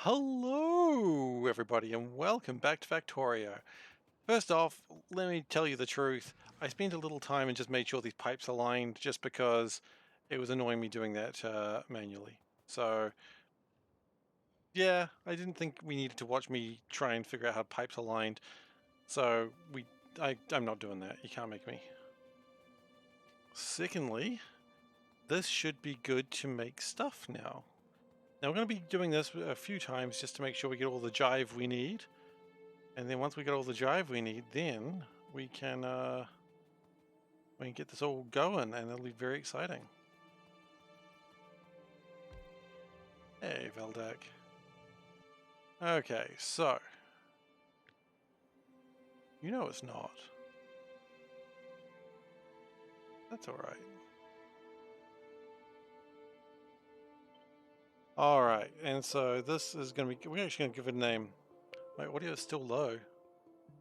Hello, everybody, and welcome back to Factorio. First off, let me tell you the truth. I spent a little time and just made sure these pipes aligned just because it was annoying me doing that manually. So, yeah, I didn't think we needed to watch me try and figure out how pipes aligned. So, I'm not doing that. You can't make me. Secondly, this should be good to make stuff now. Now, we're going to be doing this a few times just to make sure we get all the jive we need. And then once we get all the jive we need, then we can get this all going, and it'll be very exciting. Hey, Veldak. Okay, so you know it's not. That's all right. All right, and so this is going to be. We're actually going to give it a name. My audio is still low.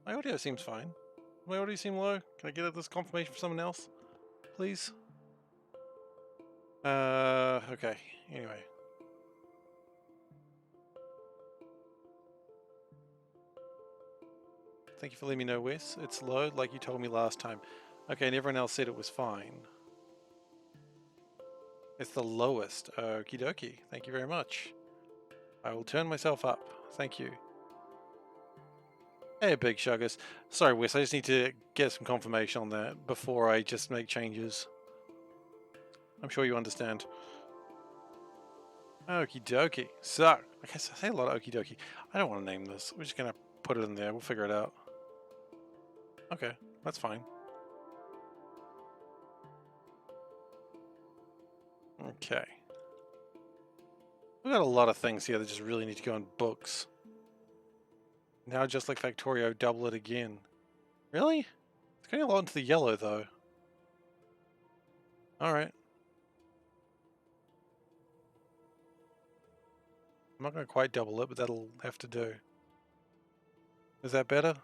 My audio seems fine. My audio seem low. Can I get this confirmation from someone else, please? Okay. Anyway. Thank you for letting me know, Wes. It's low, like you told me last time. Okay, and everyone else said it was fine. It's the lowest. Okie dokie. Thank you very much. I will turn myself up. Thank you. Hey, Big Shuggers. Sorry, Wes, I just need to get some confirmation on that before I just make changes. I'm sure you understand. Okie dokie. So, I guess I say a lot of okie dokie. I don't want to name this. We're just going to put it in there. We'll figure it out. Okay, that's fine. Okay. We've got a lot of things here that just really need to go in books. Now, just like Factorio, double it again. Really? It's going a lot into the yellow, though. Alright. I'm not going to quite double it, but that'll have to do. Is that better?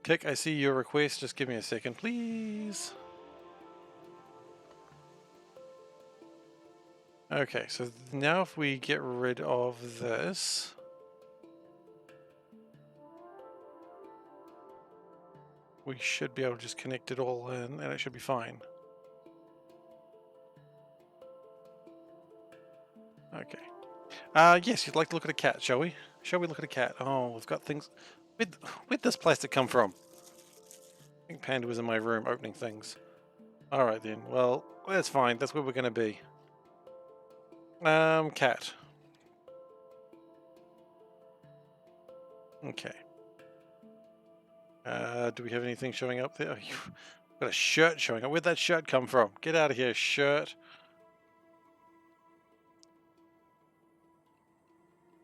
Kick, I see your request. Just give me a second, please. Okay, so now if we get rid of this... we should be able to just connect it all in, and it should be fine. Okay. Yes, you'd like to look at a cat, shall we? Shall we look at a cat? Oh, we've got things... Where'd this plastic come from? I think Panda was in my room opening things. Alright then, well, that's fine. That's where we're going to be. Cat. Okay. Do we have anything showing up there? Oh, you've got a shirt showing up. Where'd that shirt come from? Get out of here, shirt.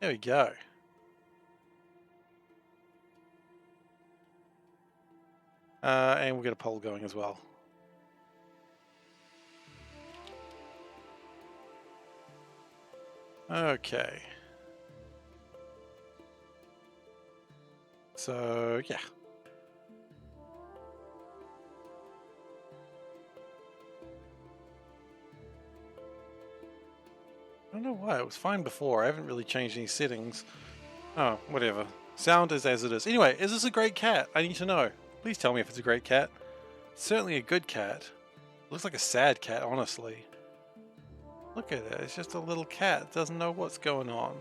There we go. And we'll get a poll going as well. Okay. So, yeah. I don't know why. It was fine before. I haven't really changed any settings. Oh, whatever. Sound is as it is. Anyway, is this a great cat? I need to know. Please tell me if it's a great cat. It's certainly a good cat. Looks like a sad cat, honestly. Look at it. It's just a little cat. Doesn't know what's going on.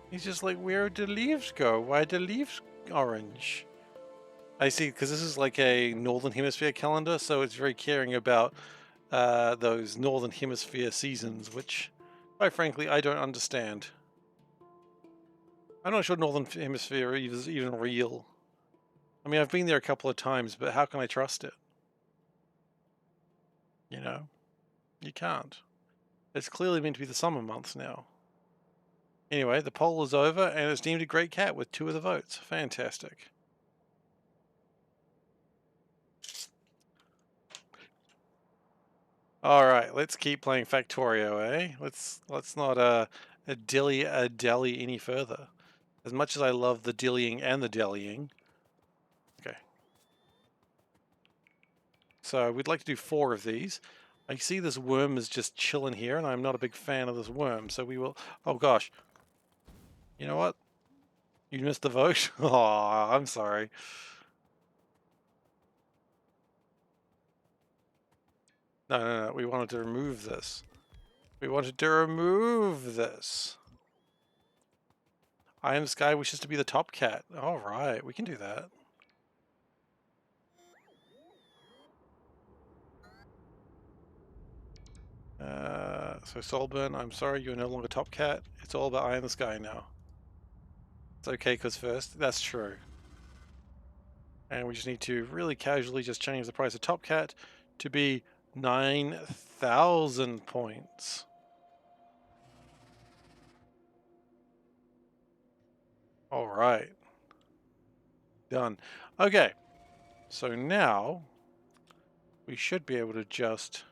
He's just like, where'd the leaves go? Why are the leaves orange? I see, because this is like a Northern Hemisphere calendar, so it's very caring about those Northern Hemisphere seasons, which, quite frankly, I don't understand. I'm not sure Northern Hemisphere is even real. I mean, I've been there a couple of times, but how can I trust it? You know? You can't. It's clearly meant to be the summer months now. Anyway, the poll is over, and it's deemed a great cat with 2 of the votes. Fantastic. Alright, let's keep playing Factorio, eh? Let's not dilly any further. As much as I love the dillying and the dallying. Okay. So we'd like to do 4 of these. I see this worm is just chilling here, and I'm not a big fan of this worm, so we will... Oh gosh. You know what? You missed the vote? Oh, I'm sorry. No, we wanted to remove this. We wanted to remove this. I Am Sky wishes to be the top cat. Alright, we can do that. So Solburn, I'm sorry, you're no longer top cat. It's all about Eye in the Sky now. It's okay because first, that's true. And we just need to really casually just change the price of top cat to be 9,000 points. Alright. Done. Okay. So now we should be able to just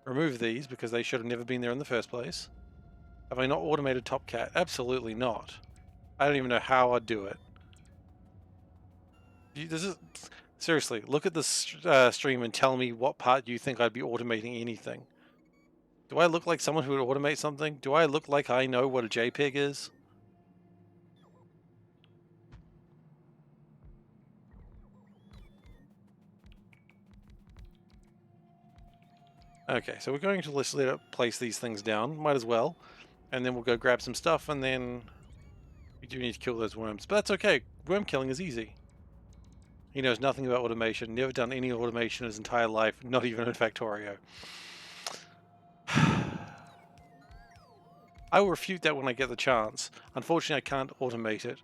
remove these because they should have never been there in the first place. Have I not automated top cat? Absolutely not. I don't even know how I'd do it. This is seriously, look at this stream and tell me what part you think I'd be automating anything. Do I look like someone who would automate something? Do I look like I know what a JPEG is? Okay, so we're going to let it place these things down. Might as well. And then we'll go grab some stuff, and then we do need to kill those worms. But that's okay. Worm killing is easy. He knows nothing about automation. Never done any automation in his entire life. Not even in Factorio. I will refute that when I get the chance. Unfortunately, I can't automate it.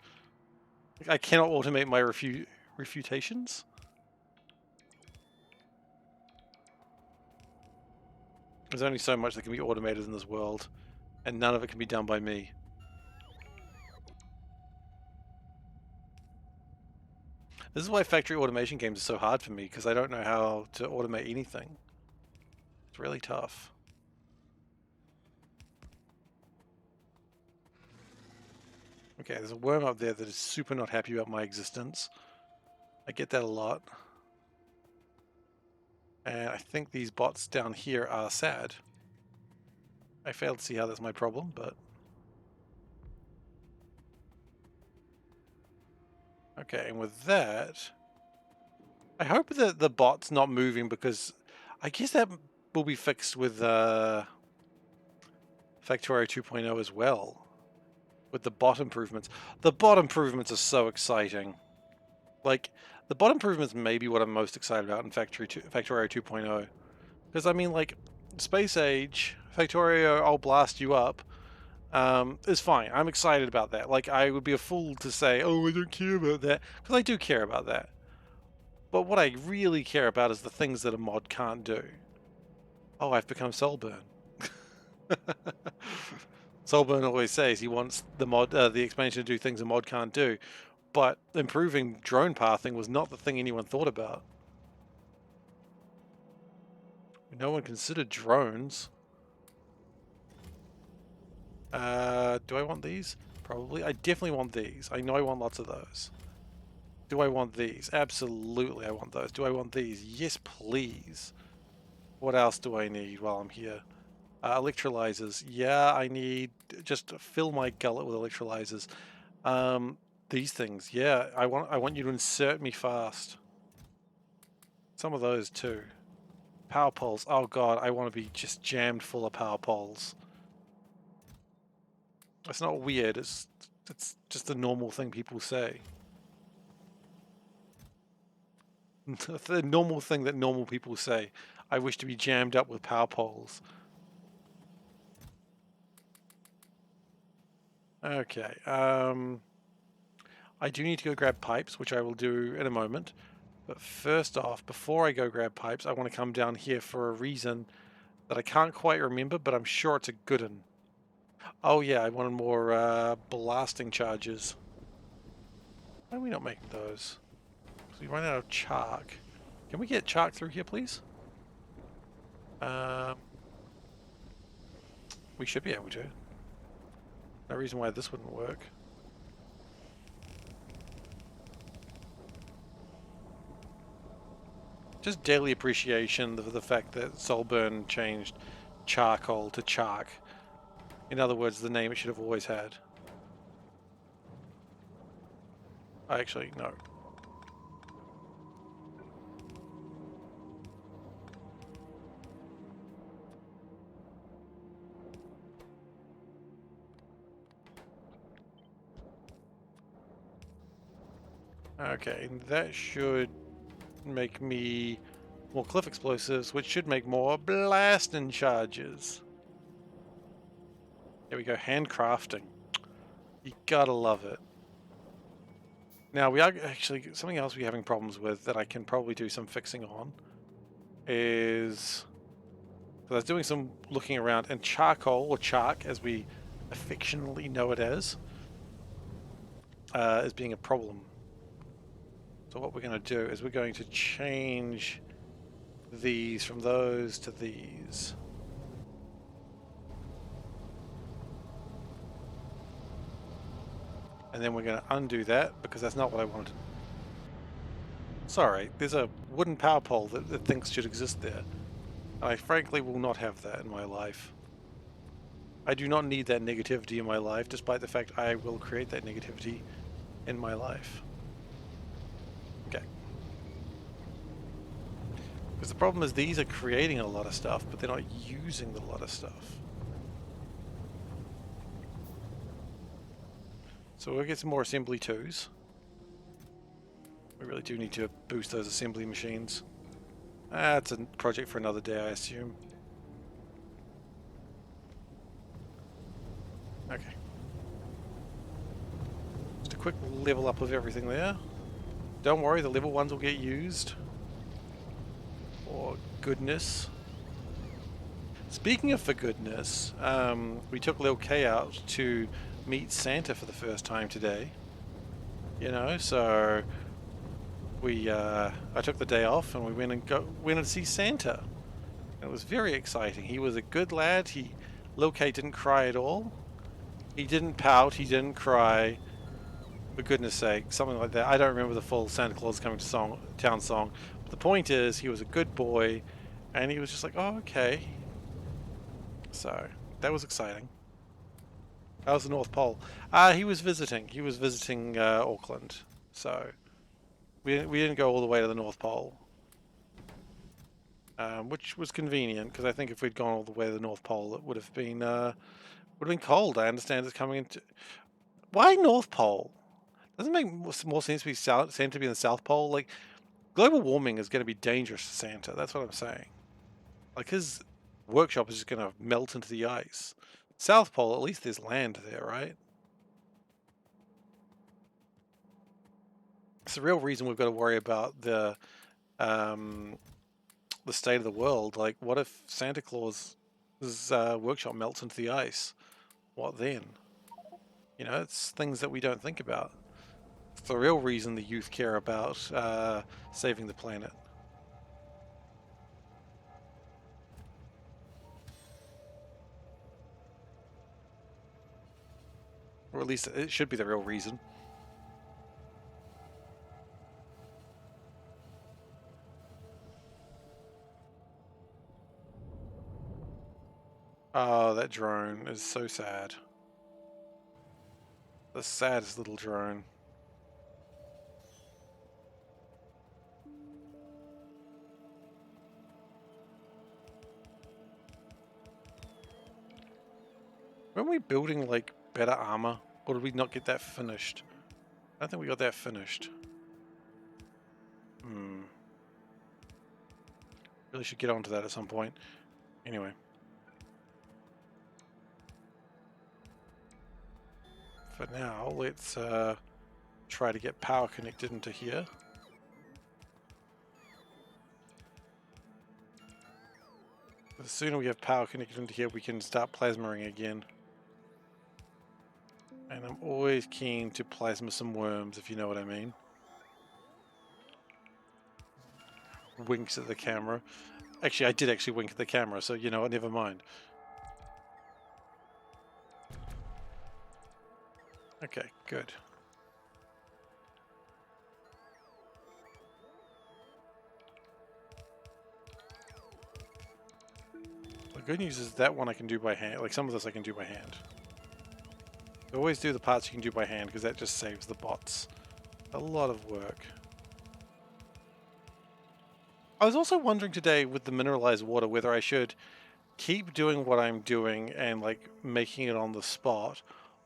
I cannot automate my refutations. There's only so much that can be automated in this world, and none of it can be done by me. This is why factory automation games are so hard for me, because I don't know how to automate anything. It's really tough. Okay, there's a worm up there that is super not happy about my existence. I get that a lot. And I think these bots down here are sad. I failed to see how that's my problem, but... Okay, and with that... I hope that the bot's not moving because... I guess that will be fixed with Factorio 2.0 as well. With the bot improvements. The bot improvements are so exciting. Like, the bot improvements may be what I'm most excited about in Factorio 2.0. Because, I mean, like, Space Age, Factorio, I'll blast you up, is fine. I'm excited about that. Like, I would be a fool to say, oh, I don't care about that. Because I do care about that. But what I really care about is the things that a mod can't do. Oh, I've become Soulburn. Soulburn always says he wants the expansion to do things a mod can't do. But improving drone pathing was not the thing anyone thought about. No one considered drones. Do I want these? Probably. I definitely want these. I know I want lots of those. Do I want these? Absolutely I want those. Do I want these? Yes, please. What else do I need while I'm here? Electrolyzers. Yeah, I need just to fill my gullet with electrolyzers. These things. Yeah, I want you to insert me fast. Some of those too. Power poles. Oh god, I want to be just jammed full of power poles. It's not weird. It's just a normal thing people say. The normal thing that normal people say. I wish to be jammed up with power poles. Okay. I do need to go grab pipes, which I will do in a moment. But first off, before I go grab pipes, I want to come down here for a reason that I can't quite remember, but I'm sure it's a good one. Oh yeah, I wanted more blasting charges. Why are we not making those? So we run out of chalk. Can we get chalk through here, please? We should be able to. No reason why this wouldn't work. Just daily appreciation of the fact that Soulburn changed charcoal to chalk. In other words, the name it should have always had. Actually, no. Okay, that should make me more cliff explosives, which should make more blasting charges. There we go, handcrafting. You gotta love it. Now, we are actually, something else we're having problems with that I can probably do some fixing on is, because I was doing some looking around, and charcoal, or chark as we affectionately know it as being a problem. So what we're going to do is we're going to change these from those to these. And then we're going to undo that because that's not what I wanted. Sorry, there's a wooden power pole that thinks should exist there. I frankly will not have that in my life. I do not need that negativity in my life, despite the fact I will create that negativity in my life. Okay. Because the problem is these are creating a lot of stuff, but they're not using a lot of stuff. So we'll get some more assembly twos. We really do need to boost those assembly machines. That's a project for another day, I assume. Okay. Just a quick level up of everything there. Don't worry, the level ones will get used. For goodness. Speaking of for goodness, we took Lil K out to meet Santa for the first time today. You know, so we I took the day off and we went and see Santa. It was very exciting. He was a good lad. Lil K didn't cry at all. He didn't pout. He didn't cry. For goodness sake, something like that. I don't remember the full Santa Claus Coming to Town song. But the point is, he was a good boy, and he was just like, oh, okay. So that was exciting. That was the North Pole. He was visiting. He was visiting Auckland. So we didn't go all the way to the North Pole. Which was convenient, because I think if we'd gone all the way to the North Pole, it would have been cold. I understand it's coming into... Why North Pole? Doesn't it make more sense to be Santa to be in the South Pole? Like, global warming is going to be dangerous to Santa. That's what I'm saying. Like, his workshop is just going to melt into the ice. South Pole, at least there's land there, right? It's the real reason we've got to worry about the state of the world. Like, what if Santa Claus's workshop melts into the ice? What then? You know, it's things that we don't think about. It's the real reason the youth care about saving the planet. Or at least it should be the real reason. Oh, that drone is so sad. The saddest little drone. Weren't we building, like, better armor? Or did we not get that finished? I don't think we got that finished. Really should get onto that at some point. Anyway. For now, let's try to get power connected into here. The sooner we have power connected into here, we can start plasmaing again. And I'm always keen to plasma some worms, if you know what I mean. Winks at the camera. Actually, I did actually wink at the camera, so you know what, never mind. Okay, good. The good news is that one I can do by hand. Like, some of this I can do by hand. Always do the parts you can do by hand, because that just saves the bots. A lot of work. I was also wondering today with the mineralized water whether I should keep doing what I'm doing and like making it on the spot,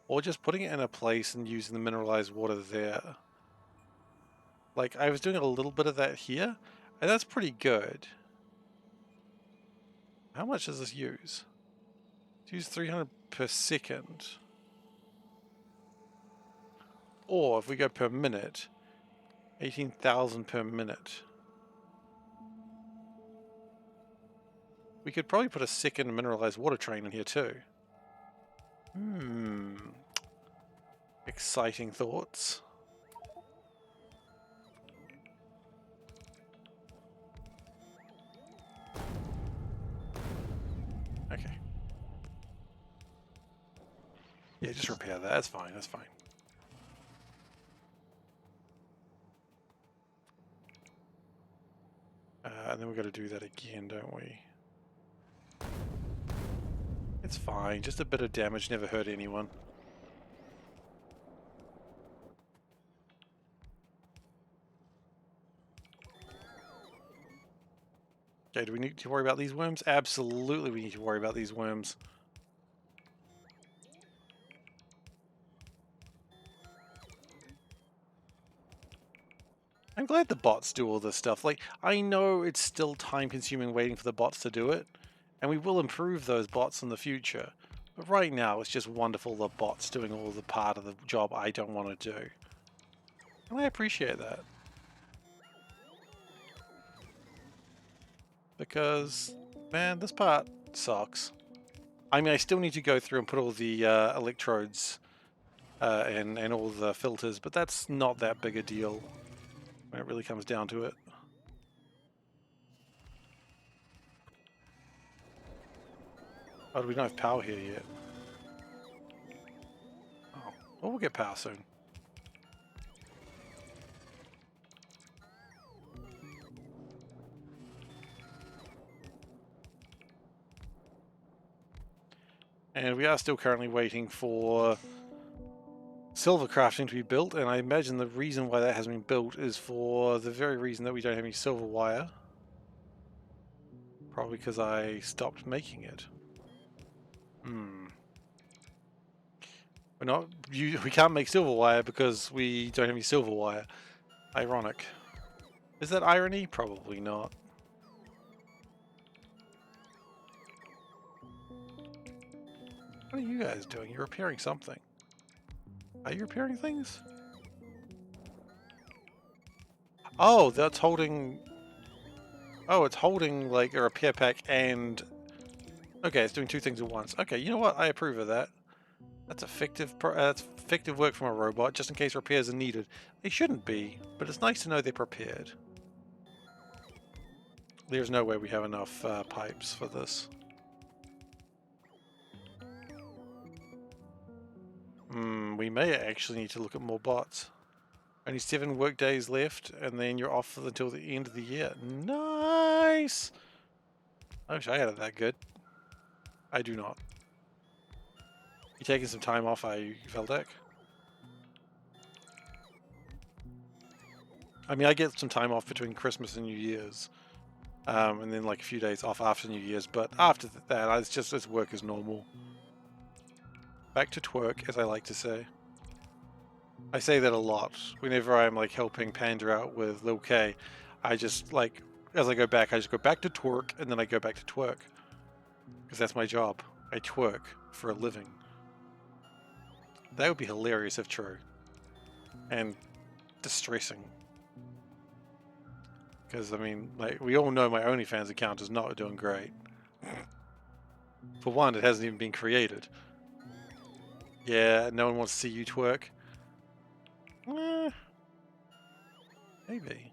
or just putting it in a place and using the mineralized water there. Like I was doing a little bit of that here, and that's pretty good. How much does this use? It's used 300 per second. Or if we go per minute, 18,000 per minute. We could probably put a second mineralized water train in here too. Exciting thoughts. Okay. Yeah, just repair that. That's fine. That's fine. And then we've got to do that again, don't we? It's fine. Just a bit of damage never hurt anyone. Okay, do we need to worry about these worms? Absolutely we need to worry about these worms. I'm glad the bots do all this stuff. Like, I know it's still time-consuming waiting for the bots to do it, and we will improve those bots in the future. But right now, it's just wonderful the bots doing all the part of the job I don't want to do. And I appreciate that. Because, man, this part sucks. I mean, I still need to go through and put all the electrodes and all the filters, but that's not that big a deal when it really comes down to it. Oh, do we don't have power here yet? Oh, well, we'll get power soon. And we are still currently waiting for silver crafting to be built, and I imagine the reason why that hasn't been built is for the very reason that we don't have any silver wire. Probably because I stopped making it. We can't make silver wire because we don't have any silver wire. Ironic. Is that irony? Probably not. What are you guys doing? You're repairing something. Are you repairing things? Oh, that's holding... Oh, it's holding like a repair pack and... Okay, it's doing two things at once. Okay, you know what? I approve of that. That's effective work from a robot, just in case repairs are needed. They shouldn't be, but it's nice to know they're prepared. There's no way we have enough pipes for this. We may actually need to look at more bots. Only 7 work days left, and then you're off until the end of the year. Nice! I wish I had it that good. I do not. You taking some time off, are you, Veldek? I mean, I get some time off between Christmas and New Year's. And then like a few days off after New Year's, but after that, it's work as normal. Back to twerk, as I like to say. I say that a lot. Whenever I'm like helping Panda out with Lil K, I just like, as I go back, I just go back to twerk, and then I go back to twerk. Because that's my job. I twerk for a living. That would be hilarious if true. And distressing. Because, I mean, like, we all know my OnlyFans account is not doing great. For one, it hasn't even been created. Yeah, no one wants to see you twerk. Maybe.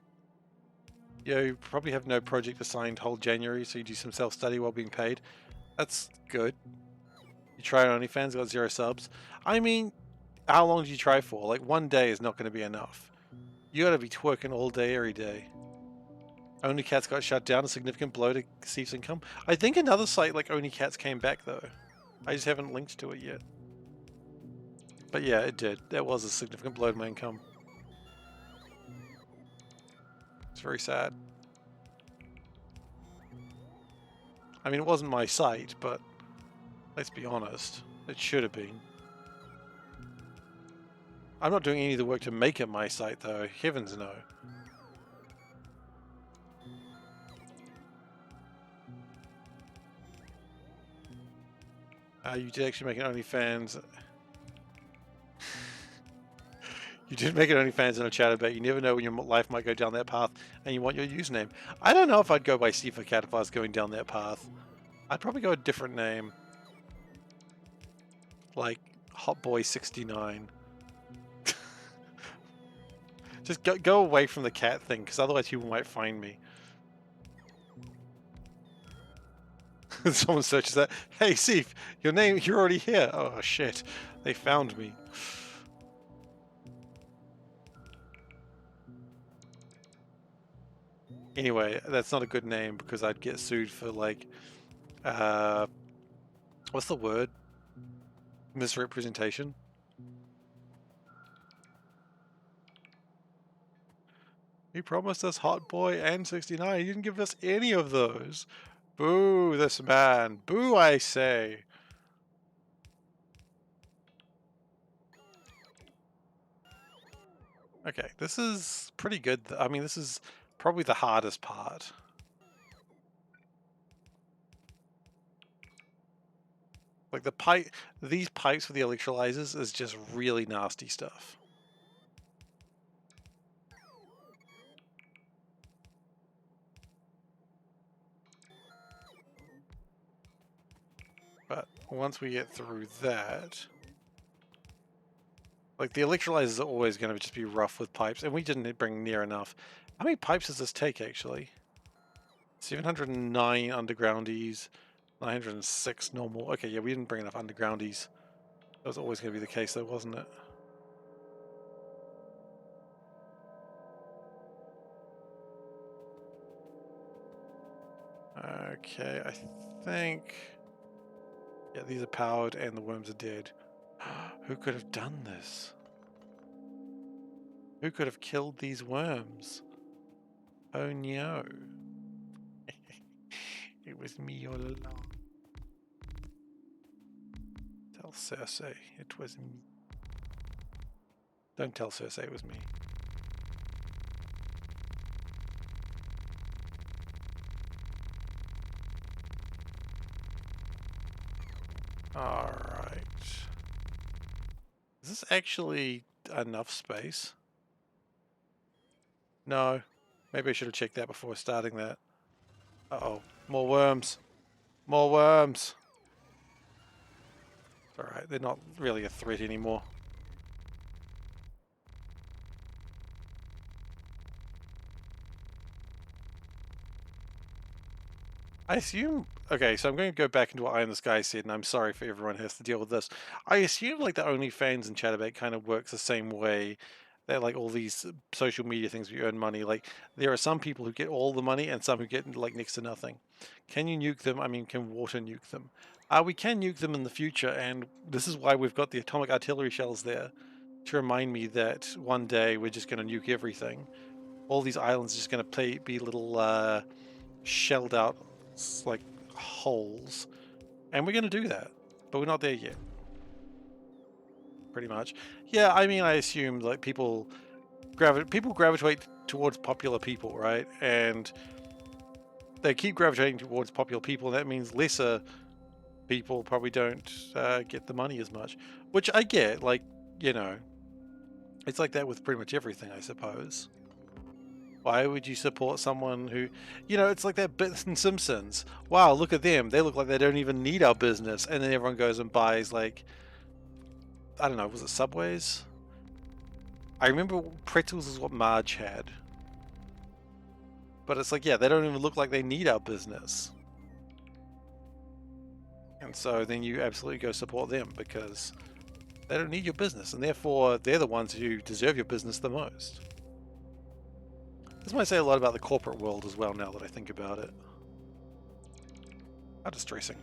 Yeah, you probably have no project assigned whole January, so you do some self-study while being paid. That's good. You try on OnlyFans, got 0 subs. I mean, how long did you try for? Like, 1 day is not going to be enough. You gotta be twerking all day, every day. OnlyCats got shut down, a significant blow to Steve's income. I think another site like OnlyCats came back though. I just haven't linked to it yet. But yeah, it did. That was a significant blow to my income. very sad. I mean, it wasn't my site, but let's be honest, it should have been. I'm not doing any of the work to make it my site, though. Heavens no. You did actually make an OnlyFans. You did make an OnlyFans in a chat about you never know when your life might go down that path and you want your username. I don't know if I'd go by SeiferKatt if I was going down that path. I'd probably go a different name. Like Hotboy69. Just go away from the cat thing, because otherwise people might find me. Someone searches that. Hey, Seif, your name, you're already here. Oh, shit. They found me. Anyway, that's not a good name because I'd get sued for, like, what's the word? Misrepresentation? He promised us Hot Boy and 69. He didn't give us any of those. Boo, this man. Boo, I say. Okay, this is pretty good. I mean, this is probably the hardest part. Like these pipes for the electrolyzers is just really nasty stuff. But once we get through that, like the electrolyzers are always going to just be rough with pipes, and we didn't bring near enough. How many pipes does this take actually? 709 undergroundies, 906 normal. Okay, yeah, we didn't bring enough undergroundies. That was always going to be the case though, wasn't it? Okay, I think... Yeah, these are powered and the worms are dead. Who could have done this? Who could have killed these worms? Oh no. It was me all along. Tell Cersei it was me. Don't tell Cersei it was me. Alright. Is this actually enough space? No. Maybe I should have checked that before starting that. Uh-oh. More worms. More worms. It's alright. They're not really a threat anymore. I assume... Okay, so I'm going to go back into what Eye in the Sky said, and I'm sorry for everyone who has to deal with this. I assume, like, the OnlyFans and Chatterbait kind of works the same way that, like, all these social media things where you earn money. Like, there are some people who get all the money and some who get, like, next to nothing. Can you nuke them? I mean, can water nuke them? We can nuke them in the future, and this is why we've got the atomic artillery shells there, to remind me that one day we're just going to nuke everything. All these islands are just going to be little shelled out, like, holes, and we're going to do that, but we're not there yet. Pretty much. Yeah, I mean, I assume like people gravitate towards popular people, right? And they keep gravitating towards popular people, and that means lesser people probably don't get the money as much, which I get. Like, you know, it's like that with pretty much everything, I suppose. Why would you support someone who, you know, it's like that bit in Simpsons. Wow, look at them. They look like they don't even need our business. And then everyone goes and buys, like, I don't know, was it Subways? I remember pretzels is what Marge had. But it's like, yeah, they don't even look like they need our business. And so then you absolutely go support them because they don't need your business. And therefore, they're the ones who deserve your business the most. This might say a lot about the corporate world as well now that I think about it. How distressing.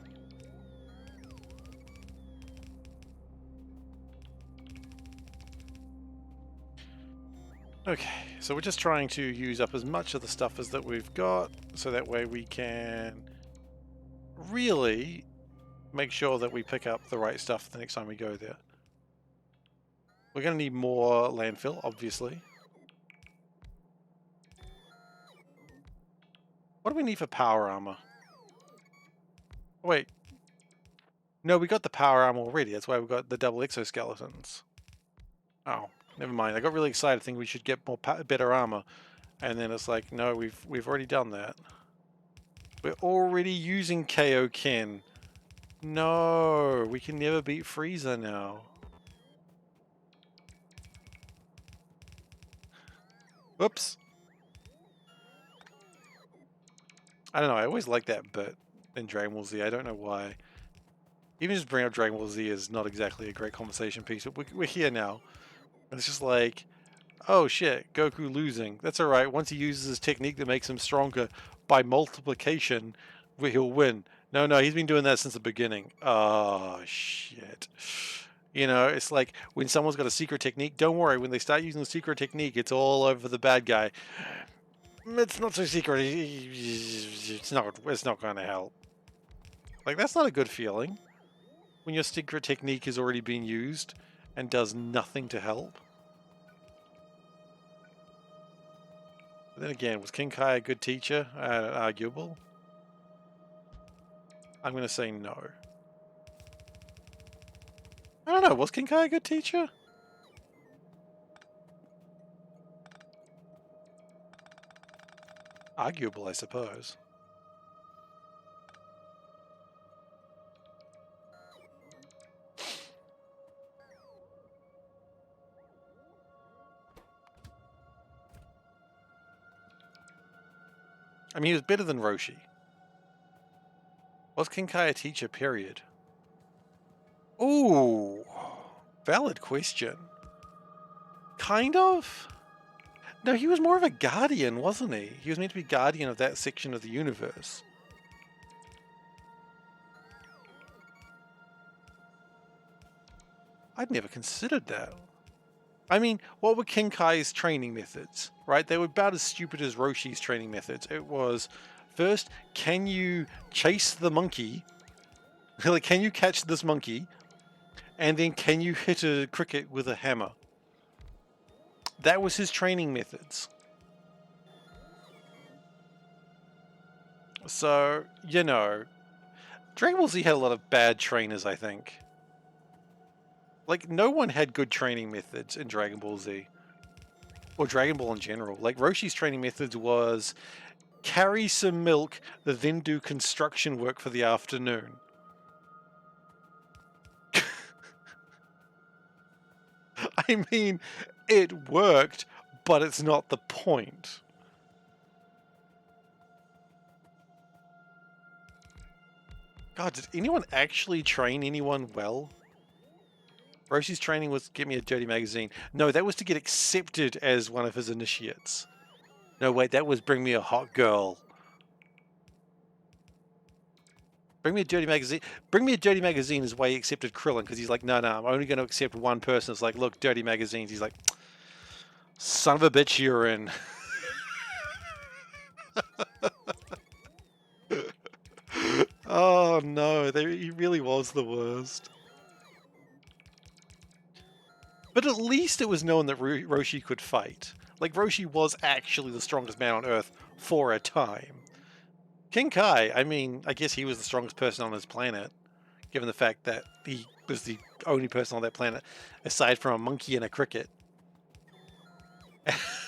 Okay, so we're just trying to use up as much of the stuff as that we've got, so that way we can really make sure that we pick up the right stuff the next time we go there. We're going to need more landfill, obviously. What do we need for power armor? Wait. No, we got the power armor already. That's why we've got the double exoskeletons. Oh, never mind. I got really excited thinking we should get more better armor. And then it's like, no, we've already done that. We're already using Kaioken. No, we can never beat Frieza now. Whoops. I don't know, I always like that bit in Dragon Ball Z. I don't know why. Even just bringing up Dragon Ball Z is not exactly a great conversation piece, but we're here now. It's just like, oh shit, Goku losing. That's alright. Once he uses his technique that makes him stronger by multiplication, he'll win. No, he's been doing that since the beginning. Oh shit. You know, it's like when someone's got a secret technique, don't worry, when they start using the secret technique, it's all over the bad guy. It's not so secret. It's not going to help. Like, that's not a good feeling. When your secret technique is already being used and does nothing to help. But then again, was King Kai a good teacher? Arguable. I'm going to say no. I don't know, was King Kai a good teacher? Arguable, I suppose. I mean, he was better than Roshi. Was King Kai a teacher, period? Ooh, valid question. Kind of? No, he was more of a guardian, wasn't he? He was meant to be guardian of that section of the universe. I'd never considered that. I mean, what were King Kai's training methods, right? They were about as stupid as Roshi's training methods. It was, first, can you chase the monkey? Like, can you catch this monkey? And then can you hit a cricket with a hammer? That was his training methods. So, you know, Dragon Ball Z had a lot of bad trainers, I think. Like, no one had good training methods in Dragon Ball Z. Or Dragon Ball in general. Like, Roshi's training methods was carry some milk, then do construction work for the afternoon. I mean, it worked, but it's not the point. God, did anyone actually train anyone well? Roshi's training was get me a dirty magazine. No, that was to get accepted as one of his initiates. No, wait, that was bring me a hot girl. Bring me a dirty magazine. Bring me a dirty magazine is why he accepted Krillin, because he's like, no, I'm only going to accept one person. It's like, look, dirty magazines. He's like, son of a bitch, you're in. Oh no, he really was the worst. But at least it was known that Roshi could fight. Like, Roshi was actually the strongest man on Earth for a time. King Kai, I mean, I guess he was the strongest person on his planet, given the fact that he was the only person on that planet, aside from a monkey and a cricket.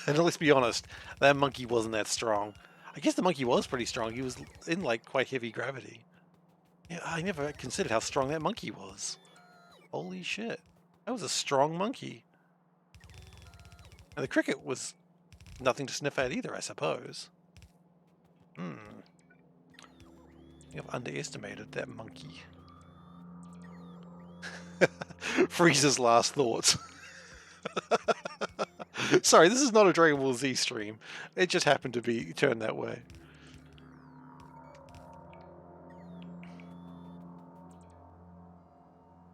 And let's be honest, that monkey wasn't that strong. I guess the monkey was pretty strong. He was in, like, quite heavy gravity. Yeah, I never considered how strong that monkey was. Holy shit. That was a strong monkey. And the cricket was nothing to sniff at either, I suppose. You have underestimated that monkey. Frieza's last thoughts. Sorry, this is not a Dragon Ball Z stream. It just happened to be turned that way.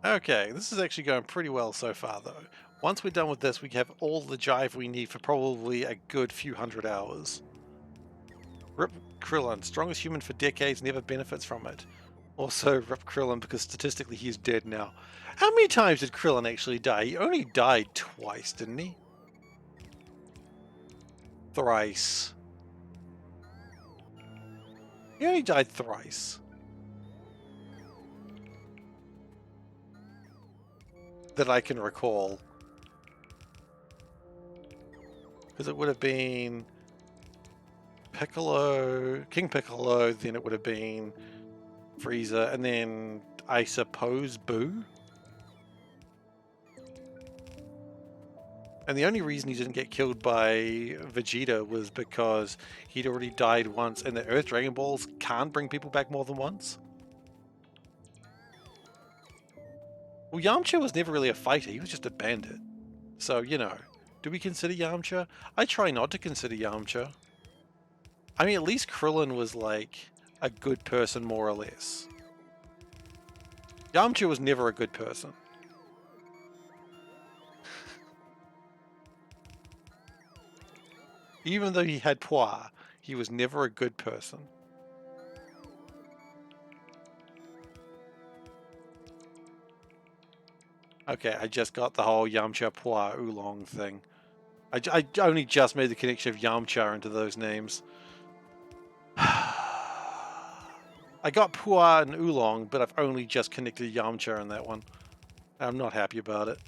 Okay, this is actually going pretty well so far, though. Once we're done with this, we have all the jive we need for probably a good few hundred hours. Rip Krillin, strongest human for decades, never benefits from it. Also, Rip Krillin, because statistically he's dead now. How many times did Krillin actually die? He only died twice, didn't he? Thrice. He only died thrice. That I can recall. Because it would have been Piccolo, King Piccolo, then it would have been Frieza, and then I suppose Boo? And the only reason he didn't get killed by Vegeta was because he'd already died once, and the Earth Dragon Balls can't bring people back more than once. Well, Yamcha was never really a fighter, he was just a bandit. So, you know, do we consider Yamcha? I try not to consider Yamcha. I mean, at least Krillin was like a good person, more or less. Yamcha was never a good person. Even though he had power, he was never a good person. Okay, I just got the whole Yamcha Poir Oolong thing. I only just made the connection of Yamcha into those names. I got Puar and Oolong, but I've only just connected Yamcha in that one. I'm not happy about it.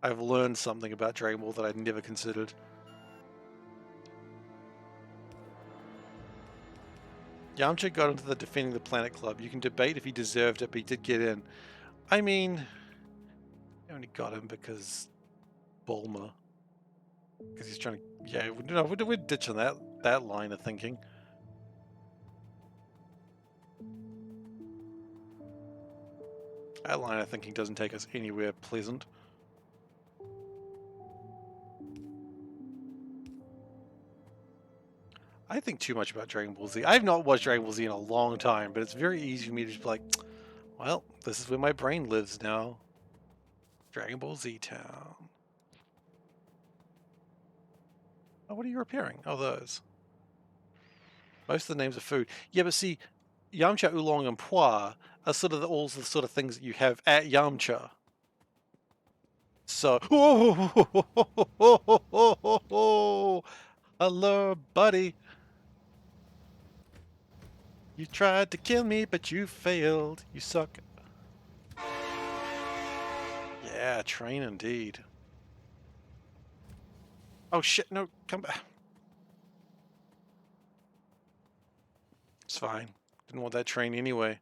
I've learned something about Dragon Ball that I'd never considered. Yamcha got into the Defending the Planet Club. You can debate if he deserved it, but he did get in. I mean, I only got him because Bulma. Because he's trying to... Yeah, no, we're ditching that line of thinking. That line of thinking doesn't take us anywhere pleasant. I think too much about Dragon Ball Z. I have not watched Dragon Ball Z in a long time, but it's very easy for me to just be like, well, this is where my brain lives now. Dragon Ball Z Town. Oh, what are you repairing? Oh, those. Most of the names are food. Yeah, but see, Yamcha, Oolong, and Puar are sort of all the sort of things that you have at Yamcha. So, hello, buddy. You tried to kill me, but you failed. You suck. Yeah, train indeed. Oh shit, no, come back. It's fine. Didn't want that train anyway.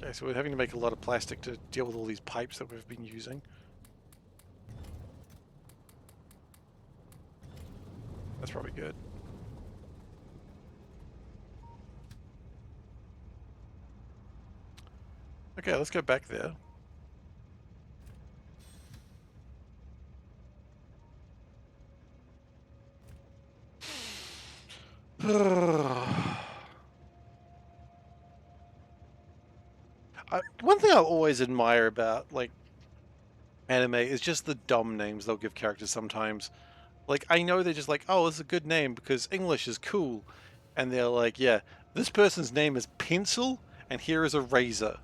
Okay, so we're having to make a lot of plastic to deal with all these pipes that we've been using. That's probably good. Okay, let's go back there. One thing I always admire about, like, anime is just the dumb names they'll give characters sometimes. Like, I know they're just like, oh, it's a good name because English is cool. And they're like, yeah, this person's name is Pencil, and here is a razor.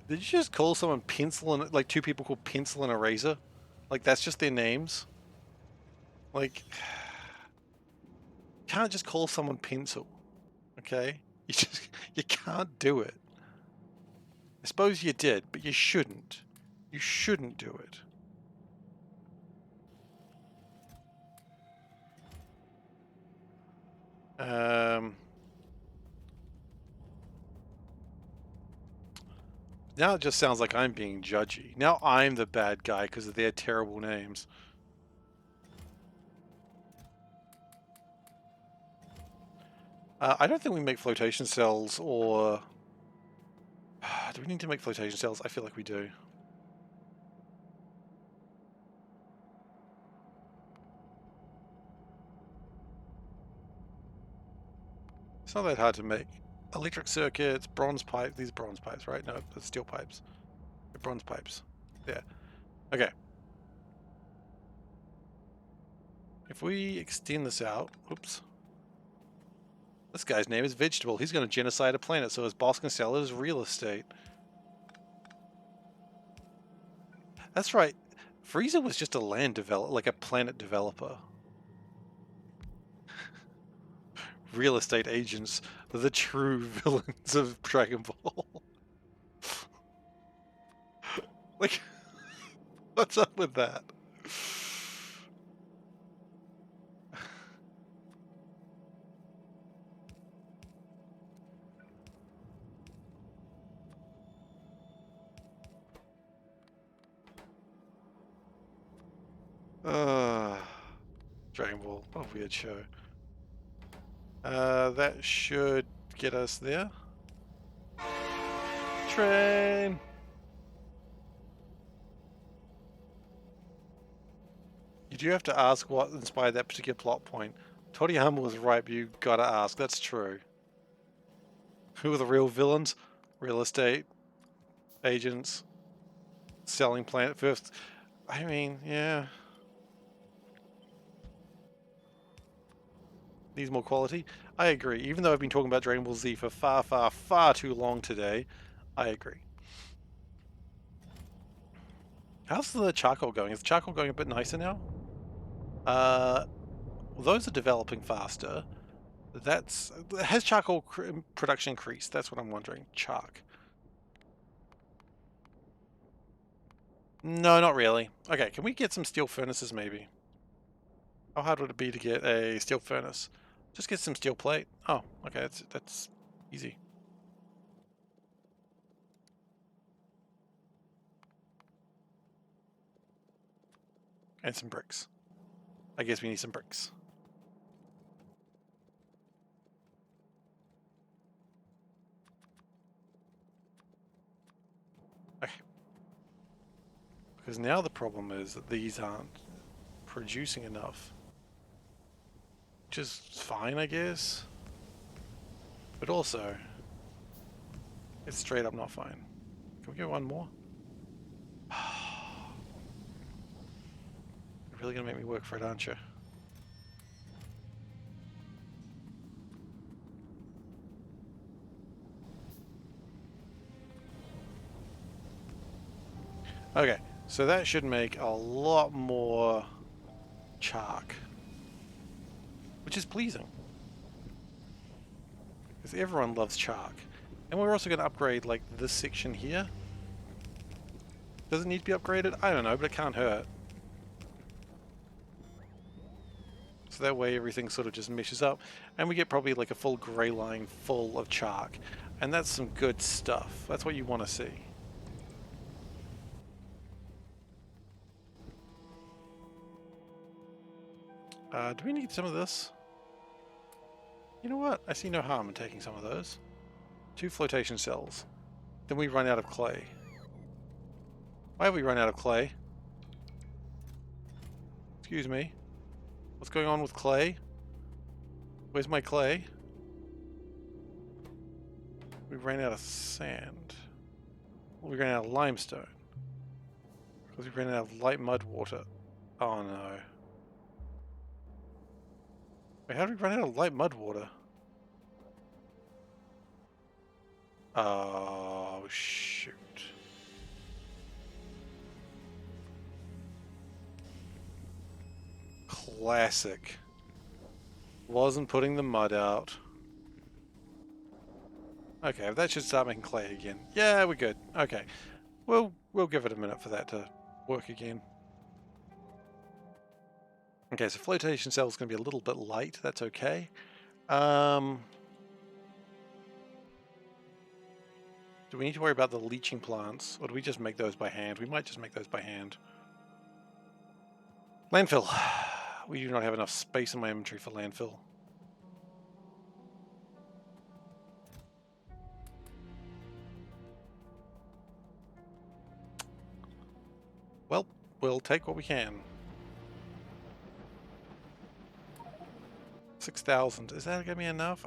Did you just call someone Pencil and, like, two people called Pencil and a razor? Like, that's just their names? Like, you can't just call someone Pencil, okay? You can't do it. I suppose you did, but you shouldn't. You shouldn't do it. Now it just sounds like I'm being judgy. Now I'm the bad guy because of their terrible names. I don't think we make flotation cells, or... Do we need to make flotation cells? I feel like we do. It's not that hard to make. Electric circuits, bronze pipes. These are bronze pipes, right? No, they're steel pipes. They're bronze pipes. Yeah. Okay. If we extend this out, oops. This guy's name is Vegetable. He's going to genocide a planet so his boss can sell it as real estate. That's right. Frieza was just a land developer, like a planet developer. Real estate agents are the true villains of Dragon Ball. Like, what's up with that? Dragon Ball, what a weird show. That should get us there. Train! You do have to ask what inspired that particular plot point. Toriyama was right, but you gotta ask. That's true. Who are the real villains? Real estate agents selling planet first. I mean, yeah. Needs more quality. I agree. Even though I've been talking about Dragon Ball Z for far, far, far too long today, I agree. How's the charcoal going? Is the charcoal going a bit nicer now? Well, those are developing faster. Has charcoal production increased? That's what I'm wondering. Chark. No, not really. Okay, can we get some steel furnaces maybe? How hard would it be to get a steel furnace? Just get some steel plate. Oh, okay, that's easy. And some bricks. I guess we need some bricks. Okay. Because now the problem is that these aren't producing enough. Which is fine, I guess. But also, it's straight up not fine. Can we get one more? You're really gonna make me work for it, aren't you? Okay, so that should make a lot more chark. Which is pleasing. Because everyone loves chark. And we're also going to upgrade, like, this section here. Does it need to be upgraded? I don't know, but it can't hurt. So that way everything sort of just meshes up. And we get probably like a full grey line full of chark. And that's some good stuff. That's what you want to see. Do we need some of this? You know what? I see no harm in taking some of those. 2 flotation cells. Then we run out of clay. Why have we run out of clay? Excuse me. What's going on with clay? Where's my clay? We ran out of sand. Well, we ran out of limestone. Because we ran out of light mud water. Oh no. Wait, how did we run out of light mud water? Oh, shoot. Classic. Wasn't putting the mud out. Okay, that should start making clay again. Yeah, we're good. Okay. We'll give it a minute for that to work again. Okay, so flotation cell is going to be a little bit light. That's okay. Do we need to worry about the leaching plants, or do we just make those by hand? We might just make those by hand. Landfill. We do not have enough space in my inventory for landfill. Well, we'll take what we can. 6,000. Is that going to be enough?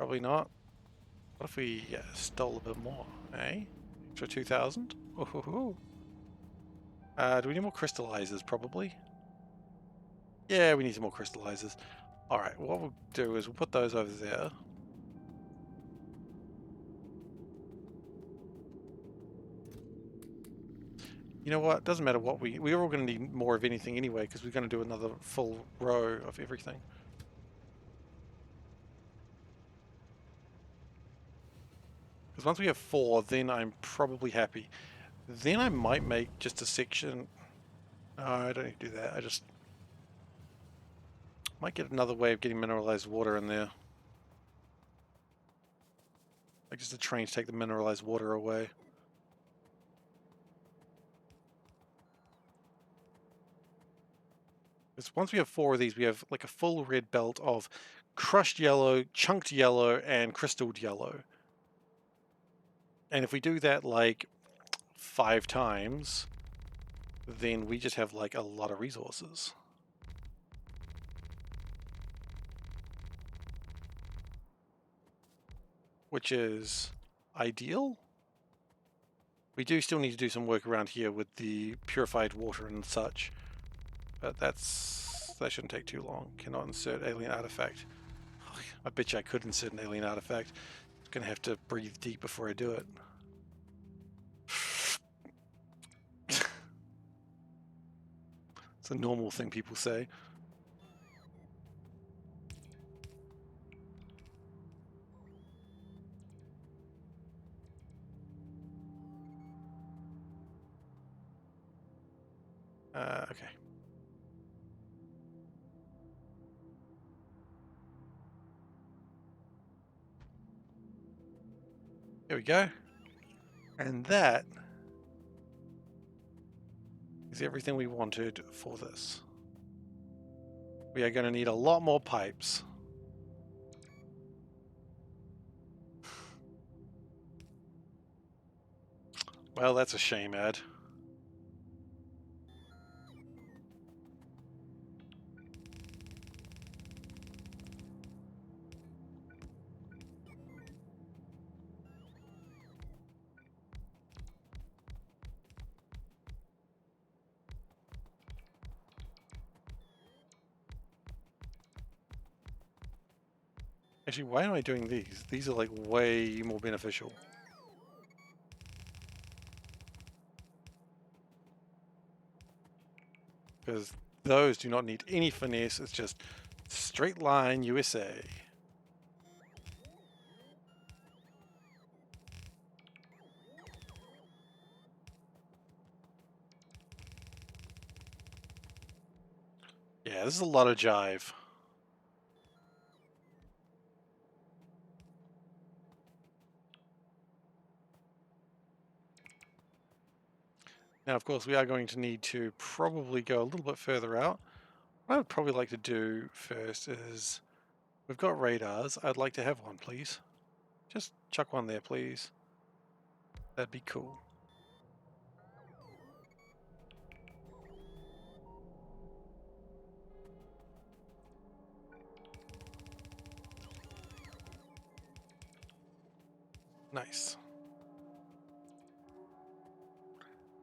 Probably not. What if we stole a bit more, eh? Extra 2,000? Do we need more crystallizers? Probably. Yeah, we need some more crystallizers. Alright, what we'll do is we'll put those over there. You know what? Doesn't matter what we're all going to need more of anything anyway, because we're going to do another full row of everything. Because once we have 4, then I'm probably happy. Then I might make just a section. No, I don't need to do that. I just might get another way of getting mineralized water in there. Like just a train to take the mineralized water away. Because once we have 4 of these, we have like a full red belt of crushed yellow, chunked yellow, and crystalled yellow. And if we do that like 5 times, then we just have like a lot of resources. Which is ideal. We do still need to do some work around here with the purified water and such. But that shouldn't take too long. Cannot insert alien artifact. I bet you I could insert an alien artifact. I'm gonna have to breathe deep before I do it. It's a normal thing people say. Okay. There we go. And that is everything we wanted for this. We are going to need a lot more pipes. Well, that's a shame, Ed. Actually, why am I doing these? These are like way more beneficial. Because those do not need any finesse, it's just straight line USA. Yeah, this is a lot of jive. Now, of course, we are going to need to probably go a little bit further out. What I would probably like to do first is, we've got radars. I'd like to have one, please. Just chuck one there, please. That'd be cool. Nice.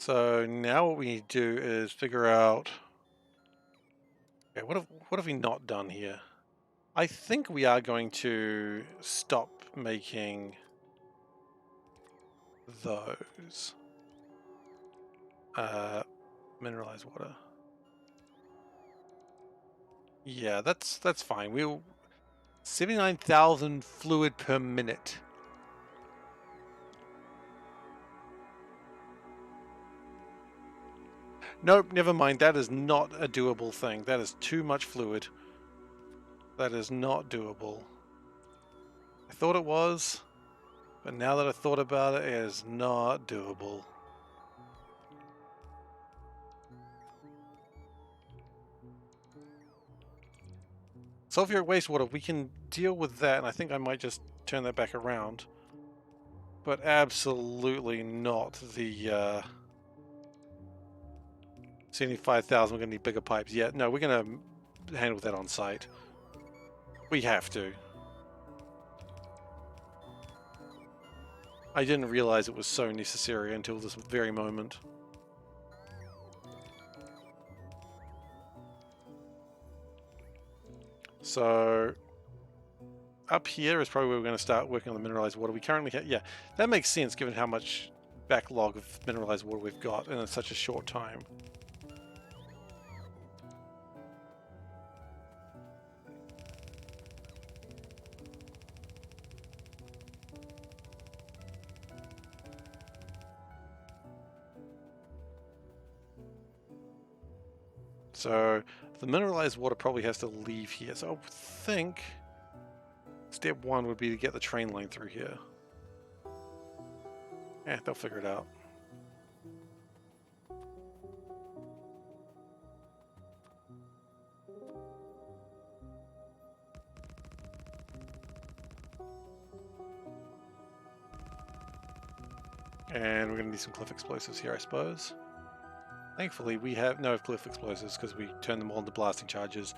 So now what we need to do is figure out, okay, what have we not done here? I think we are going to stop making those. Mineralized water. Yeah, that's fine. We'll 79,000 fluid per minute. Nope, never mind. That is not a doable thing. That is too much fluid. That is not doable. I thought it was, but now that I thought about it, it is not doable. Sulfuric wastewater, we can deal with that, and I think I might just turn that back around. But absolutely not the 75,000. We're going to need bigger pipes. Yeah, no, we're going to handle that on site. We have to. I didn't realize it was so necessary until this very moment. So up here is probably where we're going to start working on the mineralized water. We currently have, yeah, that makes sense given how much backlog of mineralized water we've got in such a short time. So the mineralized water probably has to leave here. So I think step one would be to get the train line through here. Yeah, they'll figure it out. And we're going to need some cliff explosives here, I suppose. Thankfully, we have no cliff explosives because we turned them all into blasting charges.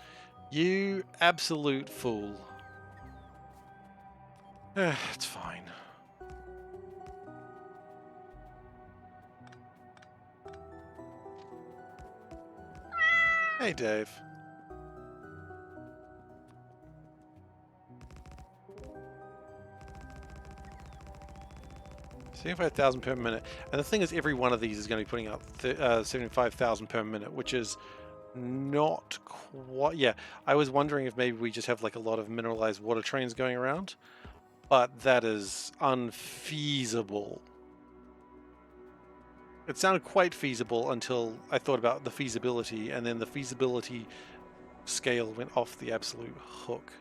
You absolute fool. It's fine. Hey, Dave. 75,000 per minute. And the thing is, every one of these is going to be putting out 75,000 per minute, which is not quite... Yeah, I was wondering if maybe we just have like a lot of mineralized water trains going around, but that is unfeasible. It sounded quite feasible until I thought about the feasibility, and then the feasibility scale went off the absolute hook.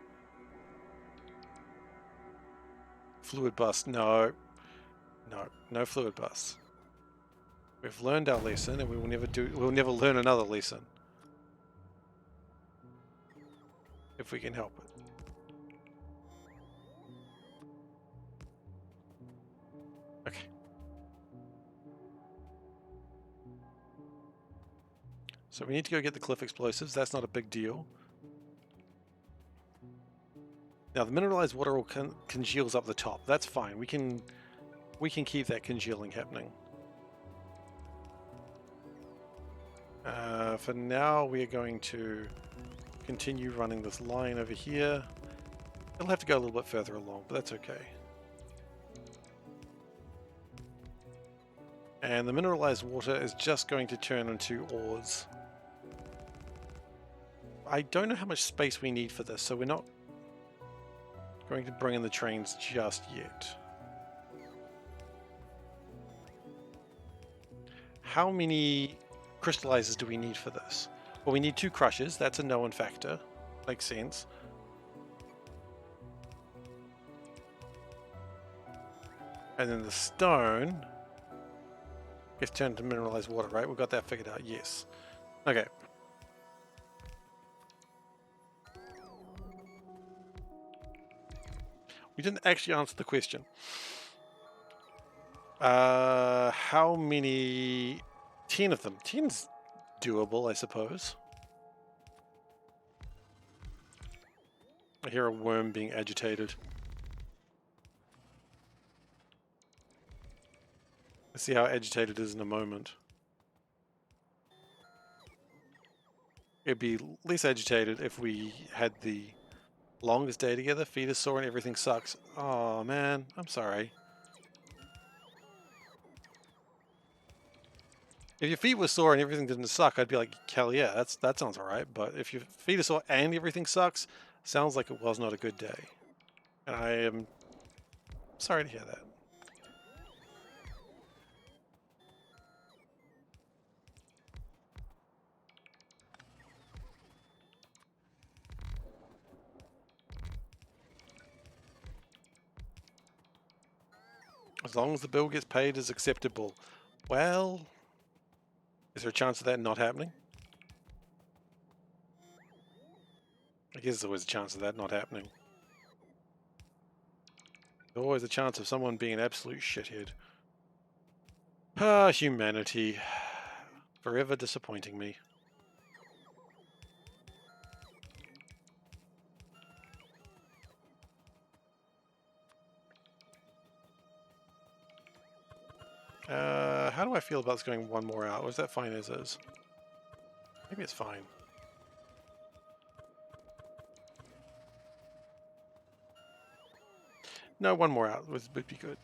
Fluid bust, no. No fluid bust. We've learned our lesson, and we'll never learn another lesson. If we can help it. Okay. So we need to go get the cliff explosives. That's not a big deal. Now the mineralized water all congeals up the top. That's fine. We can keep that congealing happening. For now, we are going to continue running this line over here. It'll have to go a little bit further along, but that's okay. And the mineralized water is just going to turn into ores. I don't know how much space we need for this, so we're not going to bring in the trains just yet. How many crystallizers do we need for this? Well, we need 2 crushers. That's a known factor. Makes sense. And then the stone gets turned to mineralized water, right? We've got that figured out, yes. Okay. We didn't actually answer the question. How many? 10 of them. 10's doable, I suppose. I hear a worm being agitated. Let's see how agitated it is in a moment. It'd be less agitated if we had the longest day together. Feet are sore and everything sucks. Oh man, I'm sorry. If your feet were sore and everything didn't suck, I'd be like, hell yeah, that sounds alright. But if your feet are sore and everything sucks, sounds like it was not a good day. And I am sorry to hear that. As long as the bill gets paid is acceptable. Well, is there a chance of that not happening? I guess there's always a chance of that not happening. There's always a chance of someone being an absolute shithead. Ah, humanity. Forever disappointing me. how do I feel about this going one more out? Or is that fine as is? Maybe it's fine. No, one more out would be good.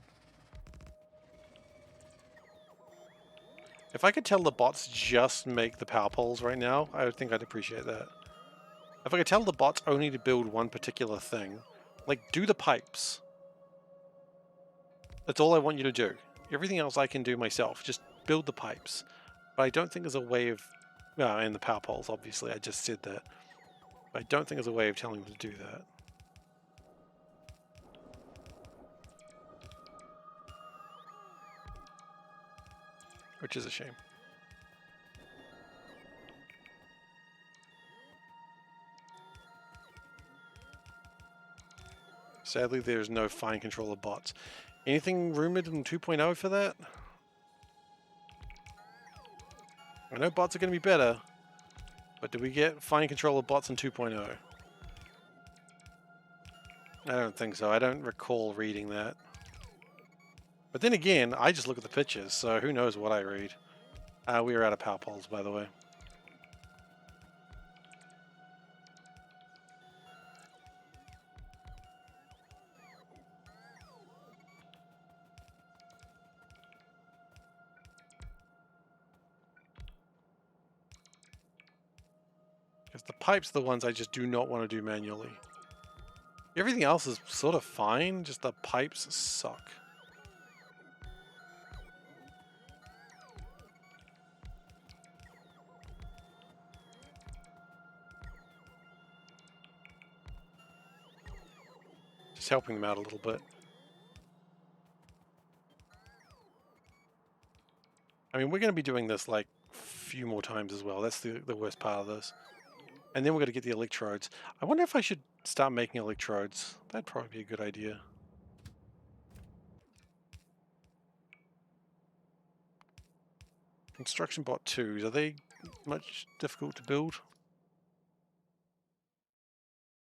If I could tell the bots just make the power poles right now, I would think I'd appreciate that. If I could tell the bots only to build one particular thing, like do the pipes. That's all I want you to do. Everything else I can do myself. Just build the pipes. But I don't think there's a way of... Well, and the power poles, obviously. I just said that. But I don't think there's a way of telling them to do that. Which is a shame. Sadly, there's no fine control of bots. Anything rumored in 2.0 for that? I know bots are going to be better, but do we get fine control of bots in 2.0? I don't think so. I don't recall reading that. But then again, I just look at the pictures, so who knows what I read. We are out of power poles, by the way. Because the pipes are the ones I just do not want to do manually. Everything else is sort of fine, just the pipes suck. Just helping them out a little bit. I mean, we're going to be doing this like a few more times as well. That's the worst part of this. And then we're going to get the electrodes. I wonder if I should start making electrodes. That'd probably be a good idea. Construction bot 2s, are they much difficult to build?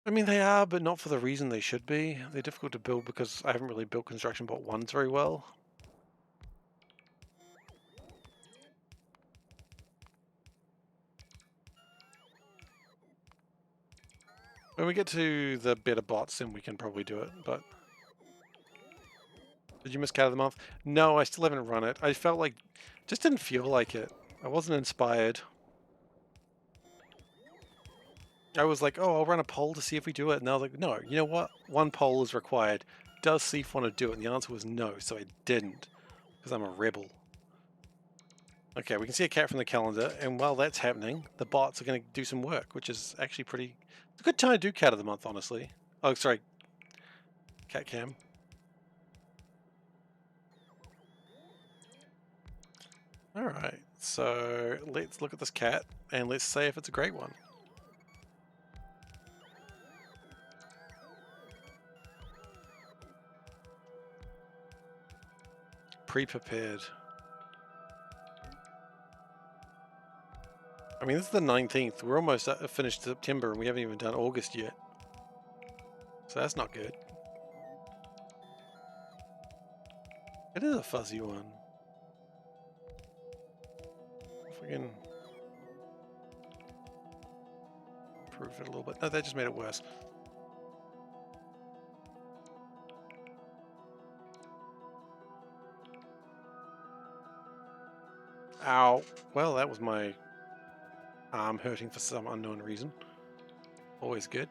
I mean, they are, but not for the reason they should be. They're difficult to build because I haven't really built construction bot 1s very well. When we get to the better bots, then we can probably do it, but... Did you miss Cat of the Month? No, I still haven't run it. I felt like... Just didn't feel like it. I wasn't inspired. I was like, oh, I'll run a poll to see if we do it. And I was like, no, you know what? One poll is required. Does Seif want to do it? And the answer was no, so I didn't. Because I'm a rebel. Okay, we can see a cat from the calendar, and while that's happening, the bots are going to do some work, which is actually pretty... It's a good time to do Cat of the Month, honestly. Oh, sorry. Cat cam. Alright, so let's look at this cat, and let's say if it's a great one. Pre-prepared. I mean, this is the 19th. We're almost finished September, and we haven't even done August yet. So that's not good. It is a fuzzy one. If we can improve it a little bit. No, that just made it worse. Ow. Well, that was my arm hurting for some unknown reason. Always good.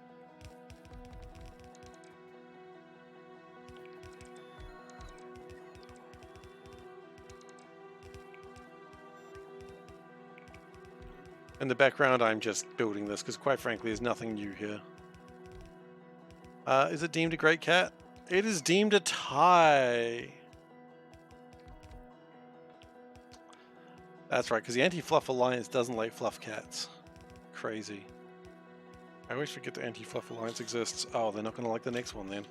In the background, I'm just building this because, quite frankly, there's nothing new here. Is it deemed a great cat? It is deemed a tie. That's right, because the Anti-Fluff Alliance doesn't like fluff cats. Crazy. I always forget the Anti-Fluff Alliance exists. Oh, they're not going to like the next one then.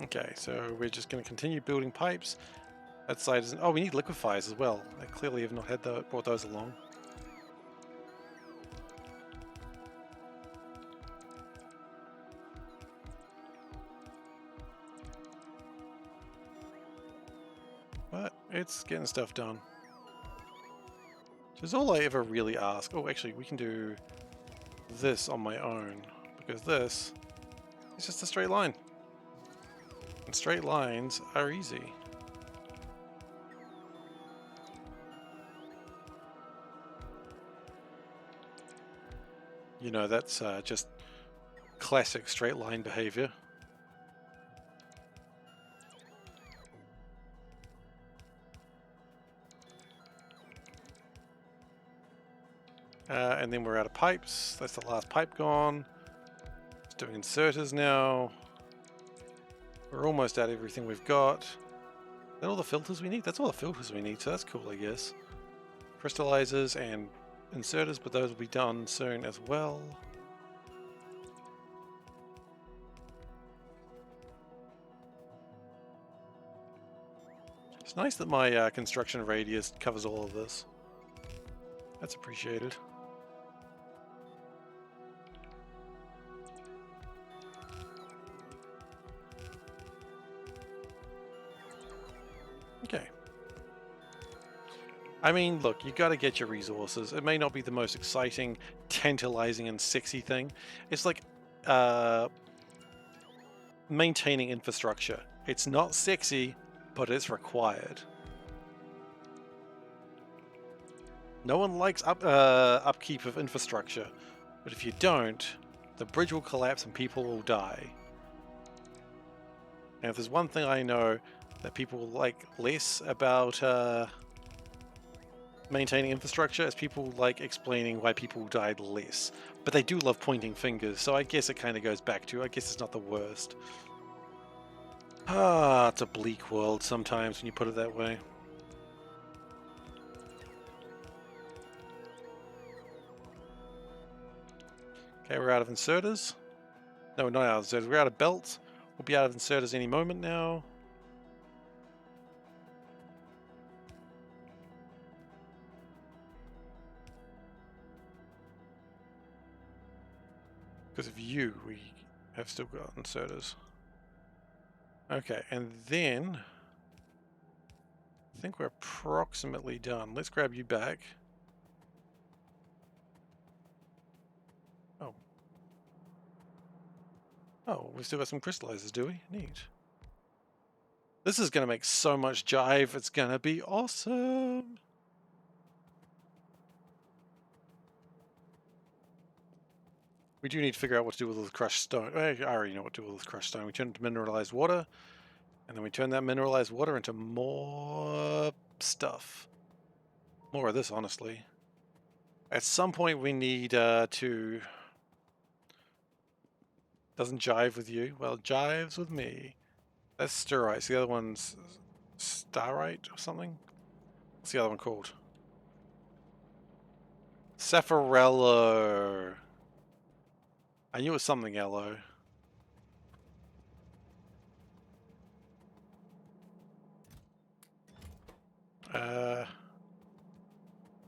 Okay, so we're just going to continue building pipes. That side isn't... Oh, we need liquefiers as well. I clearly have not had brought those along. it's getting stuff done. Which is all I ever really ask. Oh, actually, we can do this on my own, because this is just a straight line. And straight lines are easy. You know, that's just classic straight line behavior. And then we're out of pipes. That's the last pipe gone. Just doing inserters now. We're almost out of everything we've got. Is that all the filters we need? That's all the filters we need, so that's cool, I guess. Crystallizers and inserters, but those will be done soon as well. It's nice that my construction radius covers all of this. That's appreciated. Okay. I mean, look, you got to get your resources. It may not be the most exciting, tantalizing, and sexy thing. It's like maintaining infrastructure. It's not sexy, but it's required. No one likes upkeep of infrastructure, but if you don't, the bridge will collapse and people will die. And if there's one thing I know that people like less about maintaining infrastructure, is people like explaining why people died less. But they do love pointing fingers, so I guess it kind of goes back to, I guess it's not the worst. Ah, it's a bleak world sometimes when you put it that way. Okay, we're out of inserters. No, not out of inserters. We're out of belts. We'll be out of inserters any moment now. Because of you, we have still got inserters. Okay, and then I think we're approximately done. Let's grab you back. Oh. Oh, we've still got some crystallizers, do we? Neat. This is going to make so much jive. It's going to be awesome. We do need to figure out what to do with all the crushed stone. I already know what to do with the crushed stone. We turn it into mineralized water, and then we turn that mineralized water into more stuff. More of this, honestly. At some point we need to... Doesn't jive with you? Well, it jives with me. That's stirite. The other one's starite or something? What's the other one called? Saffarello. I knew it was something yellow.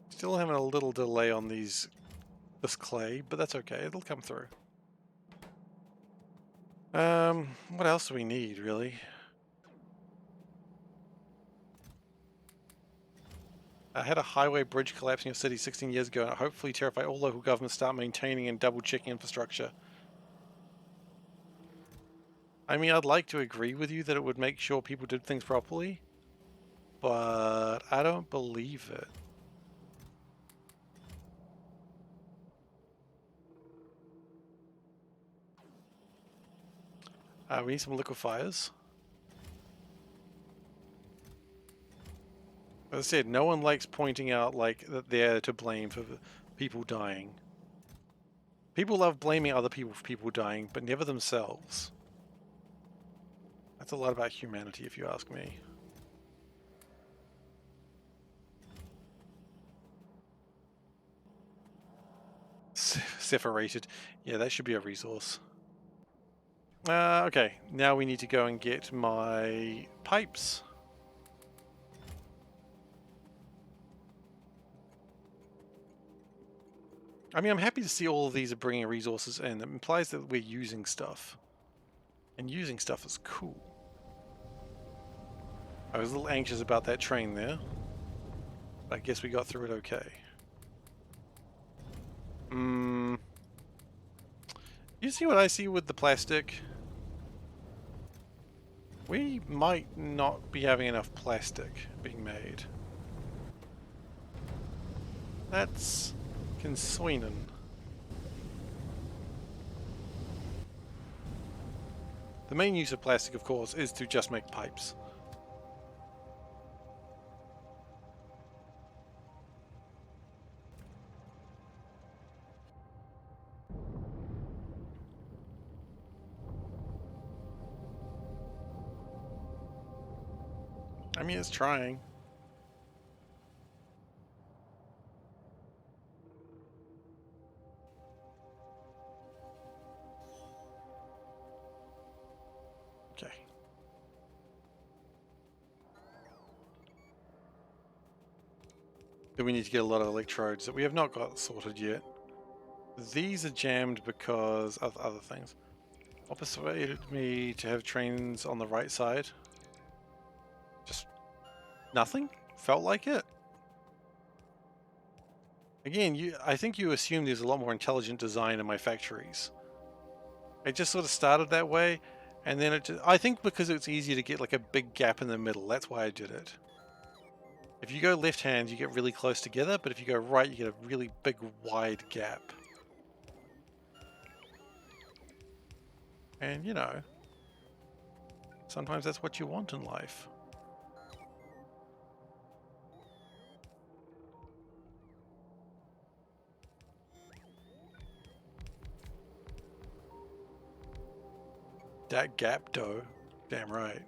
Still having a little delay on this clay, but that's okay. It'll come through. What else do we need, really? I had a highway bridge collapse in your city 16 years ago, and it hopefully terrify all local governments start maintaining and double-checking infrastructure. I mean, I'd like to agree with you that it would make sure people did things properly, but I don't believe it. We need some liquefiers. As I said, no one likes pointing out like that they're to blame for people dying. People love blaming other people for people dying, but never themselves. That's a lot about humanity, if you ask me. Separated. Yeah, that should be a resource. Okay, now we need to go and get my pipes. I mean, I'm happy to see all of these are bringing resources in. It implies that we're using stuff. And using stuff is cool. I was a little anxious about that train there, but I guess we got through it okay. You see what I see with the plastic? We might not be having enough plastic being made. That's concerning. The main use of plastic, of course, is to just make pipes. I mean, it's trying. Okay. Then we need to get a lot of electrodes that we have not got sorted yet. These are jammed because of other things. What persuaded me to have trains on the right side? Just nothing? Felt like it? Again, I think you assume there's a lot more intelligent design in my factories. It just sort of started that way, and then I think because it's easier to get like a big gap in the middle, that's why I did it. If you go left hand, you get really close together, but if you go right, you get a really big, wide gap. And, you know, sometimes that's what you want in life. That gap, though. Damn right.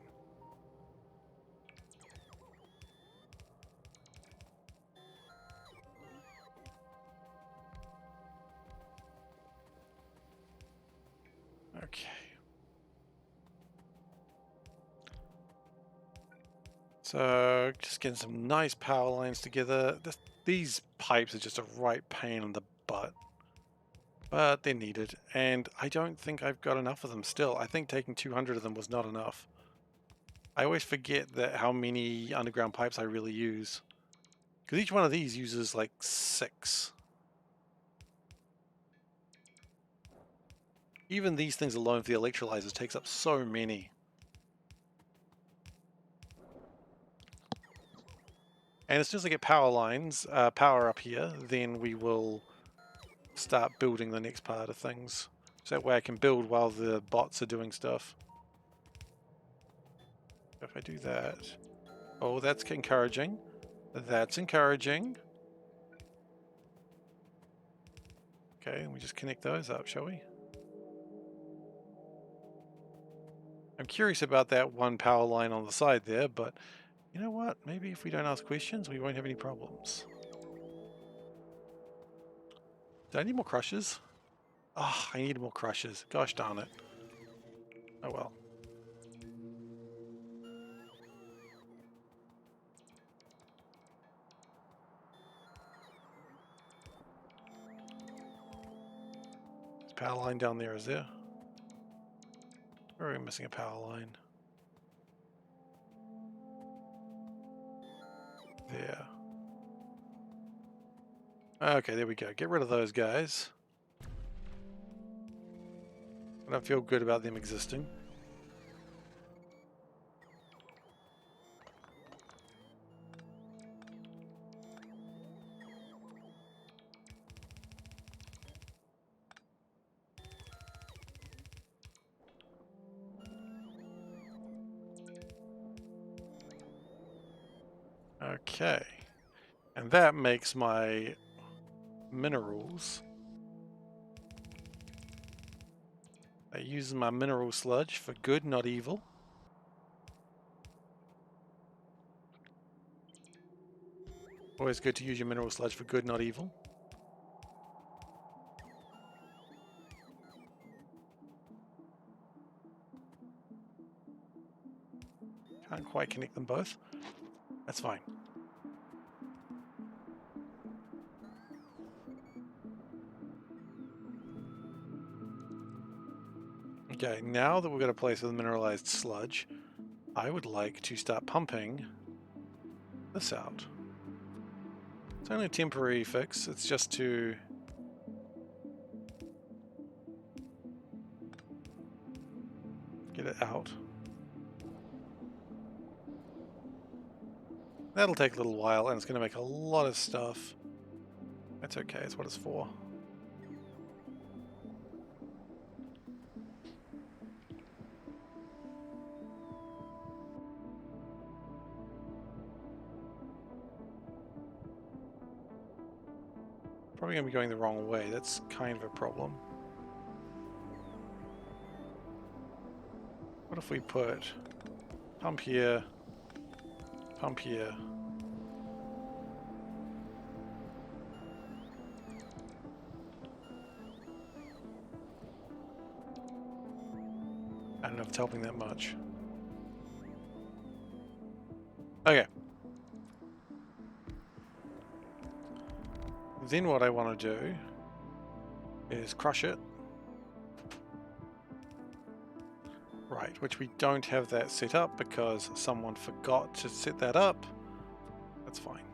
Okay. So, just getting some nice power lines together. These pipes are just a right pain in the butt. But they're needed, and I don't think I've got enough of them still. I think taking 200 of them was not enough. I always forget that how many underground pipes I really use. Because each one of these uses like 6. Even these things alone for the electrolyzers takes up so many. And as soon as I get power lines, power up here, then we will start building the next part of things. So that way I can build while the bots are doing stuff. If I do that... Oh, that's encouraging. That's encouraging. Okay, we just connect those up, shall we? I'm curious about that one power line on the side there, but you know what? Maybe if we don't ask questions, we won't have any problems. Do I need more crushers? Oh, I need more crushers. Gosh darn it. Oh well. There's a power line down there, is there? Or are we missing a power line? There. Okay, there we go. Get rid of those guys. I don't feel good about them existing. Okay. And that makes my minerals. I use my mineral sludge for good, not evil. Always good to use your mineral sludge for good, not evil. Can't quite connect them both. That's fine. Okay, now that we've got a place with mineralized sludge, I would like to start pumping this out. It's only a temporary fix, it's just to get it out. That'll take a little while and it's going to make a lot of stuff. That's okay, it's what it's for. Probably going to be going the wrong way, that's kind of a problem. What if we put pump here, pump here. I don't know if it's helping that much. Okay. Then what I want to do is crush it. Right, which we don't have that set up because someone forgot to set that up. That's fine.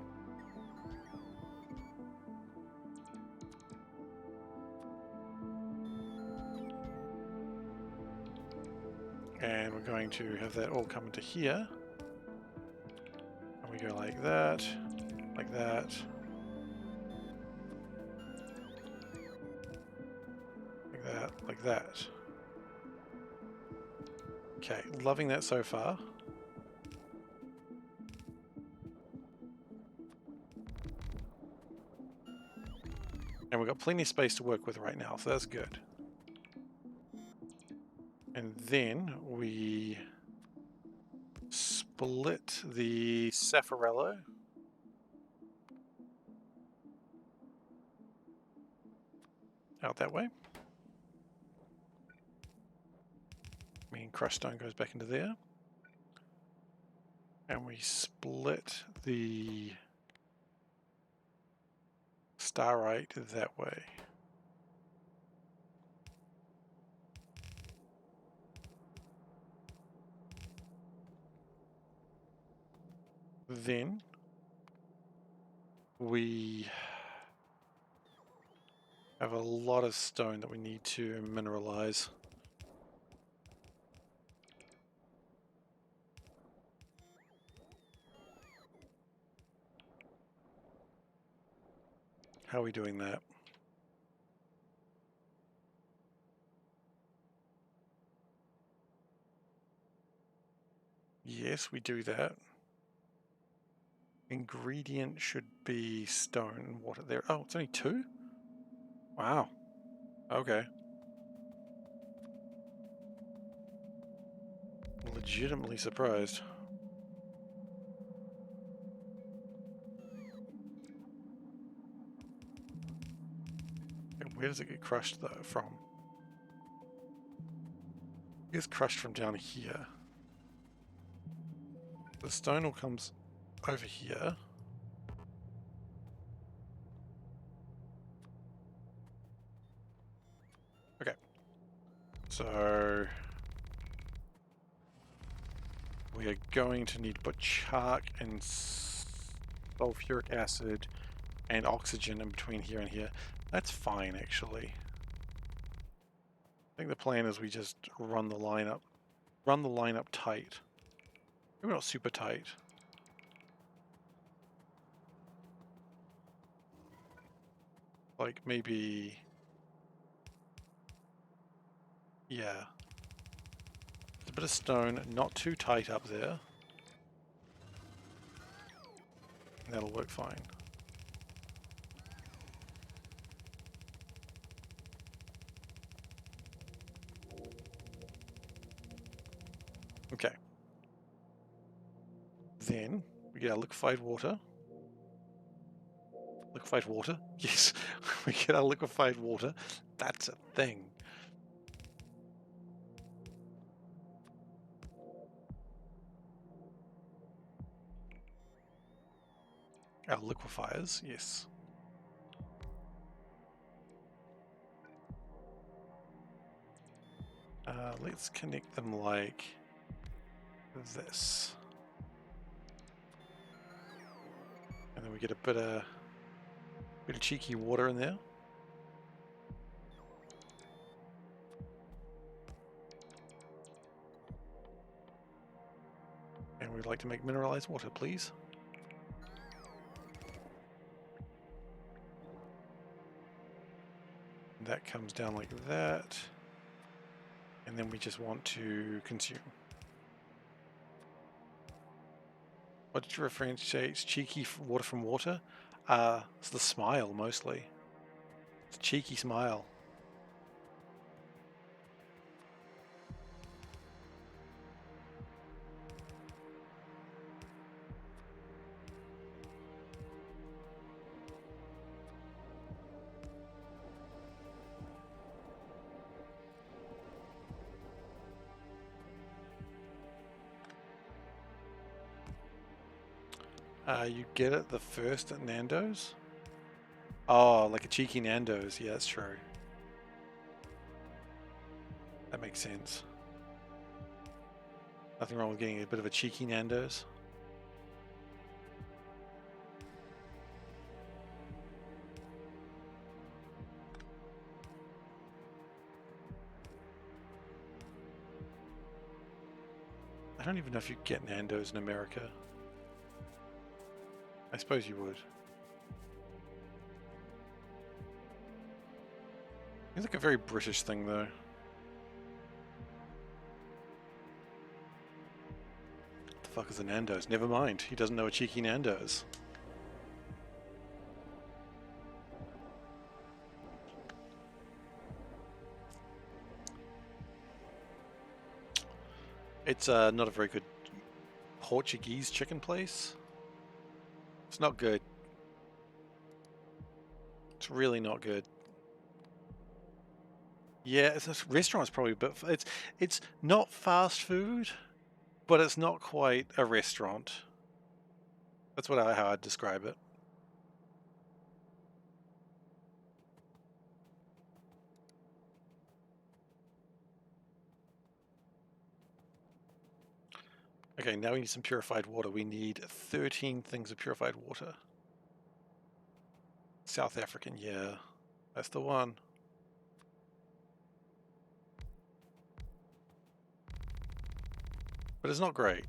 And we're going to have that all come into here. And we go like that, like that. Like that, like that. Okay, loving that so far. And we've got plenty of space to work with right now, so that's good. And then we split the Saffarello. Out that way. Crushed stone goes back into there. And we split the starite that way. Then we have a lot of stone that we need to mineralize. How are we doing that? Yes, we do that. Ingredient should be stone and water there. Oh, it's only 2? Wow. Okay. Legitimately surprised. And where does it get crushed though from? It gets crushed from down here. The stone all comes over here. Okay. So we are going to need to put chalk and sulfuric acid and oxygen in between here and here. That's fine, actually. I think the plan is we just run the line up tight. Maybe not super tight. Like maybe, yeah. A bit of stone, not too tight up there. That'll work fine. Okay. Then we get our liquefied water. Liquefied water? Yes, we get our liquefied water. That's a thing. Our liquefiers, yes. Let's connect them like this. And then we get a bit of cheeky water in there. And we'd like to make mineralized water, please. And that comes down like that. And then we just want to consume. What did you differentiate cheeky water from water? It's the smile mostly. It's a cheeky smile. You get it the first at Nando's? Oh, like a cheeky Nando's. Yeah, that's true. That makes sense. Nothing wrong with getting a bit of a cheeky Nando's. I don't even know if you get Nando's in America. I suppose you would. It's like a very British thing, though. What the fuck is a Nando's? Never mind. He doesn't know a cheeky Nando's. It's not a very good Portuguese chicken place. It's not good. It's really not good. Yeah, this restaurant's probably, but it's not fast food, but it's not quite a restaurant. That's how I'd describe it. Okay, now we need some purified water. We need 13 things of purified water. South African, yeah. That's the one. But it's not great.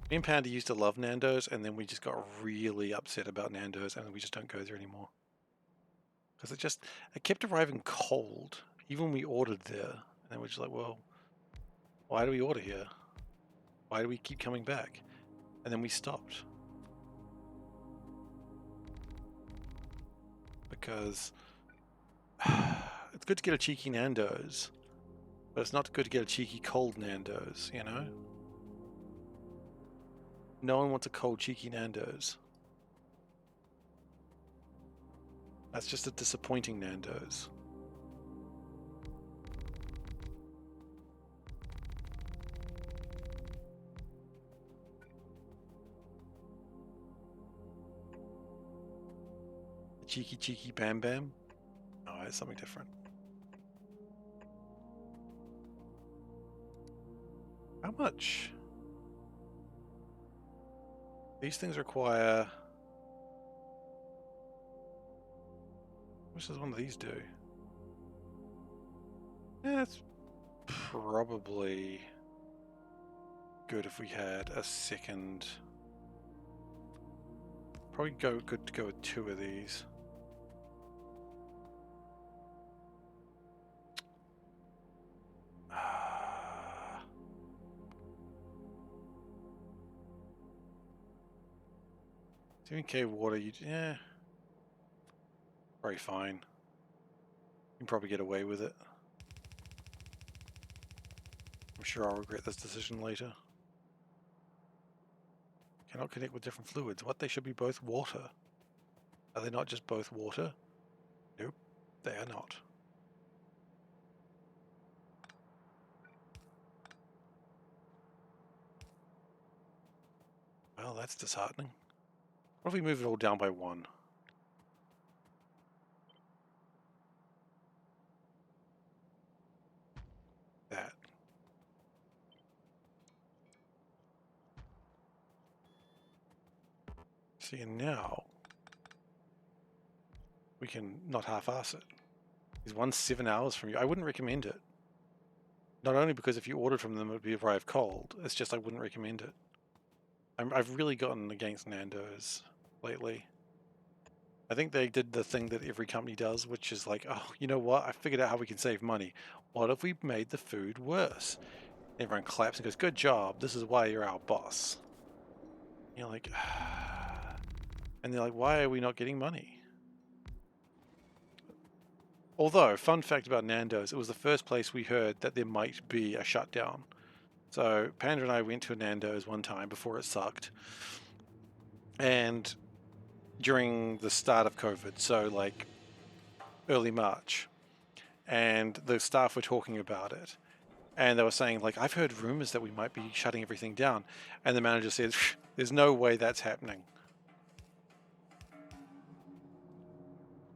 Me and Panda used to love Nando's, and then we just got really upset about Nando's, and we just don't go there anymore. Because it kept arriving cold, even when we ordered there. And then we're just like, well, why do we order here? Why do we keep coming back? And then we stopped. Because it's good to get a cheeky Nando's, but it's not good to get a cheeky cold Nando's, you know? No one wants a cold cheeky Nando's. That's just a disappointing Nando's. Cheeky Bam Bam? Oh, it's something different. How much? These things require... How much does one of these do? Yeah, it's probably good if we had a second. Probably good to go with 2 of these. $7K water, yeah, probably fine. You can probably get away with it. I'm sure I'll regret this decision later. Cannot connect with different fluids. What? They should be both water. Are they not just both water? Nope, they are not. Well, that's disheartening. What if we move it all down by 1? That. See, and now we can not half-ass it. Is 1 7 hours from you? I wouldn't recommend it. Not only because if you ordered from them it would be arrived cold, it's just I wouldn't recommend it. I've really gotten against Nando's lately. I think they did the thing that every company does, which is like, oh, you know what? I figured out how we can save money. What if we made the food worse? Everyone claps and goes, good job. This is why you're our boss. You're like, and they're like, why are we not getting money? Although, fun fact about Nando's, it was the first place we heard that there might be a shutdown. So Panda and I went to a Nando's one time before it sucked. And during the start of COVID, so like early March, and the staff were talking about it. And they were saying, like, I've heard rumors that we might be shutting everything down. And the manager says, there's no way that's happening.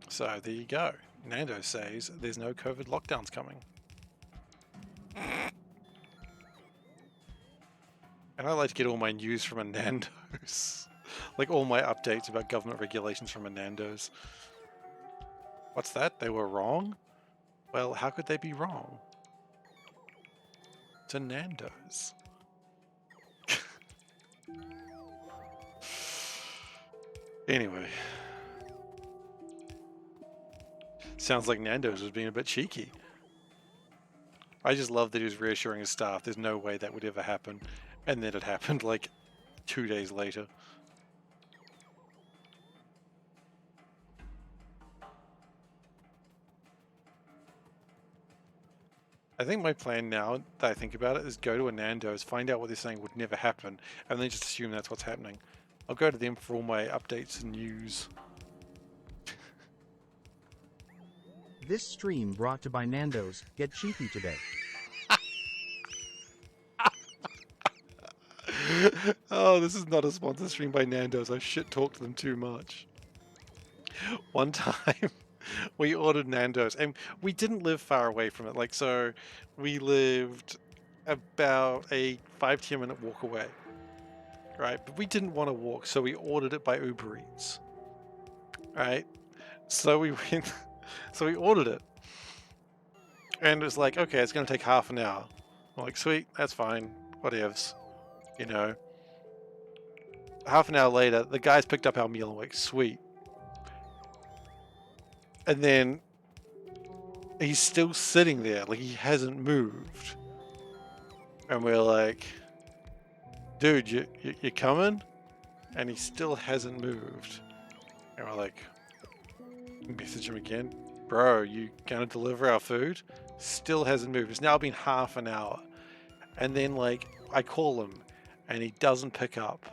So there you go. Nando's says there's no COVID lockdowns coming. And I like to get all my news from a Nando's. Like all my updates about government regulations from a Nando's. What's that? They were wrong? Well, how could they be wrong? To Nando's. Anyway. Sounds like Nando's was being a bit cheeky. I just love that he was reassuring his staff there's no way that would ever happen. And then it happened like 2 days later. I think my plan now that I think about it is go to a Nando's, find out what they're saying would never happen, and then just assume that's what's happening. I'll go to them for all my updates and news. This stream brought to by Nando's. Get cheeky today. Oh, this is not a sponsored stream by Nando's. I shit talked them too much. One time we ordered Nando's and we didn't live far away from it. Like, so we lived about a 5-10 minute walk away. Right? But we didn't want to walk, so we ordered it by Uber Eats. Right? So we went, so we ordered it. And it was like, okay, it's going to take half an hour. I'm like, sweet, that's fine. Whatevs. You know. Half an hour later, the guys picked up our meal and we're like, sweet. And then he's still sitting there, like he hasn't moved. And we're like, dude, you coming? And he still hasn't moved. And we're like, message him again. Bro, you gonna deliver our food? Still hasn't moved. It's now been half an hour. And then like, I call him and he doesn't pick up.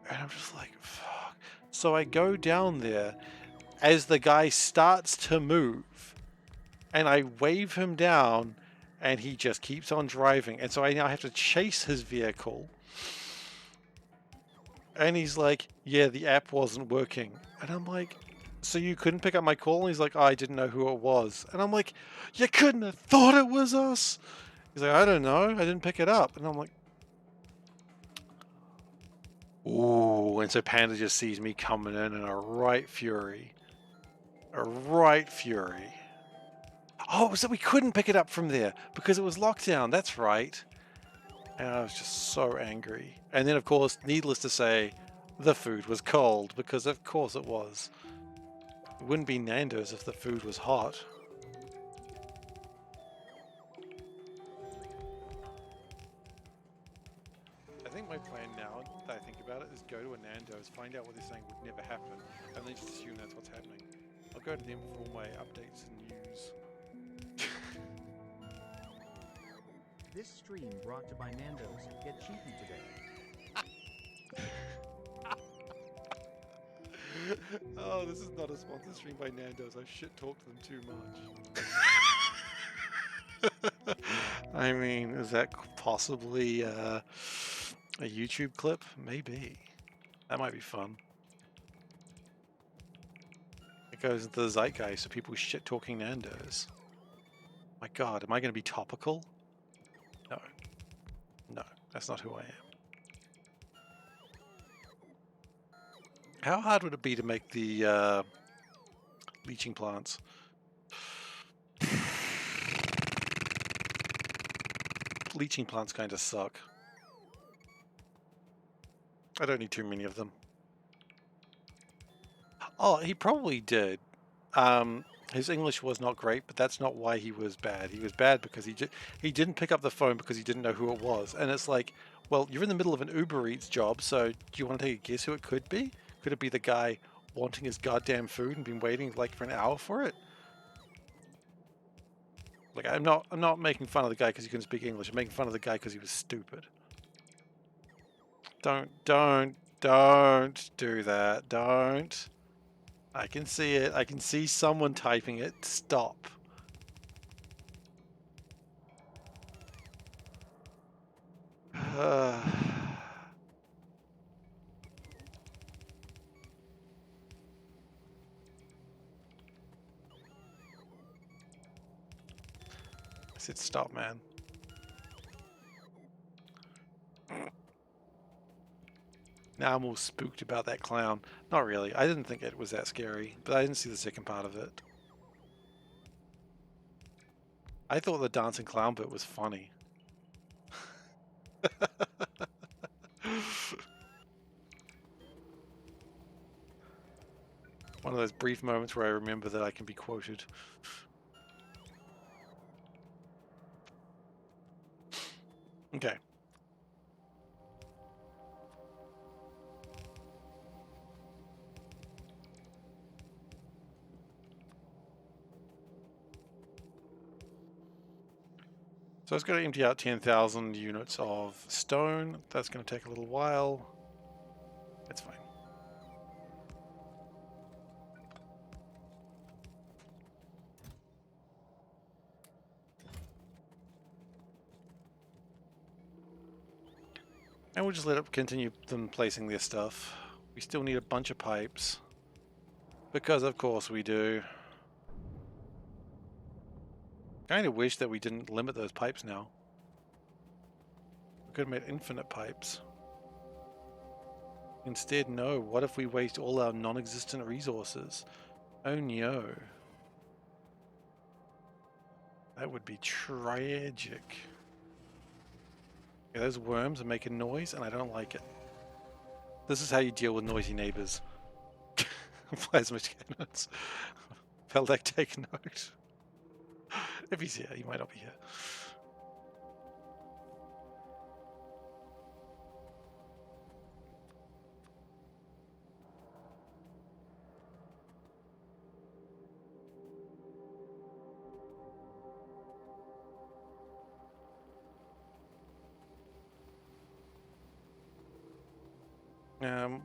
And I'm just like, fuck. So I go down there as the guy starts to move and I wave him down and he just keeps on driving. And so I now have to chase his vehicle. And he's like, yeah, the app wasn't working. And I'm like, so you couldn't pick up my call? And he's like, oh, I didn't know who it was. And I'm like, you couldn't have thought it was us? He's like, I don't know. I didn't pick it up. And I'm like, ooh. And so Panda just sees me coming in a right fury. A right fury. Oh, it was that we couldn't pick it up from there because it was lockdown. That's right. And I was just so angry. And then, of course, needless to say, the food was cold because, of course, it was. It wouldn't be Nando's if the food was hot. I think my plan now that I think about it is go to a Nando's, find out what they're saying would never happen, and then just assume that's what's happening. I'll go to them for all my updates and news. This stream brought to by Nando's. Get cheeky today. Oh, this is not a sponsored stream by Nando's. I shit talked them too much. I mean, is that possibly a YouTube clip? Maybe. That might be fun. It goes into the zeitgeist of people shit talking Nando's. My God, am I going to be topical? No. No, that's not who I am. How hard would it be to make the leaching plants? Leaching plants kind of suck. I don't need too many of them. Oh, he probably did. His English was not great, but that's not why he was bad. He was bad because he didn't pick up the phone because he didn't know who it was. And it's like, well, you're in the middle of an Uber Eats job, so do you want to take a guess who it could be? Could it be the guy wanting his goddamn food and been waiting like for an hour for it? Like, I'm not making fun of the guy because he couldn't speak English. I'm making fun of the guy because he was stupid. Don't do that. Don't. I can see it. I can see someone typing it. Stop. I said stop, man. Now I'm all spooked about that clown. Not really. I didn't think it was that scary, but I didn't see the second part of it. I thought the dancing clown bit was funny. One of those brief moments where I remember that I can be quoted. Okay. So it's going to empty out 10,000 units of stone. That's going to take a little while. It's fine. And we'll just let it continue them placing their stuff. We still need a bunch of pipes. Because of course we do. Kind of wish that we didn't limit those pipes now. We could have made infinite pipes. Instead, no. What if we waste all our non-existent resources? Oh no. That would be tragic. Yeah, those worms are making noise and I don't like it. This is how you deal with noisy neighbors. Plasma cannons. Feldek, take note. If he's here, he might not be here.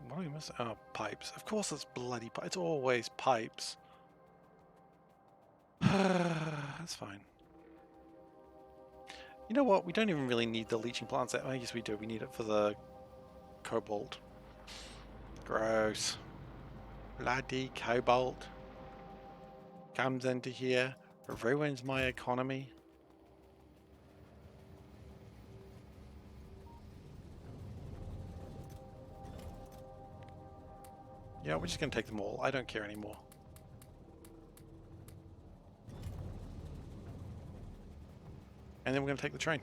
What do we miss? Oh, pipes. Of course it's bloody pipes. It's always pipes. That's fine. You know what? We don't even really need the leaching plants. I guess we do. We need it for the cobalt. Gross. Bloody cobalt. Comes into here. Ruins my economy. Yeah, we're just going to take them all. I don't care anymore. And then we're going to take the train.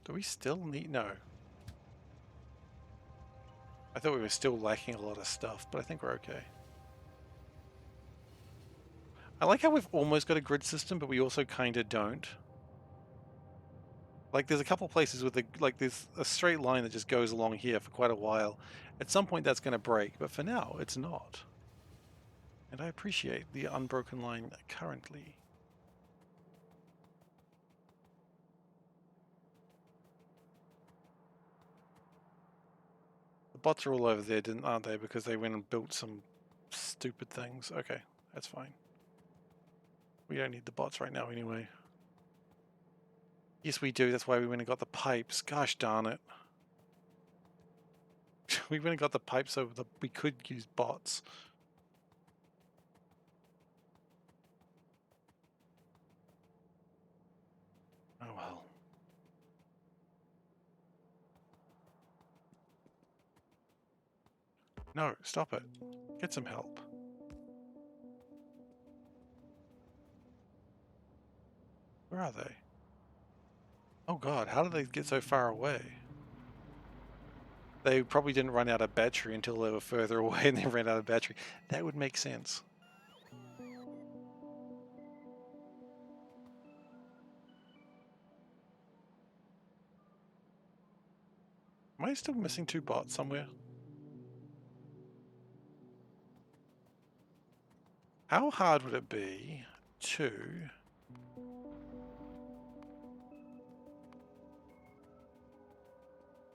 Do we still need... No. I thought we were still lacking a lot of stuff, but I think we're okay. I like how we've almost got a grid system, but we also kind of don't. Like, there's a couple places with there's a straight line that just goes along here for quite a while. At some point that's going to break, but for now, it's not. And I appreciate the unbroken line currently. The bots are all over there, aren't they? Because they went and built some stupid things. Okay, that's fine. We don't need the bots right now anyway. Yes, we do. That's why we went and got the pipes. Gosh darn it. We went and got the pipes so that we could use bots. Oh well. No, stop it. Get some help. Where are they? Oh god, how did they get so far away? They probably didn't run out of battery until they were further away and they ran out of battery. That would make sense. Am I still missing 2 bots somewhere? How hard would it be to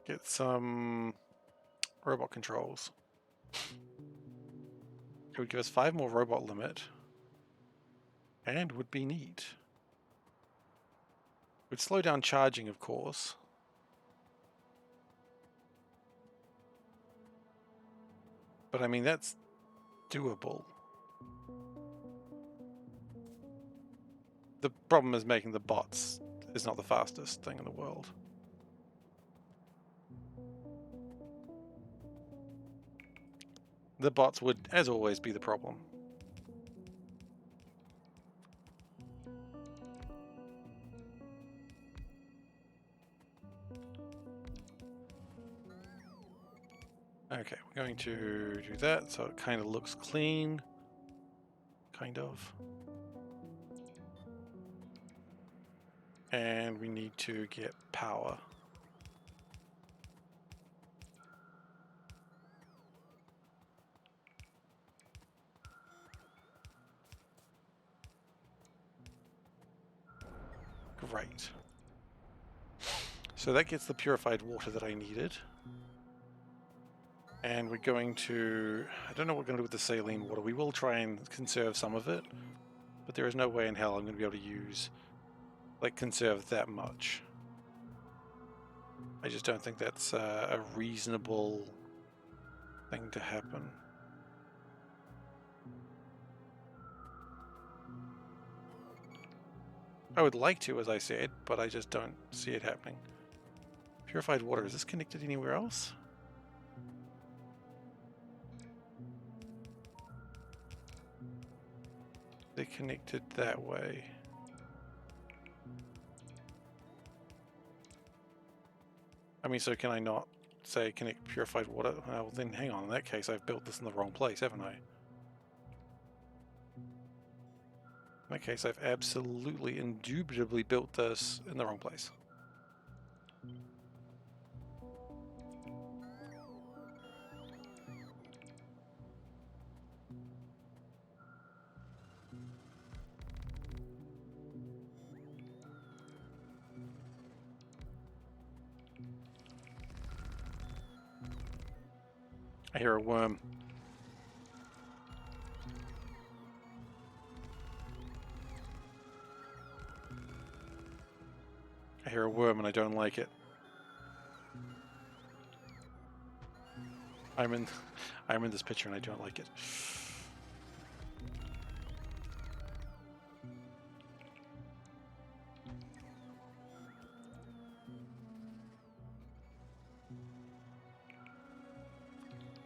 get some robot controls? It would give us 5 more robot limit and would be neat. Would slow down charging, of course. But I mean, that's doable. The problem is making the bots is not the fastest thing in the world. The bots would, as always, be the problem. Okay, we're going to do that so it kind of looks clean. Kind of. And we need to get power. Great. So that gets the purified water that I needed. And we're going to... I don't know what we're going to do with the saline water. We will try and conserve some of it. But there is no way in hell I'm going to be able to use... like, conserve that much. I just don't think that's a reasonable thing to happen. I would like to, as I said, but I just don't see it happening. Purified water, is this connected anywhere else? They're connected that way. I mean, so can I not say connect purified water? Well, then hang on, in that case I've built this in the wrong place, haven't I? In that case I've absolutely, indubitably built this in the wrong place. I hear a worm. I hear a worm and I don't like it. I'm in this picture and I don't like it.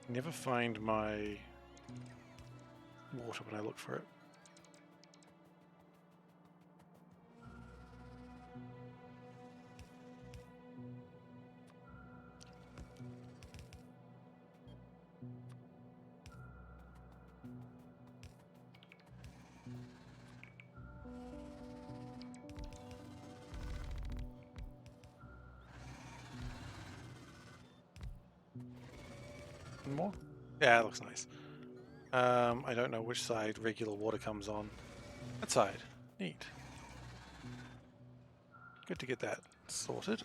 Never find my water when I look for it. More? Yeah, it looks nice. I don't know which side regular water comes on. That side. Neat. Good to get that sorted.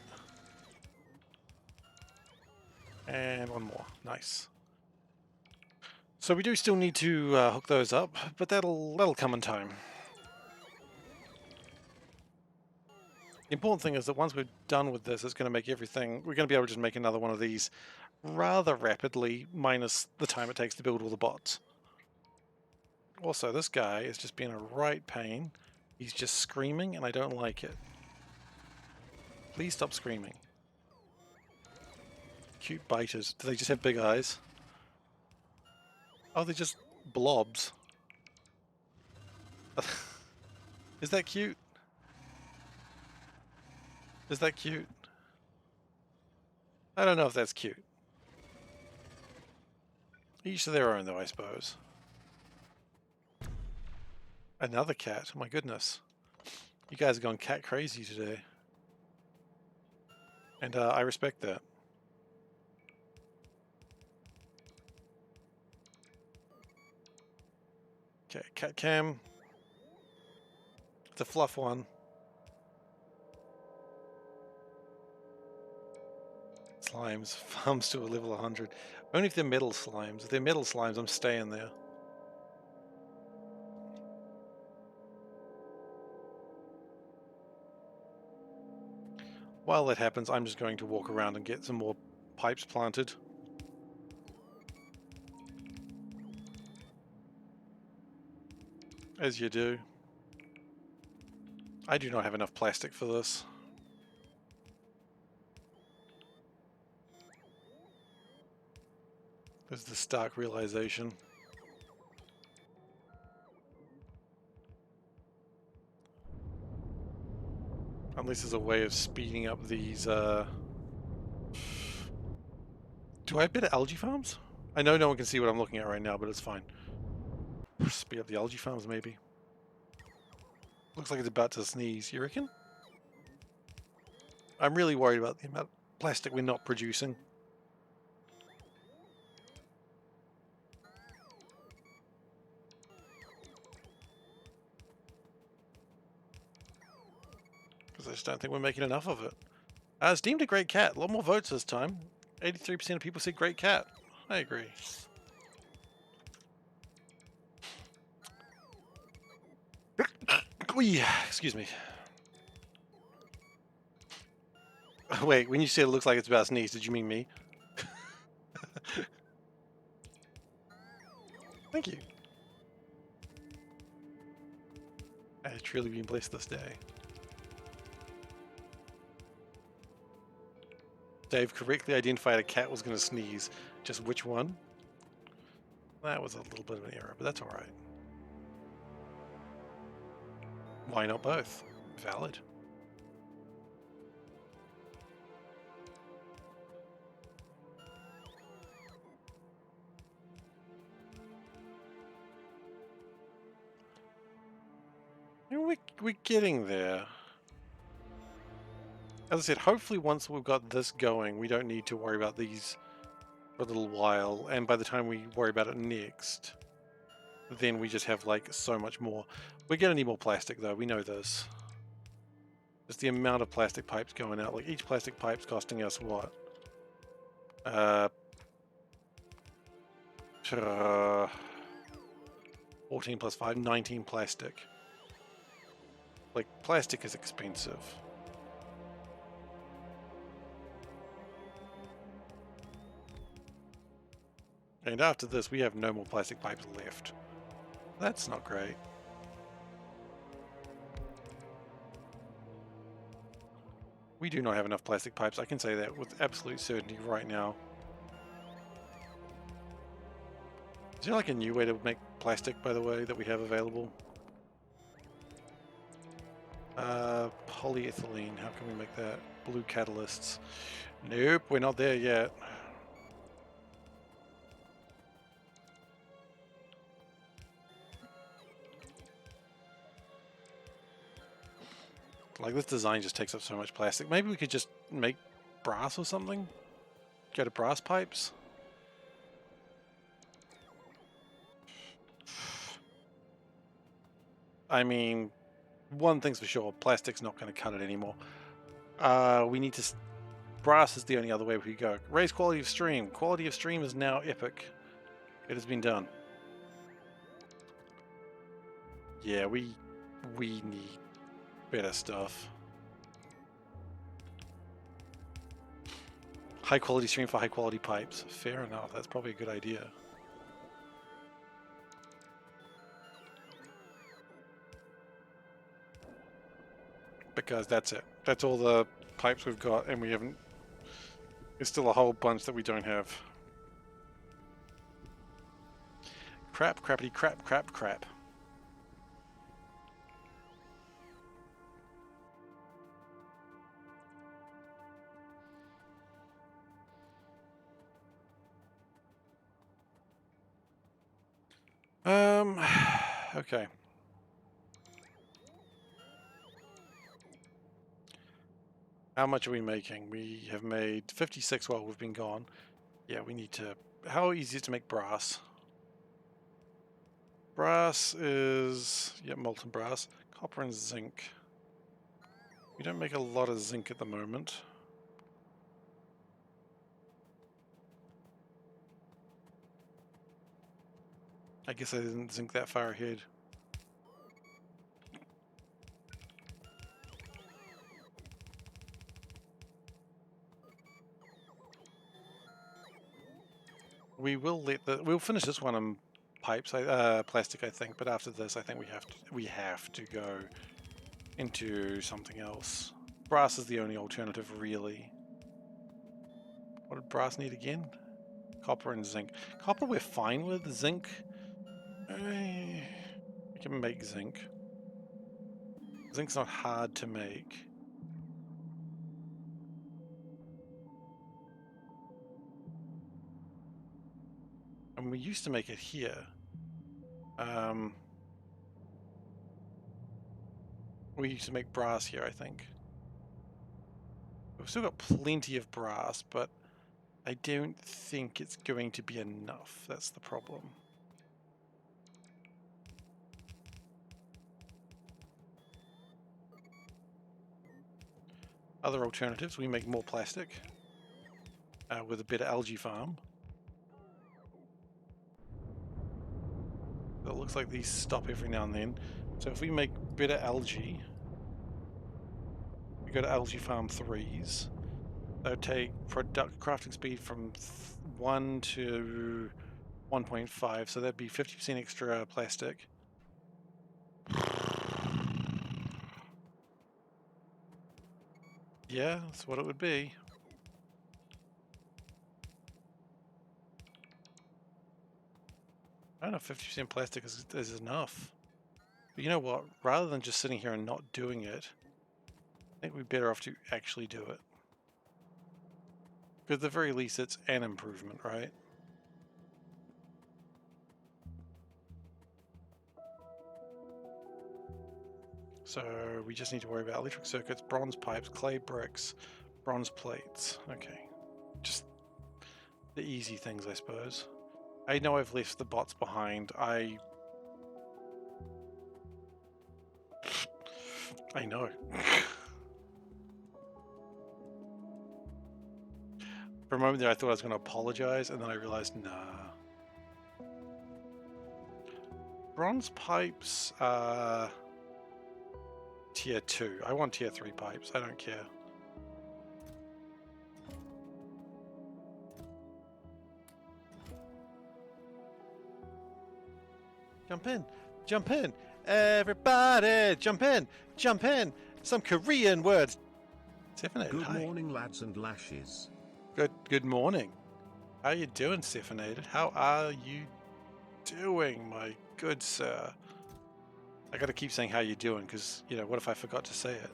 And one more. Nice. So we do still need to hook those up, but that'll come in time. The important thing is that once we're done with this, it's going to make everything... We're going to be able to just make another one of these rather rapidly, minus the time it takes to build all the bots. Also, this guy is just being a right pain. He's just screaming, and I don't like it. Please stop screaming. Cute biters. Do they just have big eyes? Oh, they're just blobs. Is that cute? Is that cute? I don't know if that's cute. Each to their own, though, I suppose. Another cat. My goodness. You guys are going cat crazy today. And I respect that. Okay, cat cam. It's a fluff one. Slimes. Farms to a level 100. Only if they're metal slimes. If they're metal slimes, I'm staying there. While that happens, I'm just going to walk around and get some more pipes planted. As you do. I do not have enough plastic for this. There's the stark realization. Unless there's a way of speeding up these, Do I have better algae farms? I know no one can see what I'm looking at right now, but it's fine. Speed up the algae farms, maybe. Looks like it's about to sneeze. You reckon? I'm really worried about the amount of plastic we're not producing. Because I just don't think we're making enough of it. It's deemed a great cat. A lot more votes this time. 83% of people said great cat. I agree. Excuse me. Wait, when you said it looks like it's about to sneeze, did you mean me? Thank you. I have truly been blessed this day. Dave correctly identified a cat was going to sneeze. Just which one? That was a little bit of an error, but that's alright. Why not both? Valid. We're getting there. As I said, hopefully once we've got this going, we don't need to worry about these for a little while, and by the time we worry about it next, then we just have like so much more. We're gonna need more plastic though, we know this. Just the amount of plastic pipes going out, like each plastic pipe's costing us what? 14 plus 5, 19 plastic. Like, plastic is expensive. And after this, we have no more plastic pipes left. That's not great. We do not have enough plastic pipes. I can say that with absolute certainty right now. Is there like a new way to make plastic, by the way, that we have available? Polyethylene. How can we make that? Blue catalysts. Nope, we're not there yet. Like, this design just takes up so much plastic. Maybe we could just make brass or something? Go to brass pipes? I mean, one thing's for sure, plastic's not going to cut it anymore. We need to... Brass is the only other way we could go. Raise quality of stream. Quality of stream is now epic. It has been done. Yeah, we need better stuff. High quality stream for high quality pipes. Fair enough, that's probably a good idea. Because that's it. That's all the pipes we've got, and we haven't... There's still a whole bunch that we don't have. Crap, crappity, crap, crap, crap. Okay. How much are we making? We have made 56 while we've been gone. Yeah, we need to... How easy is it to make brass? Brass is... yeah, molten brass. Copper and zinc. We don't make a lot of zinc at the moment. I guess I didn't zinc that far ahead. We'll finish this one on pipes, plastic, I think. But after this, I think we have to go into something else. Brass is the only alternative, really. What did brass need again? Copper and zinc. Copper we're fine with. Zinc, we can make zinc. Zinc's not hard to make. And we used to make it here. We used to make brass here, I think. We've still got plenty of brass, but I don't think it's going to be enough. That's the problem. Other alternatives, we make more plastic with a better algae farm. It looks like these stop every now and then. So if we make better algae, we go to algae farm 3s. That would take crafting speed from 1 to 1.5, so that'd be 50% extra plastic. Yeah, that's what it would be. I don't know if 50% plastic is enough. But you know what? Rather than just sitting here and not doing it, I think we're better off to actually do it. Because at the very least, it's an improvement, right? So we just need to worry about electric circuits, bronze pipes, clay bricks, bronze plates. Okay. Just the easy things, I suppose. I know I've left the bots behind. I know. For a moment there I thought I was going to apologize, and then I realized, nah. Bronze pipes are tier 2. I want tier 3 pipes. I don't care. Jump in! Jump in! Everybody! Jump in! Jump in! Some Korean words! Stephanated, Good hi. morning, lads and lashes. Good morning. How you doing, Stephanated? How are you doing, my good sir? I gotta keep saying how you doing, because, you know, what if I forgot to say it?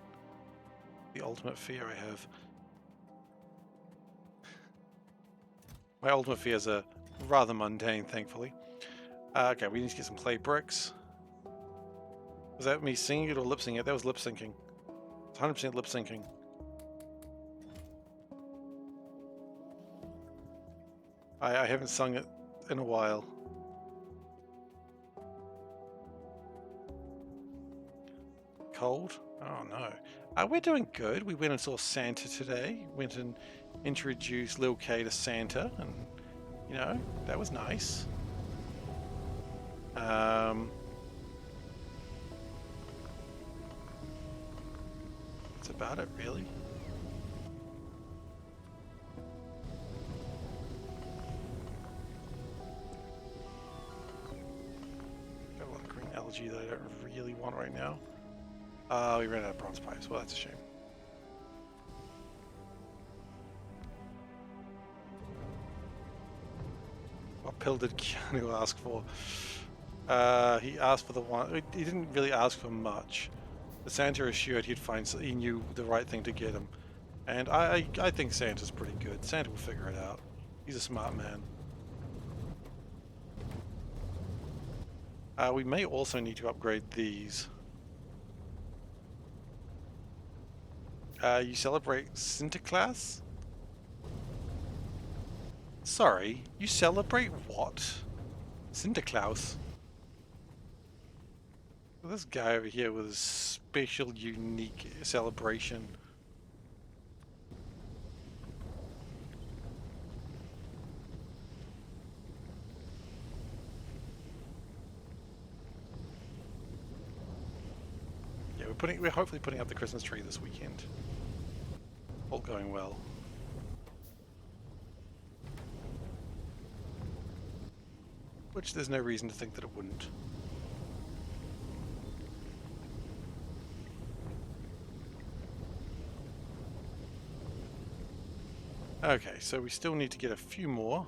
The ultimate fear I have. My ultimate fears are rather mundane, thankfully. Okay, we need to get some clay bricks. Was that me singing it or lip syncing it? That was lip syncing. It's 100% lip syncing. I haven't sung it in a while. Cold? Oh no. We're doing good. We went and saw Santa today. Went and introduced Lil K to Santa, and you know, that was nice. That's about it, really. Got a lot of green algae that I don't really want right now. We ran out of bronze pipes. Well, that's a shame. Well, pill did Keanu ask for? He asked for the one. He didn't really ask for much. But Santa assured he knew the right thing to get him. And I think Santa's pretty good. Santa will figure it out. He's a smart man. We may also need to upgrade these. You celebrate SeiferKatt? Sorry, you celebrate what? SeiferKatt? This guy over here with a special, unique celebration. Yeah, we're hopefully putting up the Christmas tree this weekend. All going well. Which there's no reason to think that it wouldn't. Okay, so we still need to get a few more.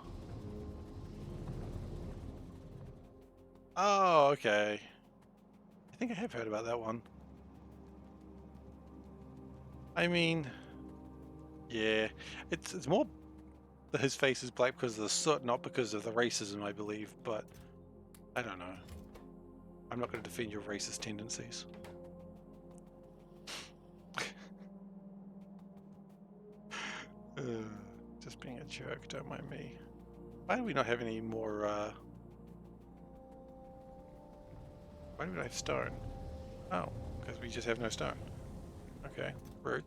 Oh, okay. I think I have heard about that one. I mean, yeah, it's more that his face is black because of the soot, not because of the racism, I believe, but I don't know. I'm not going to defend your racist tendencies. Just being a jerk, don't mind me. Why do we not have any more, why do we not have stone? Oh, because we just have no stone. Okay, rude.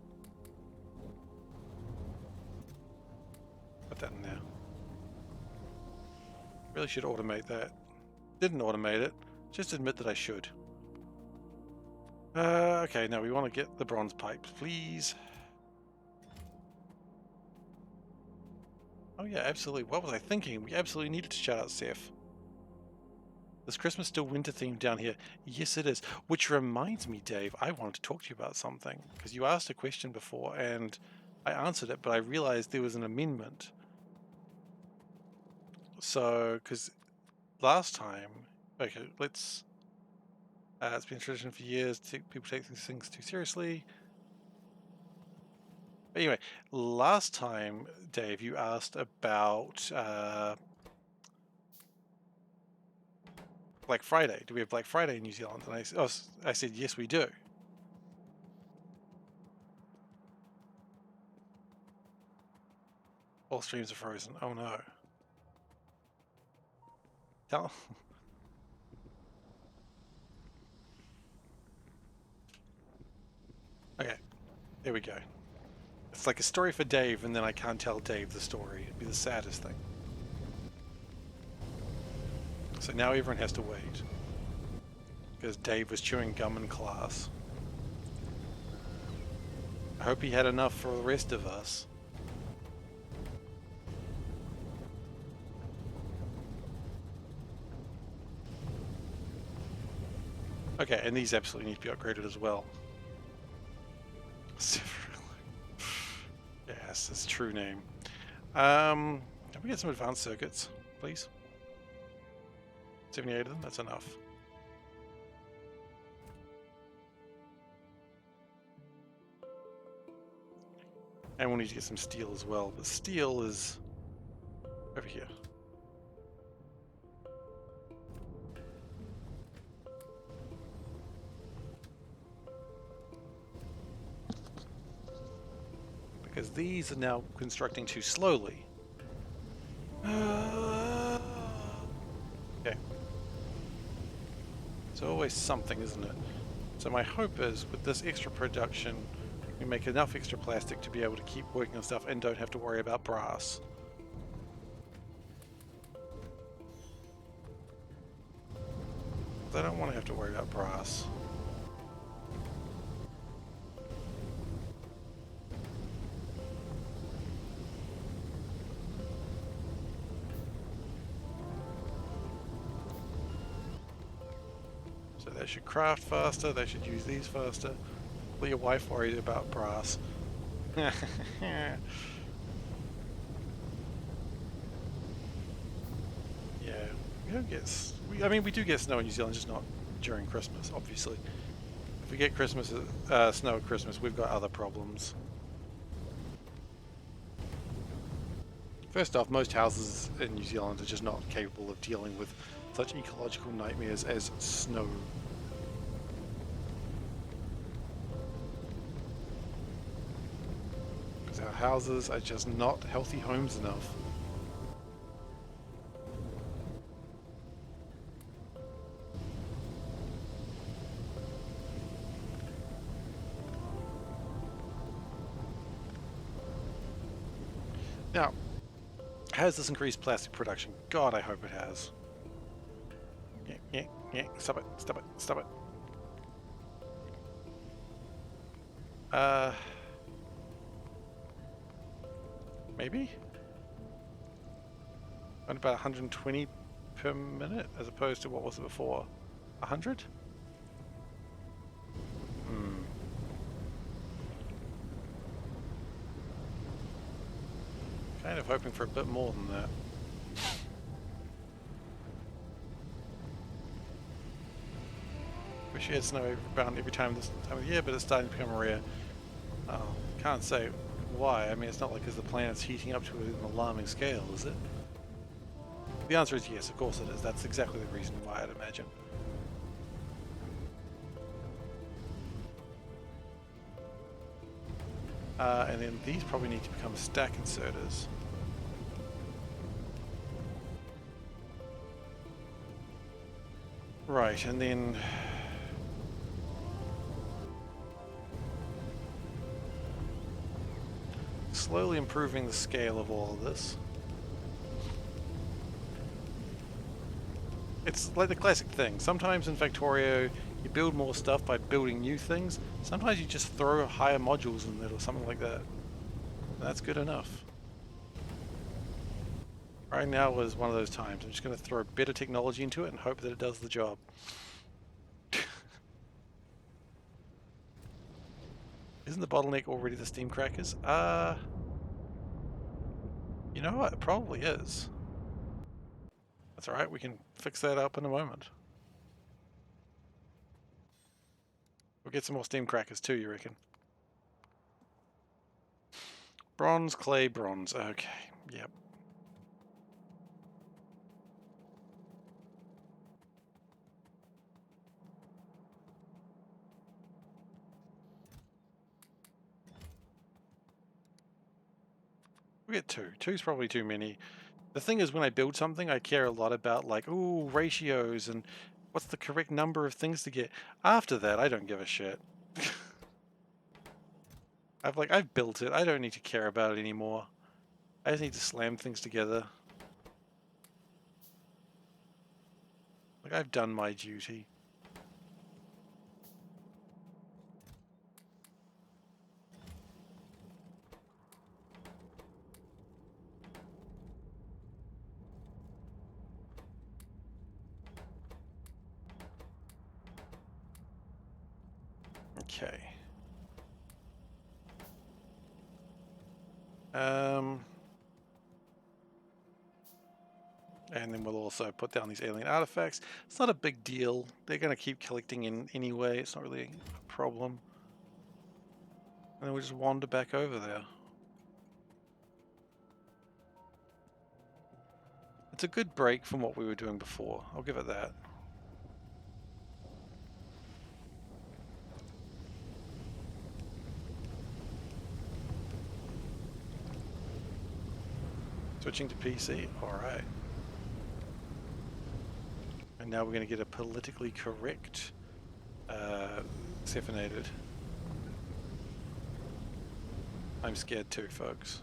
Put that in there. Really should automate that. Didn't automate it. Just admit that I should. Okay, now we want to get the bronze pipes, please. Oh yeah, absolutely. What was I thinking? We absolutely needed to shout out Seth. Is Christmas still winter themed down here? Yes, it is. Which reminds me, Dave, I wanted to talk to you about something. Because you asked a question before and I answered it, but I realized there was an amendment. So, because last time... Okay, let's... it's been a tradition for years. People take these things too seriously. Anyway, last time, Dave, you asked about Black Friday. Do we have Black Friday in New Zealand? And I said, yes, we do. All streams are frozen. Oh no. Tell. Okay, there we go. It's like a story for Dave, and then I can't tell Dave the story. It'd be the saddest thing. So now everyone has to wait. Because Dave was chewing gum in class. I hope he had enough for the rest of us. Okay, and these absolutely need to be upgraded as well. Yes, it's true name. Can we get some advanced circuits, please? 78 of them, that's enough. And we'll need to get some steel as well, but steel is over here. Because these are now constructing too slowly. Okay. It's always something, isn't it? So my hope is, with this extra production, we make enough extra plastic to be able to keep working on stuff and don't have to worry about brass. I don't want to have to worry about brass. So they should craft faster, they should use these faster. Well, your wife worried about brass. Yeah, We don't get... I mean, we do get snow in New Zealand, just not during Christmas, obviously. If we get Christmas, snow at Christmas, we've got other problems. First off, most houses in New Zealand are just not capable of dealing with such ecological nightmares as snow. Because our houses are just not healthy homes enough. Now, has this increased plastic production? God, I hope it has. Yeah, stop it, stop it, stop it. Maybe? Around about 120 per minute, as opposed to what was it before? 100? Kind of hoping for a bit more than that. Wish you had snow around every time this time of year, but it's starting to become rare. Oh, can't say why. I mean, it's not like the planet's heating up to an alarming scale, is it? The answer is yes, of course it is. That's exactly the reason why, I'd imagine. And then these probably need to become stack inserters. Right, and then... slowly improving the scale of all of this. It's like the classic thing. Sometimes in Factorio, you build more stuff by building new things. Sometimes you just throw higher modules in it or something like that. That's good enough. Right now was one of those times. I'm just going to throw better technology into it and hope that it does the job. Isn't the bottleneck already the steam crackers? You know what? It probably is. That's alright, we can fix that up in a moment. We'll get some more steam crackers too, you reckon? Bronze, clay, bronze. Okay, yep. We get two. Two's probably too many. The thing is, when I build something, I care a lot about, like, ooh, ratios and what's the correct number of things to get. After that, I don't give a shit. I've built it. I don't need to care about it anymore. I just need to slam things together. Like, I've done my duty. Okay. And then we'll also put down these alien artifacts. It's not a big deal. They're going to keep collecting in anyway. It's not really a problem. And then we'll just wander back over there. It's a good break from what we were doing before. I'll give it that. Switching to PC. Alright. And now we're going to get a politically correct Sephinated. I'm scared too, folks.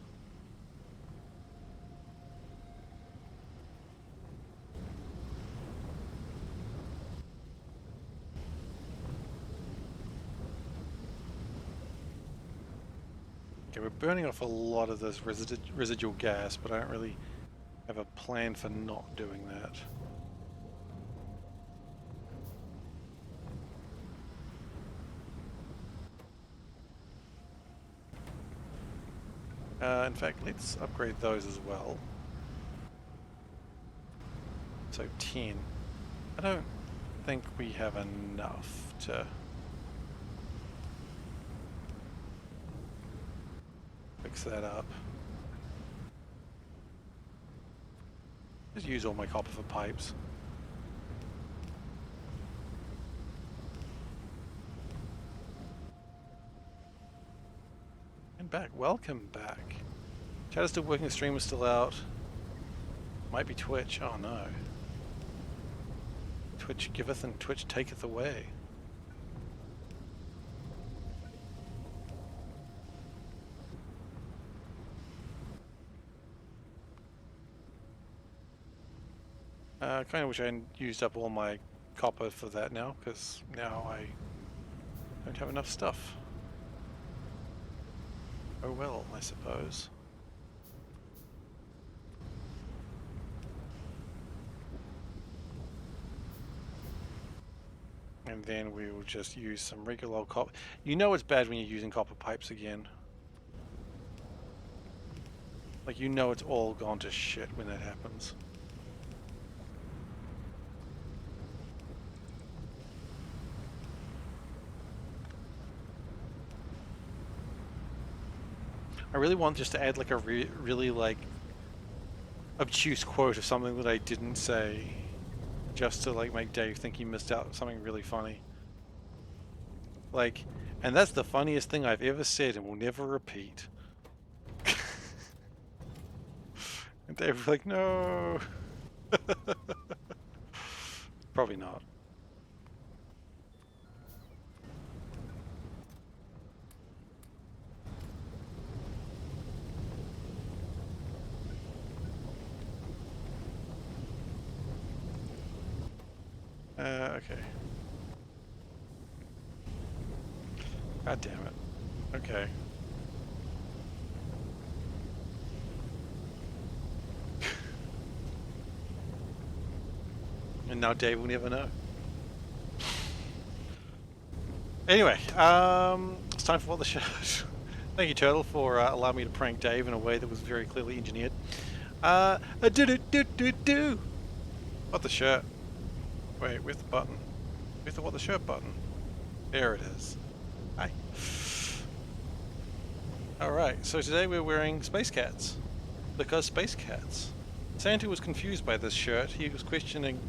Okay, we're burning off a lot of this residual gas, but I don't really have a plan for not doing that. In fact, let's upgrade those as well. So 10. I don't think we have enough to fix that up. Just use all my copper for pipes. And back. Welcome back. Chat is still working, the stream is still out. Might be Twitch. Oh no. Twitch giveth and Twitch taketh away. I kind of wish I hadn't used up all my copper for that now, because now I don't have enough stuff. Oh well, I suppose. And then we will just use some regular old copper. You know it's bad when you're using copper pipes again. Like, you know it's all gone to shit when that happens. I really want just to add like a really like obtuse quote of something that I didn't say, just to like make Dave think he missed out something really funny. Like, and that's the funniest thing I've ever said and will never repeat. And Dave was like, no. Probably not. Okay. God damn it. Okay. And now Dave will never know. Anyway, it's time for what the show. Thank you, Turtle, for allowing me to prank Dave in a way that was very clearly engineered. Do. What the shirt? Wait, where's the button? Where's the what the shirt button? There it is. Hi. Alright, so today we're wearing Space Cats. Because Space Cats. Santa was confused by this shirt. He was questioning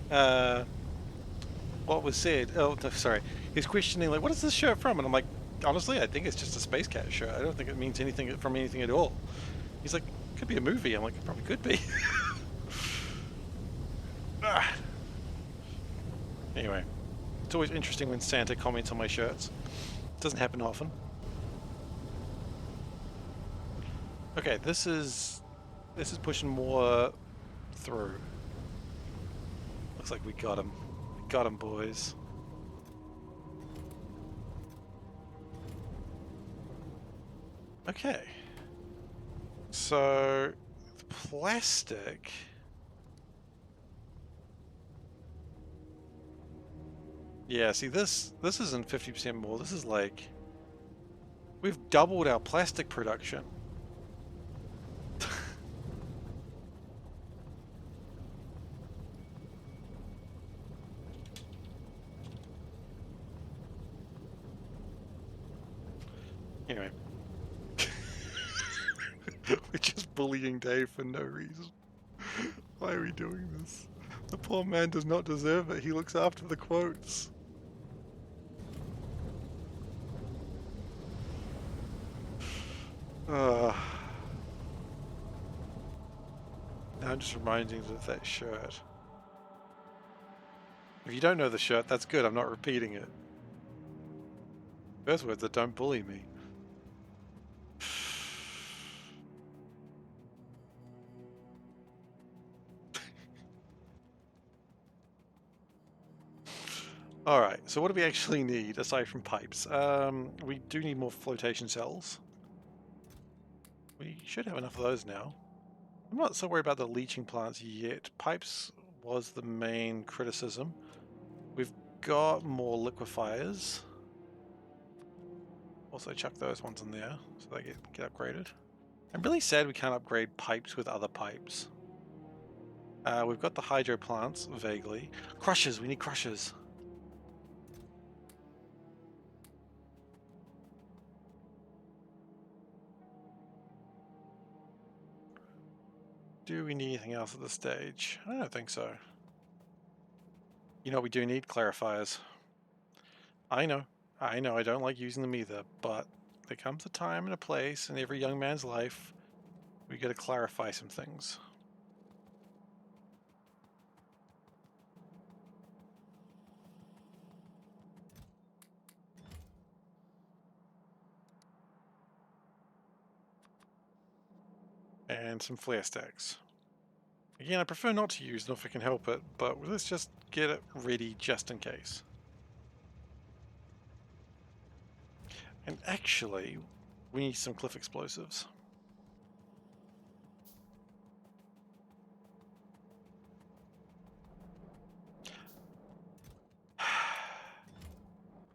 what was said. Oh, no, sorry. He was questioning, like, what is this shirt from? And I'm like, honestly, I think it's just a Space Cat shirt. I don't think it means anything from anything at all. He's like, could be a movie. I'm like, it probably could be. Anyway, it's always interesting when Santa comments on my shirts. It doesn't happen often. Okay, this is pushing more through. Looks like we got him. We got him, boys. Okay. So the plastic. Yeah, see this isn't 50% more. This is like we've doubled our plastic production. Anyway. We're just bullying Dave for no reason. Why are we doing this? The poor man does not deserve it. He looks after the quotes. Now I'm just reminding you of that shirt. If you don't know the shirt, that's good. I'm not repeating it. First words are don't bully me. Alright, so what do we actually need aside from pipes? We do need more flotation cells. We should have enough of those now. I'm not so worried about the leaching plants yet. Pipes was the main criticism. We've got more liquefiers. Also chuck those ones in there so they get upgraded. I'm really sad we can't upgrade pipes with other pipes. We've got the hydro plants, vaguely. Crushers, we need crushers. Do we need anything else at this stage? I don't think so. You know, we do need clarifiers. I know, I don't like using them either, but there comes a time and a place in every young man's life we gotta clarify some things. And some flare stacks. Again, I prefer not to use them if I can help it, but let's just get it ready just in case. And actually, we need some cliff explosives.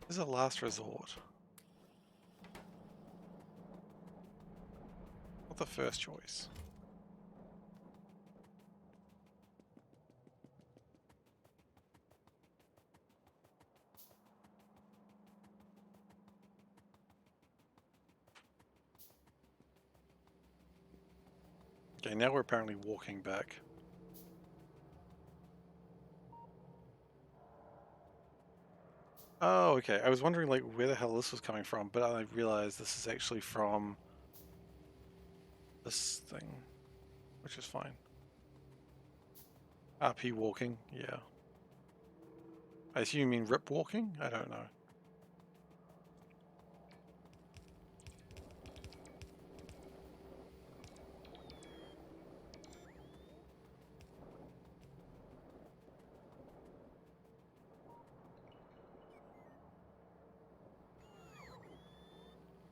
This is a last resort. Not the first choice. Okay, now we're apparently walking back. Oh, okay. I was wondering like where the hell this was coming from, but I realized this is actually from this thing, which is fine. RP walking, yeah. I assume you mean rip walking? I don't know.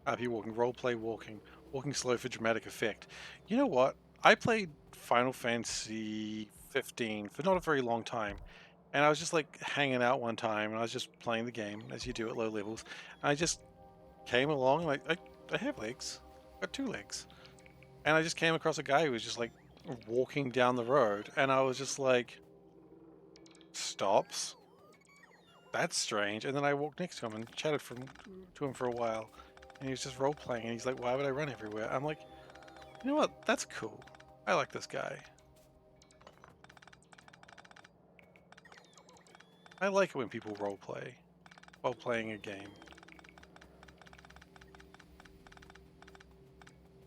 RP walking, roleplay walking, walking slow for dramatic effect. You know what? I played Final Fantasy 15 for not a very long time, and I was just like hanging out one time, and I was just playing the game as you do at low levels. And I just came along, and I have legs, I've got 2 legs, and I just came across a guy who was just like walking down the road, and I was just like, stops. That's strange. And then I walked next to him and chatted to him for a while. And he was just role playing, and he's like, why would I run everywhere? I'm like, you know what? That's cool. I like this guy. I like it when people role play while playing a game.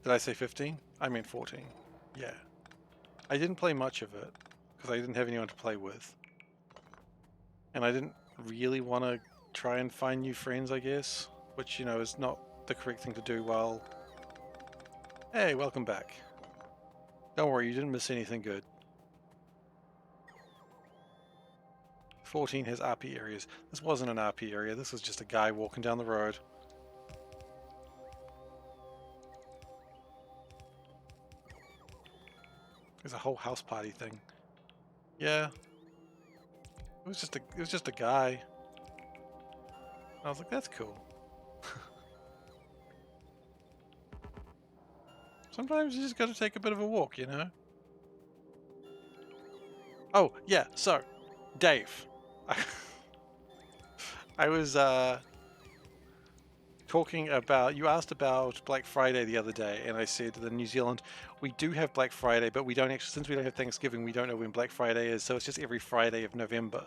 Did I say 15? I meant 14. Yeah. I didn't play much of it because I didn't have anyone to play with. And I didn't really want to try and find new friends, I guess, which, you know, is not the correct thing to do while... Hey, welcome back. Don't worry, you didn't miss anything good. 14 has RP areas. This wasn't an RP area, this was just a guy walking down the road. There's a whole house party thing. Yeah. It was just a guy. I was like, that's cool. Sometimes you just gotta take a bit of a walk, you know? Oh, yeah, so, Dave. I was talking about, you asked about Black Friday the other day, and I said that in New Zealand, we do have Black Friday, but we don't actually, since we don't have Thanksgiving, we don't know when Black Friday is, so it's just every Friday of November.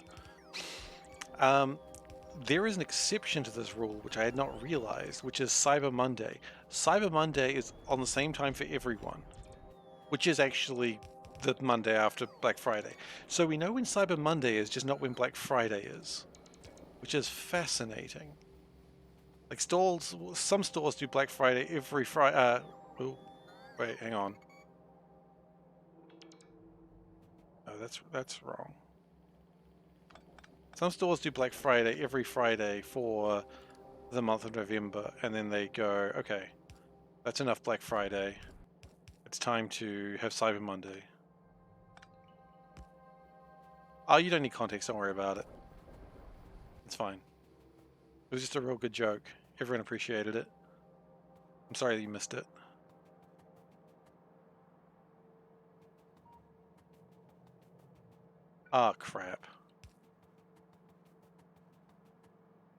There is an exception to this rule, which I had not realized, which is Cyber Monday. Cyber Monday is on the same time for everyone, which is actually the Monday after Black Friday. So we know when Cyber Monday is, just not when Black Friday is, which is fascinating. Like stores, some stores do Black Friday every Friday. Oh, wait, hang on. No, that's wrong. Some stores do Black Friday every Friday for the month of November, and then they go, okay, that's enough Black Friday. It's time to have Cyber Monday. Oh, you don't need context, don't worry about it. It's fine. It was just a real good joke. Everyone appreciated it. I'm sorry that you missed it. Ah, crap.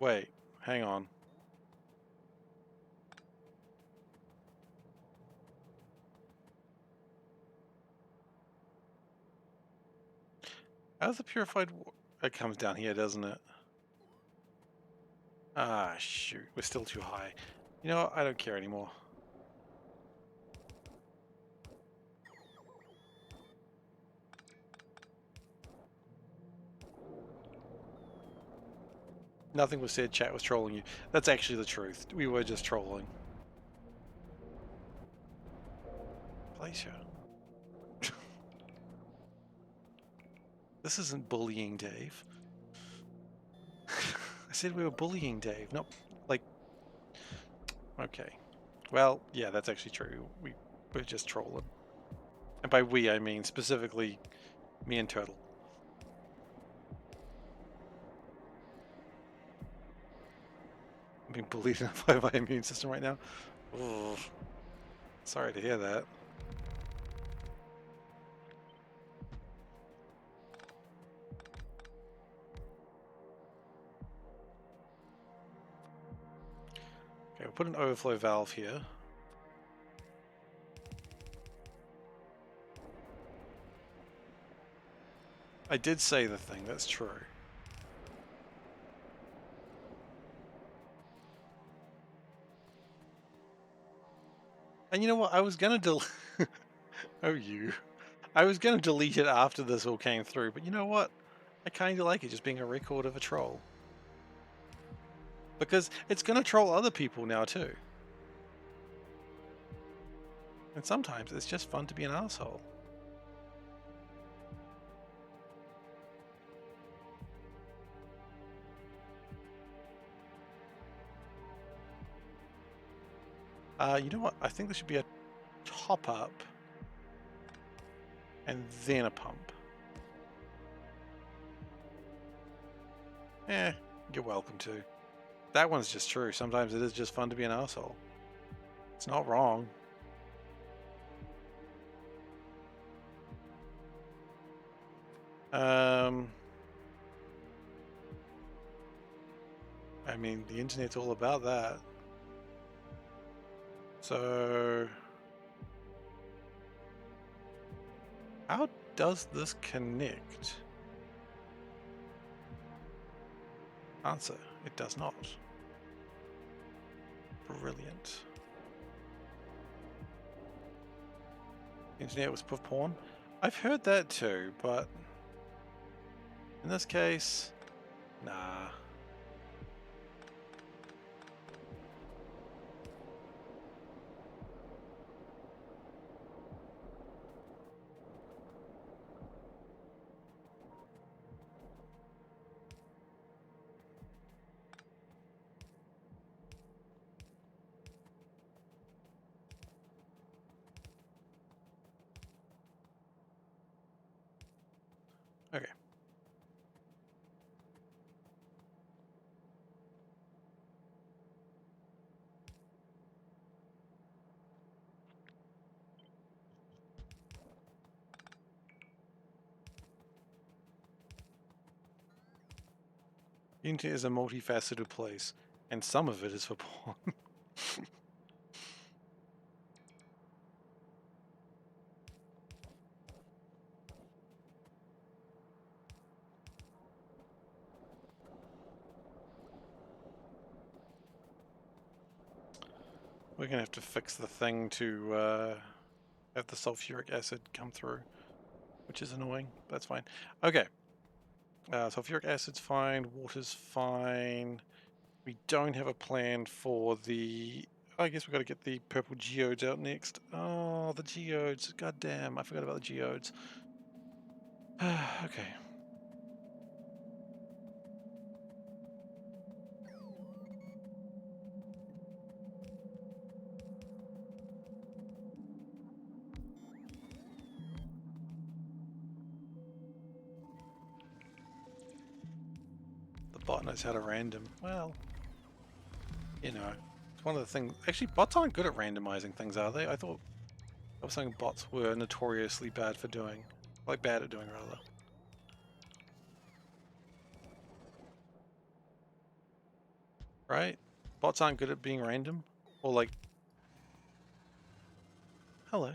Wait, hang on. How's the purified water? It comes down here, doesn't it? Ah, shoot. We're still too high. You know what? I don't care anymore. Nothing was said, chat was trolling you. That's actually the truth. We were just trolling. Glacier. This isn't bullying, Dave. I said we were bullying Dave, not like... Okay. Well, yeah, that's actually true. We're just trolling. And by we, I mean specifically me and Turtle. I'm being bullied by my immune system right now. Ugh. Sorry to hear that. Okay, we'll put an overflow valve here. I did say the thing, that's true. And you know what? I was gonna oh, you. I was gonna delete it after this all came through, but you know what? I kinda like it just being a record of a troll. Because it's gonna troll other people now too. And sometimes it's just fun to be an asshole. You know what? I think there should be a top up and then a pump. Eh, you're welcome to. That one's just true. Sometimes it is just fun to be an asshole. It's not wrong. I mean, the internet's all about that. So, how does this connect? Answer, it does not. Brilliant. Internet was puff porn? I've heard that too, but in this case, nah. Okay. Internet is a multifaceted place, and some of it is for porn. We're gonna have to fix the thing to have the sulfuric acid come through, which is annoying. That's fine. Okay. Sulfuric acid's fine. Water's fine. We don't have a plan for the... I guess we've got to get the purple geodes out next. Oh, the geodes. God damn, I forgot about the geodes. Okay. Bot knows how to random. Well, you know, it's one of the things. Actually, bots aren't good at randomizing things, are they? I thought I was saying bots were notoriously bad for doing, like bad at doing rather. right? Bots aren't good at being random. Or like... Hello.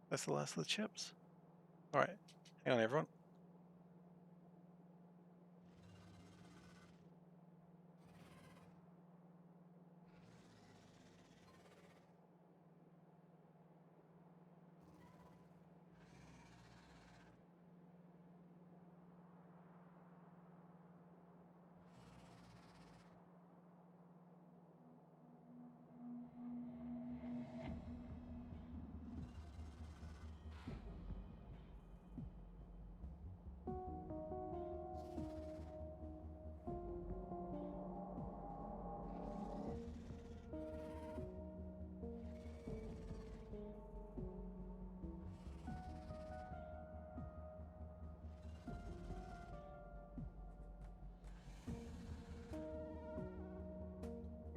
That's the last of the chips. Alright. Hang on, everyone.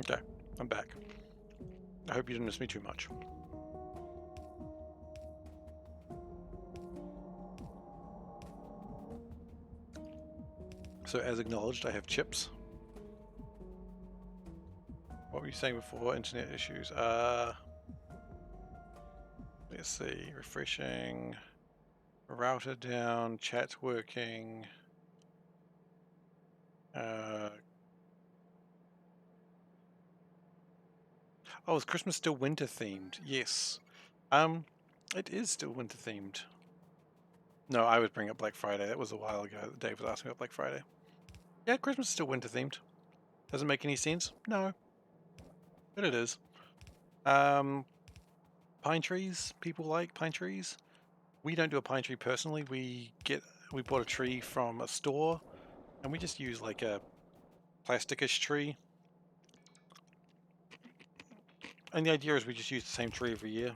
Okay, I'm back. I hope you didn't miss me too much. So as acknowledged, I have chips. What were you saying before? Internet issues. Let's see. Refreshing. Router down. Chat's working. Oh, is Christmas still winter themed? Yes. It is still winter themed. No, I would bring up Black Friday. That was a while ago. Dave was asking about Black Friday. Yeah, Christmas is still winter themed. Doesn't make any sense? No. But it is. Pine trees. People like pine trees. We don't do a pine tree personally. We bought a tree from a store, and we just use like a plasticish tree. And the idea is we just use the same tree every year.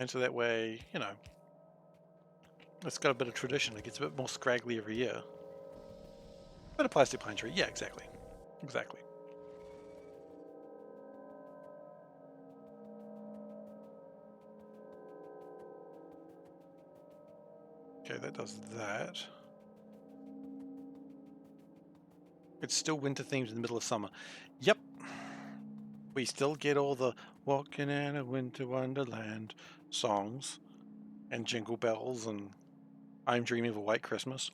And so that way, you know, it's got a bit of tradition. It gets a bit more scraggly every year. But a plastic pine tree. Yeah, exactly. Exactly. Okay, that does that. It's still winter themed in the middle of summer. Yep. We still get all the Walking in a Winter Wonderland songs and Jingle Bells and I'm Dreaming of a White Christmas.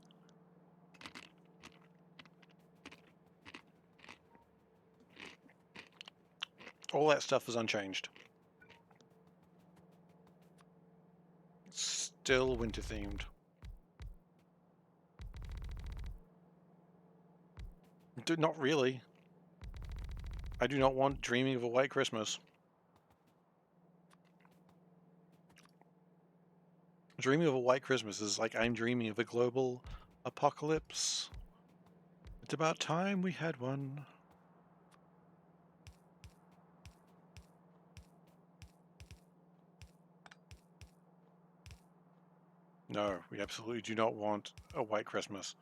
All that stuff is unchanged. Still winter themed. Not really. I do not want Dreaming of a White Christmas. Dreaming of a White Christmas is like I'm dreaming of a global apocalypse. It's about time we had one. No, we absolutely do not want a White Christmas.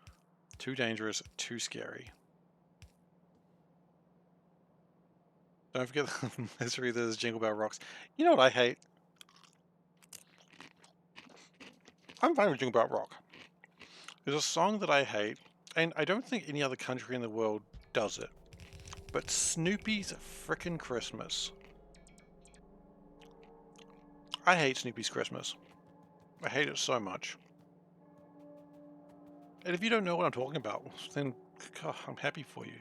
Too dangerous, too scary. Don't forget the misery that is Jingle Bell Rocks. You know what I hate? I'm fine with Jingle Bell Rock. There's a song that I hate, and I don't think any other country in the world does it, but Snoopy's Frickin' Christmas. I hate Snoopy's Christmas. I hate it so much. And if you don't know what I'm talking about, then God, I'm happy for you.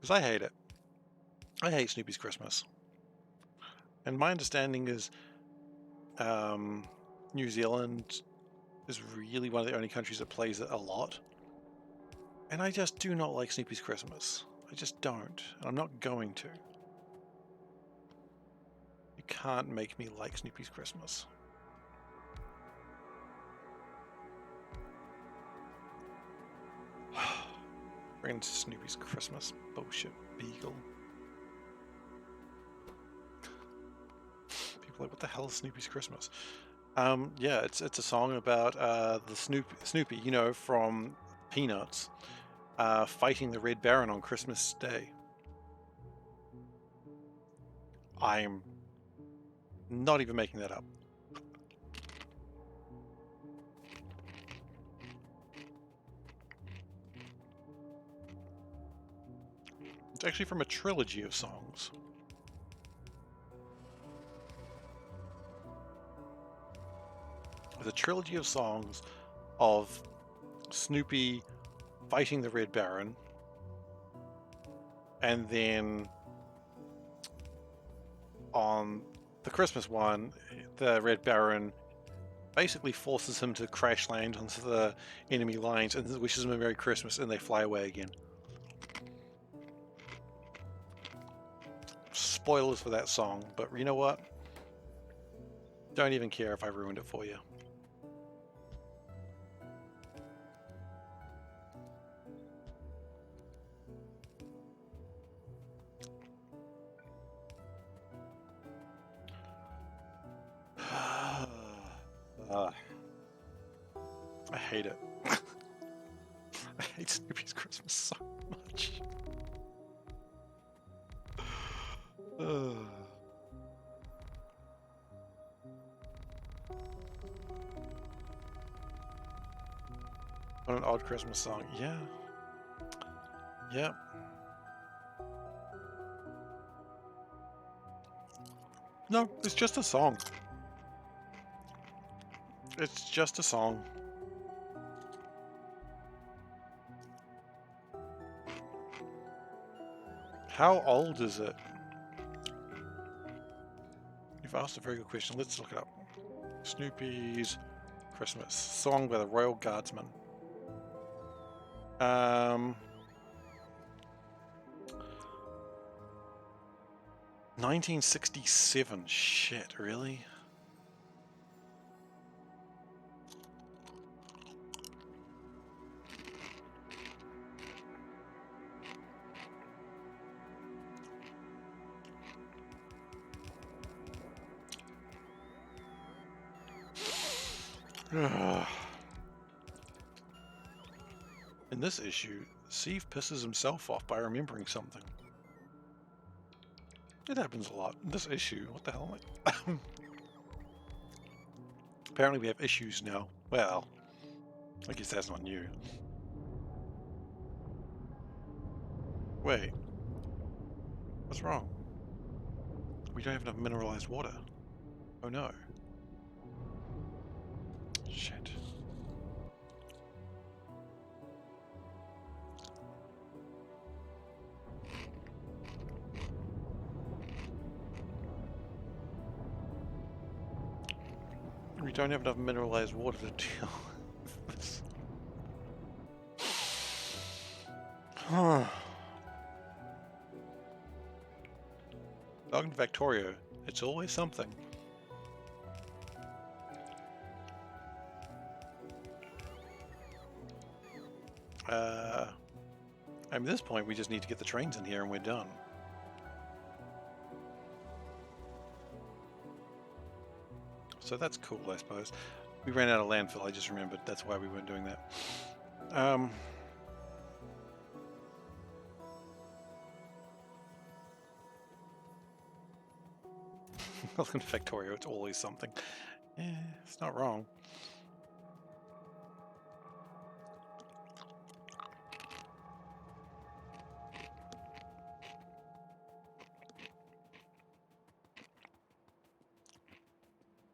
Because I hate it. I hate Snoopy's Christmas. And my understanding is New Zealand is really one of the only countries that plays it a lot. And I just do not like Snoopy's Christmas. I just don't. And I'm not going to. You can't make me like Snoopy's Christmas. Bring into Snoopy's Christmas. Bullshit beagle. People are like, what the hell is Snoopy's Christmas? Yeah, it's a song about the Snoopy, you know, from Peanuts, fighting the Red Baron on Christmas Day. I'm not even making that up. It's actually from a trilogy of songs. It's a trilogy of songs of Snoopy fighting the Red Baron, and then on the Christmas one, the Red Baron basically forces him to crash land onto the enemy lines and wishes him a Merry Christmas, and they fly away again. Spoilers for that song, but you know what? Don't even care if I ruined it for you. I hate it. I hate Snoopy's Christmas so much. What an odd Christmas song. Yeah. Yep. No, it's just a song. It's just a song. How old is it? You've asked a very good question. Let's look it up. Snoopy's Christmas song by the Royal Guardsmen. 1967. Shit, really? In this issue, Steve pisses himself off by remembering something. It happens a lot. In this issue, what the hell am I... Apparently we have issues now. Well, I guess that's not new. Wait. What's wrong? We don't have enough mineralized water. Oh no. Shit. We don't have enough mineralized water to deal with this. Welcome to Factorio. It's always something. At this point, we just need to get the trains in here and we're done. So that's cool, I suppose. We ran out of landfill, I just remembered. That's why we weren't doing that. Welcome to Factorio, it's always something. Yeah, it's not wrong.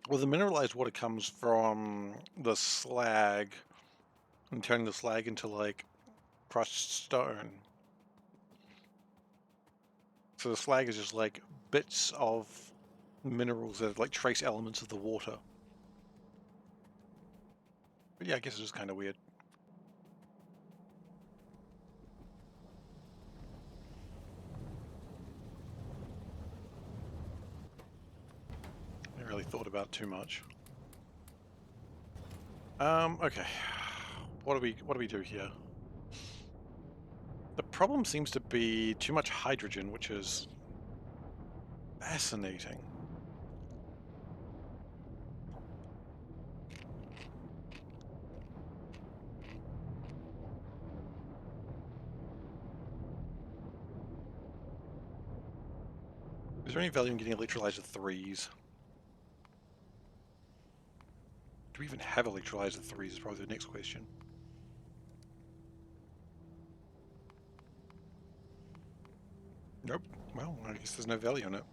Well, the mineralized water comes from the slag and turning the slag into like crushed stone. So the slag is just like bits of minerals that are like trace elements of the water. But yeah, I guess it's just kind of weird. I really thought about it too much. Okay. What do we do here? The problem seems to be too much hydrogen, which is fascinating. Is there any value in getting electrolyzer 3s? Do we even have electrolyzer 3s is probably the next question. Nope. Well, I guess there's no value in it.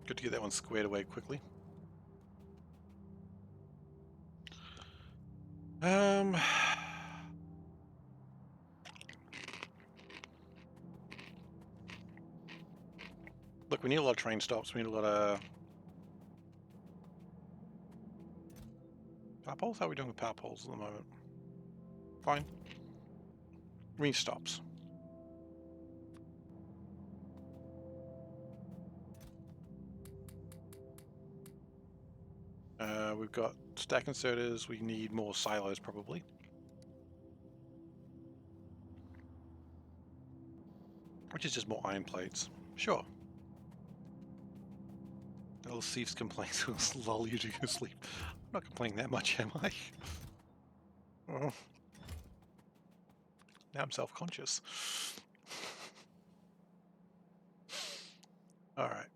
Good to get that one squared away quickly. Look, we need a lot of train stops. We need a lot of power poles. How are we doing with power poles at the moment? Fine. We need stops. We've got stack inserters. We need more silos probably. Which is just more iron plates. Sure. Little Thieves complains will lull you to go sleep. I'm not complaining that much, am I? Oh. Now I'm self-conscious. Alright.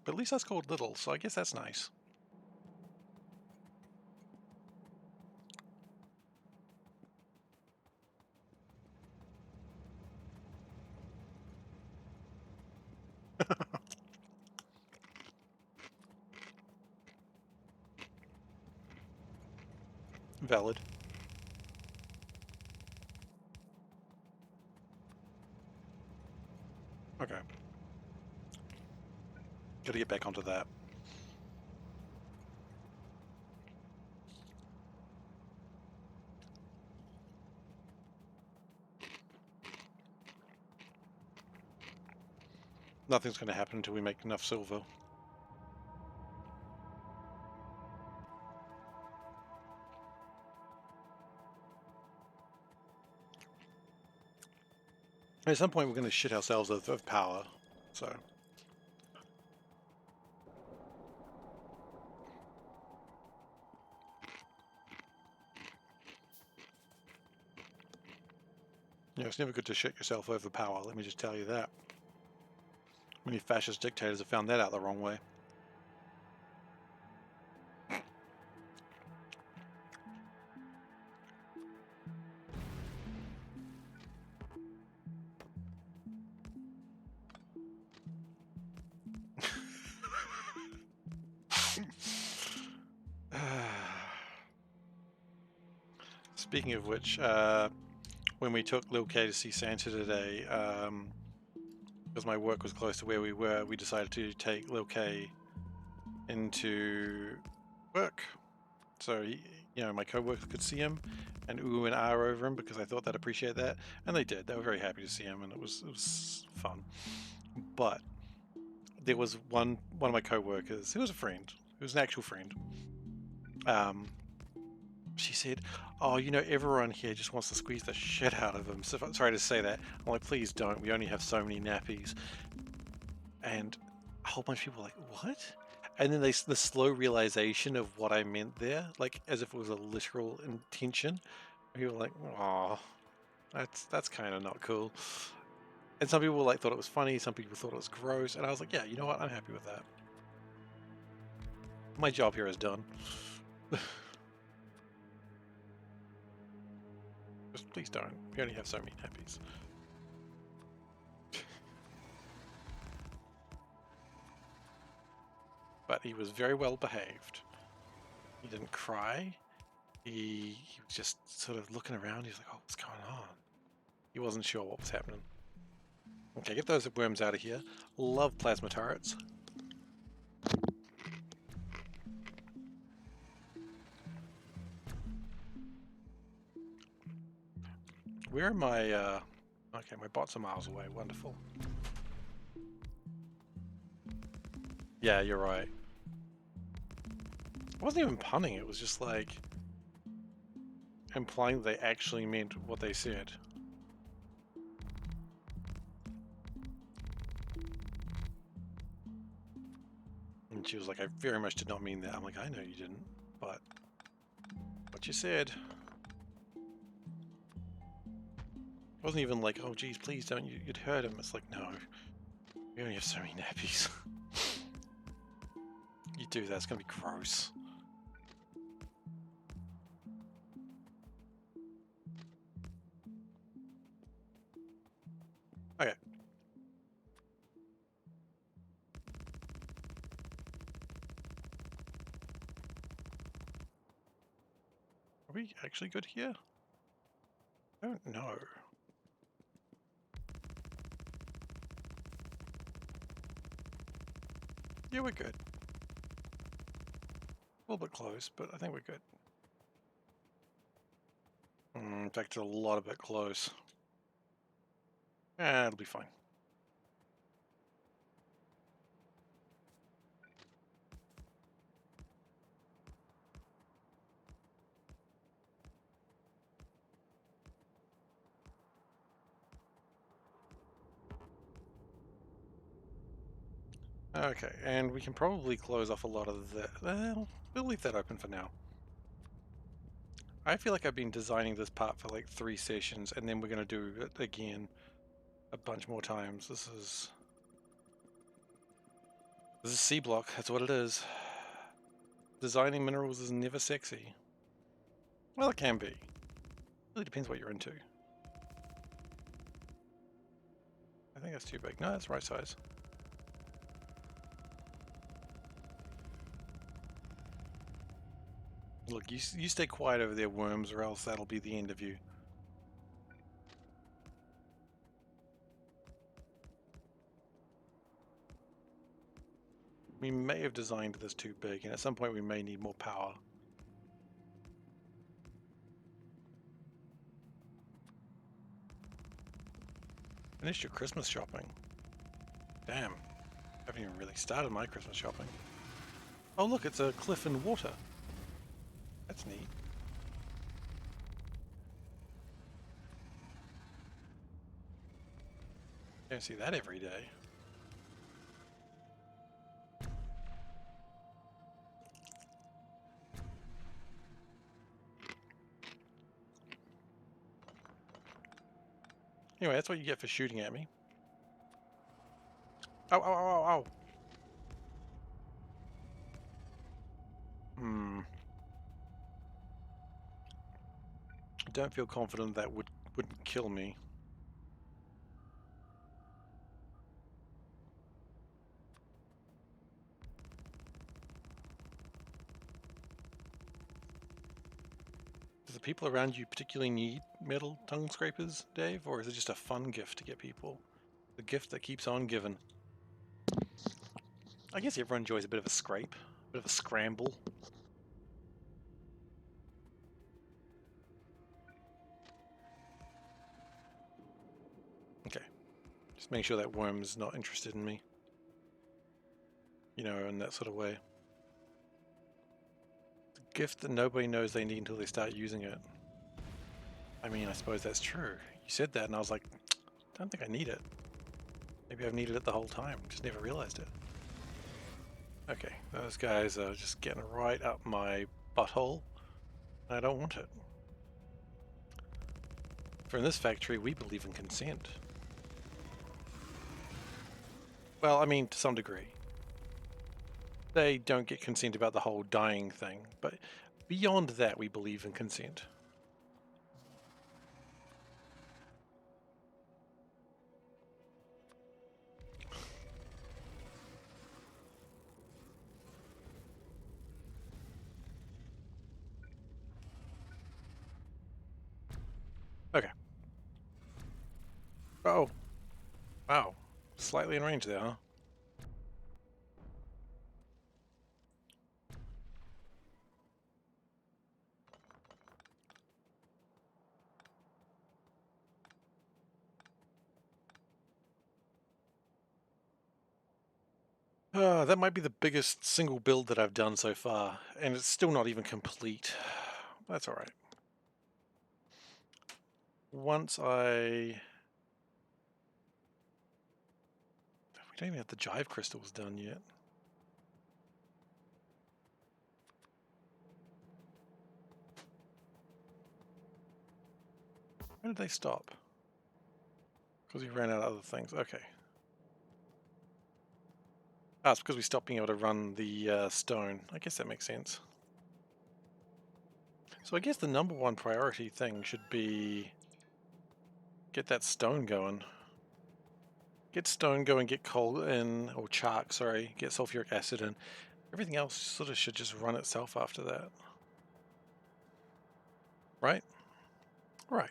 But at least that's called little, so I guess that's nice. Valid. Okay. Gotta get back onto that. Nothing's gonna happen until we make enough silver. At some point we're gonna shit ourselves of power, so... Yeah, it's never good to shit yourself over power, let me just tell you that. Many fascist dictators have found that out the wrong way. Speaking of which, when we took Lil K to see Santa today, because my work was close to where we were, we decided to take Lil K into work. So, you know, my co-workers could see him and ooh and ah over him because I thought they'd appreciate that. And they did. They were very happy to see him and it was fun. But there was one of my co-workers who was a friend, who was an actual friend. She said, oh, you know, everyone here just wants to squeeze the shit out of him. So sorry to say that. I'm like, please don't. We only have so many nappies. And a whole bunch of people were like, what? And then the slow realization of what I meant there, like as if it was a literal intention. People were like, oh, that's kind of not cool. And some people like thought it was funny. Some people thought it was gross. And I was like, yeah, you know what? I'm happy with that. My job here is done. Just please don't. We only have so many nappies. But he was very well behaved. He didn't cry. He was just sort of looking around. He was like, oh, what's going on? He wasn't sure what was happening. Okay, get those worms out of here. Love plasma turrets. Where are my, okay, my bots are miles away. Wonderful. Yeah, you're right. It wasn't even punning. It was just like implying that they actually meant what they said. And she was like, I very much did not mean that. I'm like, I know you didn't, but what you said. It wasn't even like, oh geez, please don't, you'd hurt him. It's like, no, we only have so many nappies. You do that, it's gonna be gross. Okay. Are we actually good here? I don't know. Yeah, we're good. A little bit close, but I think we're good. In fact, a lot of bit close. It'll be fine. Okay, and we can probably close off a lot of that. Well, we'll leave that open for now. I feel like I've been designing this part for like 3 sessions, and then we're going to do it again a bunch more times. This is Seablock, that's what it is. Designing minerals is never sexy. Well, it can be. Really depends what you're into. I think that's too big. No, that's the right size. Look, you stay quiet over there, worms, or else that'll be the end of you. We may have designed this too big, and at some point we may need more power. Finished your Christmas shopping. Damn, haven't even really started my Christmas shopping. Oh look, it's a cliff in water. That's neat. Don't see that every day. Anyway, that's what you get for shooting at me. Ow, ow, ow, ow, ow. I don't feel confident that wouldn't kill me. Do the people around you particularly need metal tongue scrapers, Dave? Or is it just a fun gift to get people? The gift that keeps on giving. I guess everyone enjoys a bit of a scrape, a bit of a scramble. Okay. Just make sure that worm's not interested in me. You know, in that sort of way. The gift that nobody knows they need until they start using it. I mean, I suppose that's true. You said that and I was like, don't think I need it. Maybe I've needed it the whole time, just never realized it. Okay, those guys are just getting right up my butthole. I don't want it. For in this factory, we believe in consent. Well, I mean, to some degree. They don't get consent about the whole dying thing, but beyond that, we believe in consent. Okay. Oh. Wow. Slightly in range there, huh? That might be the biggest single build that I've done so far, and it's still not even complete. That's alright. Once I... We don't even have the jive crystals done yet. When did they stop? Because we ran out of other things. Okay. Ah, it's because we stopped being able to run the stone. I guess that makes sense. So I guess the number one priority thing should be get that stone going. Get stone going, get coal in, or chark, sorry, get sulfuric acid in. Everything else sort of should just run itself after that. Right? Right.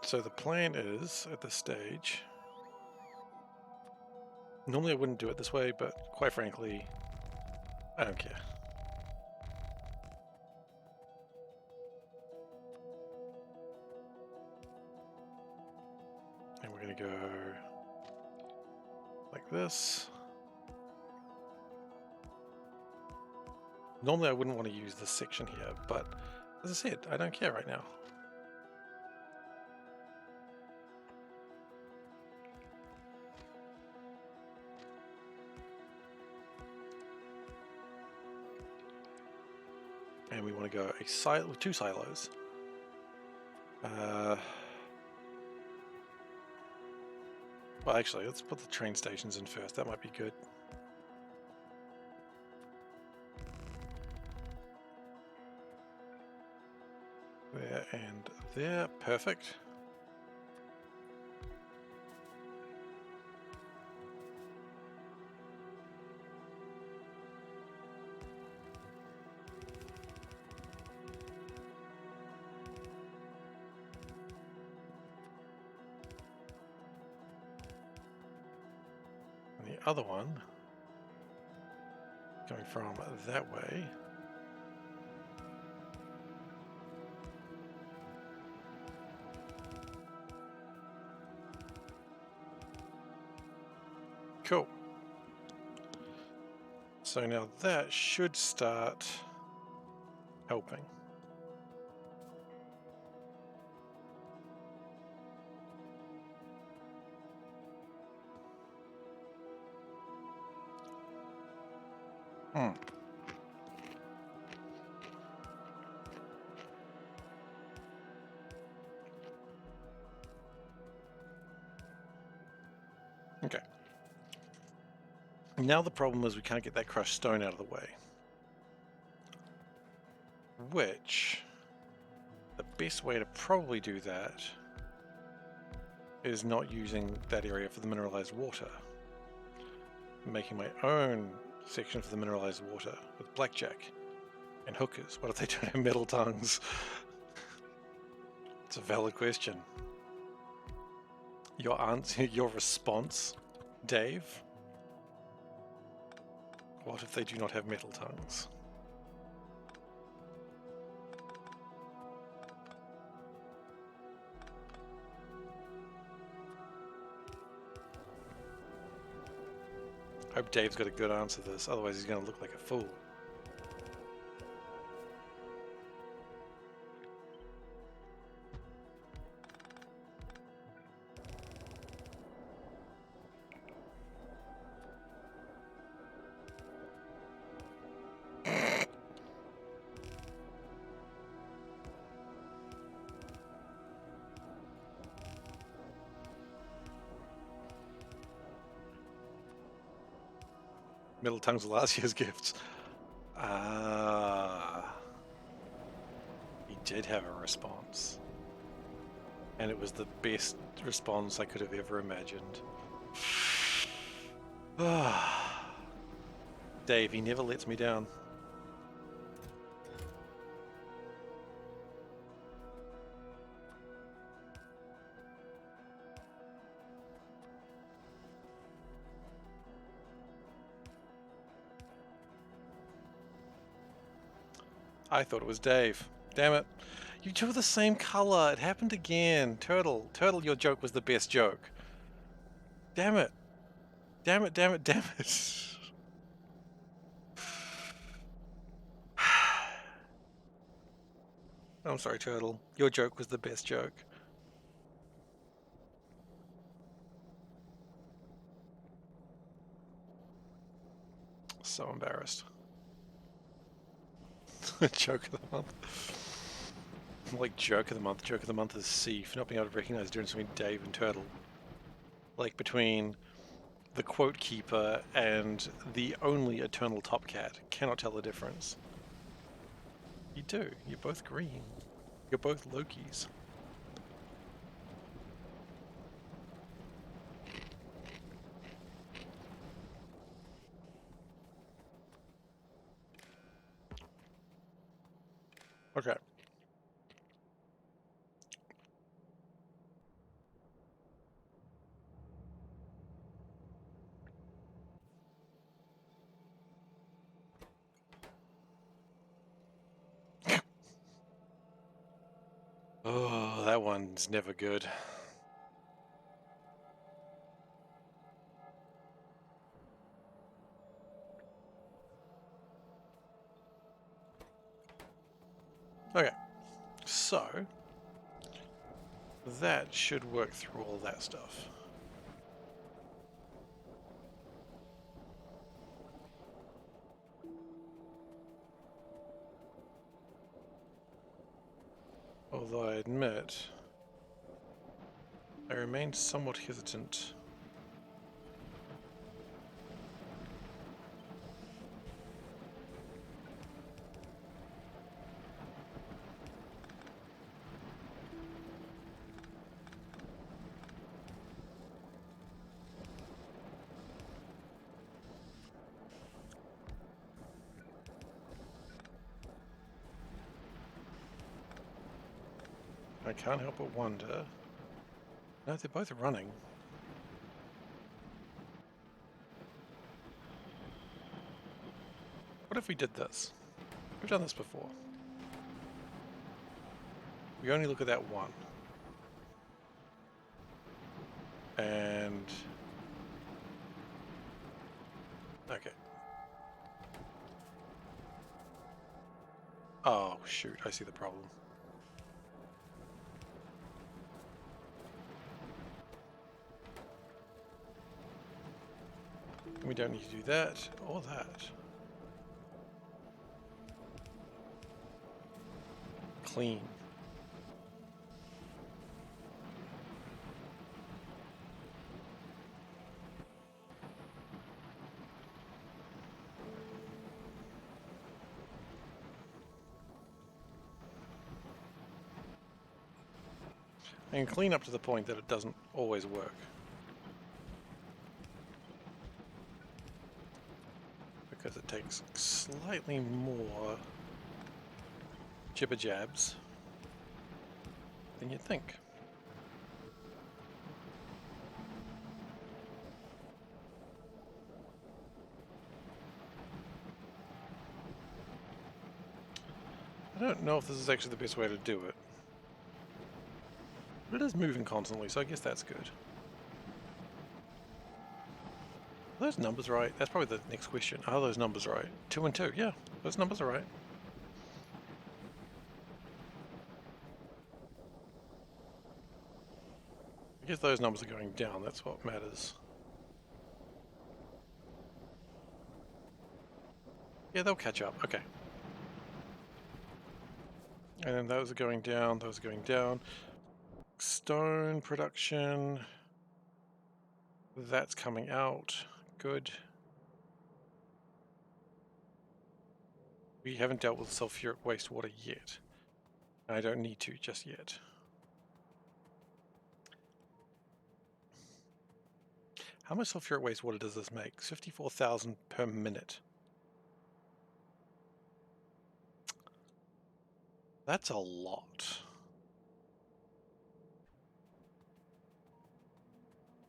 So the plan is, at this stage, normally I wouldn't do it this way, but quite frankly, I don't care. And we're going to go like this. Normally I wouldn't want to use this section here, but as I said, I don't care right now. And we want to go a silo with 2 silos. Well, actually, let's put the train stations in first. That might be good. There and there. Perfect. And the other one going from that way. Cool. So now that should start helping. Okay. Now the problem is we can't get that crushed stone out of the way. Which, the best way to probably do that is not using that area for the mineralized water. Making my own section for the mineralized water with blackjack and hookers. What if they don't have metal tongues? It's a valid question. Your answer, your response, Dave? What if they do not have metal tongues? Hope Dave's got a good answer to this, otherwise he's going to look like a fool. Metal tongues were last year's gifts. Ah. He did have a response. And it was the best response I could have ever imagined. Dave, he never lets me down. I thought it was Dave. Damn it. You two are the same color. It happened again. Turtle. Turtle, your joke was the best joke. Damn it. Damn it, damn it, damn it. I'm sorry, Turtle. Your joke was the best joke. So embarrassed. Joke of the month. Like joke of the month. Joke of the month is C for not being able to recognize the difference between Dave and Turtle. Like between the quote keeper and the only eternal top cat cannot tell the difference. You do. You're both green. You're both Lokis. Okay. Oh, that one's never good. Okay, so that should work through all that stuff. Although I admit, I remain somewhat hesitant. I can't help but wonder. No, they're both running. What if we did this? We've done this before. We only look at that one. And... okay. Oh, shoot, I see the problem. We don't need to do that, or that. Clean. And clean up to the point that it doesn't always work. Because it takes slightly more jibber jabs than you'd think. I don't know if this is actually the best way to do it. But it is moving constantly, so I guess that's good. Are those numbers right? That's probably the next question. Are those numbers right? 2 and 2, yeah, those numbers are right. I guess those numbers are going down, that's what matters. Yeah, they'll catch up, okay. And those are going down, those are going down. Stone production, that's coming out, good. We haven't dealt with sulfuric wastewater yet. I don't need to just yet. How much sulfuric wastewater does this make? 54,000 per minute. That's a lot.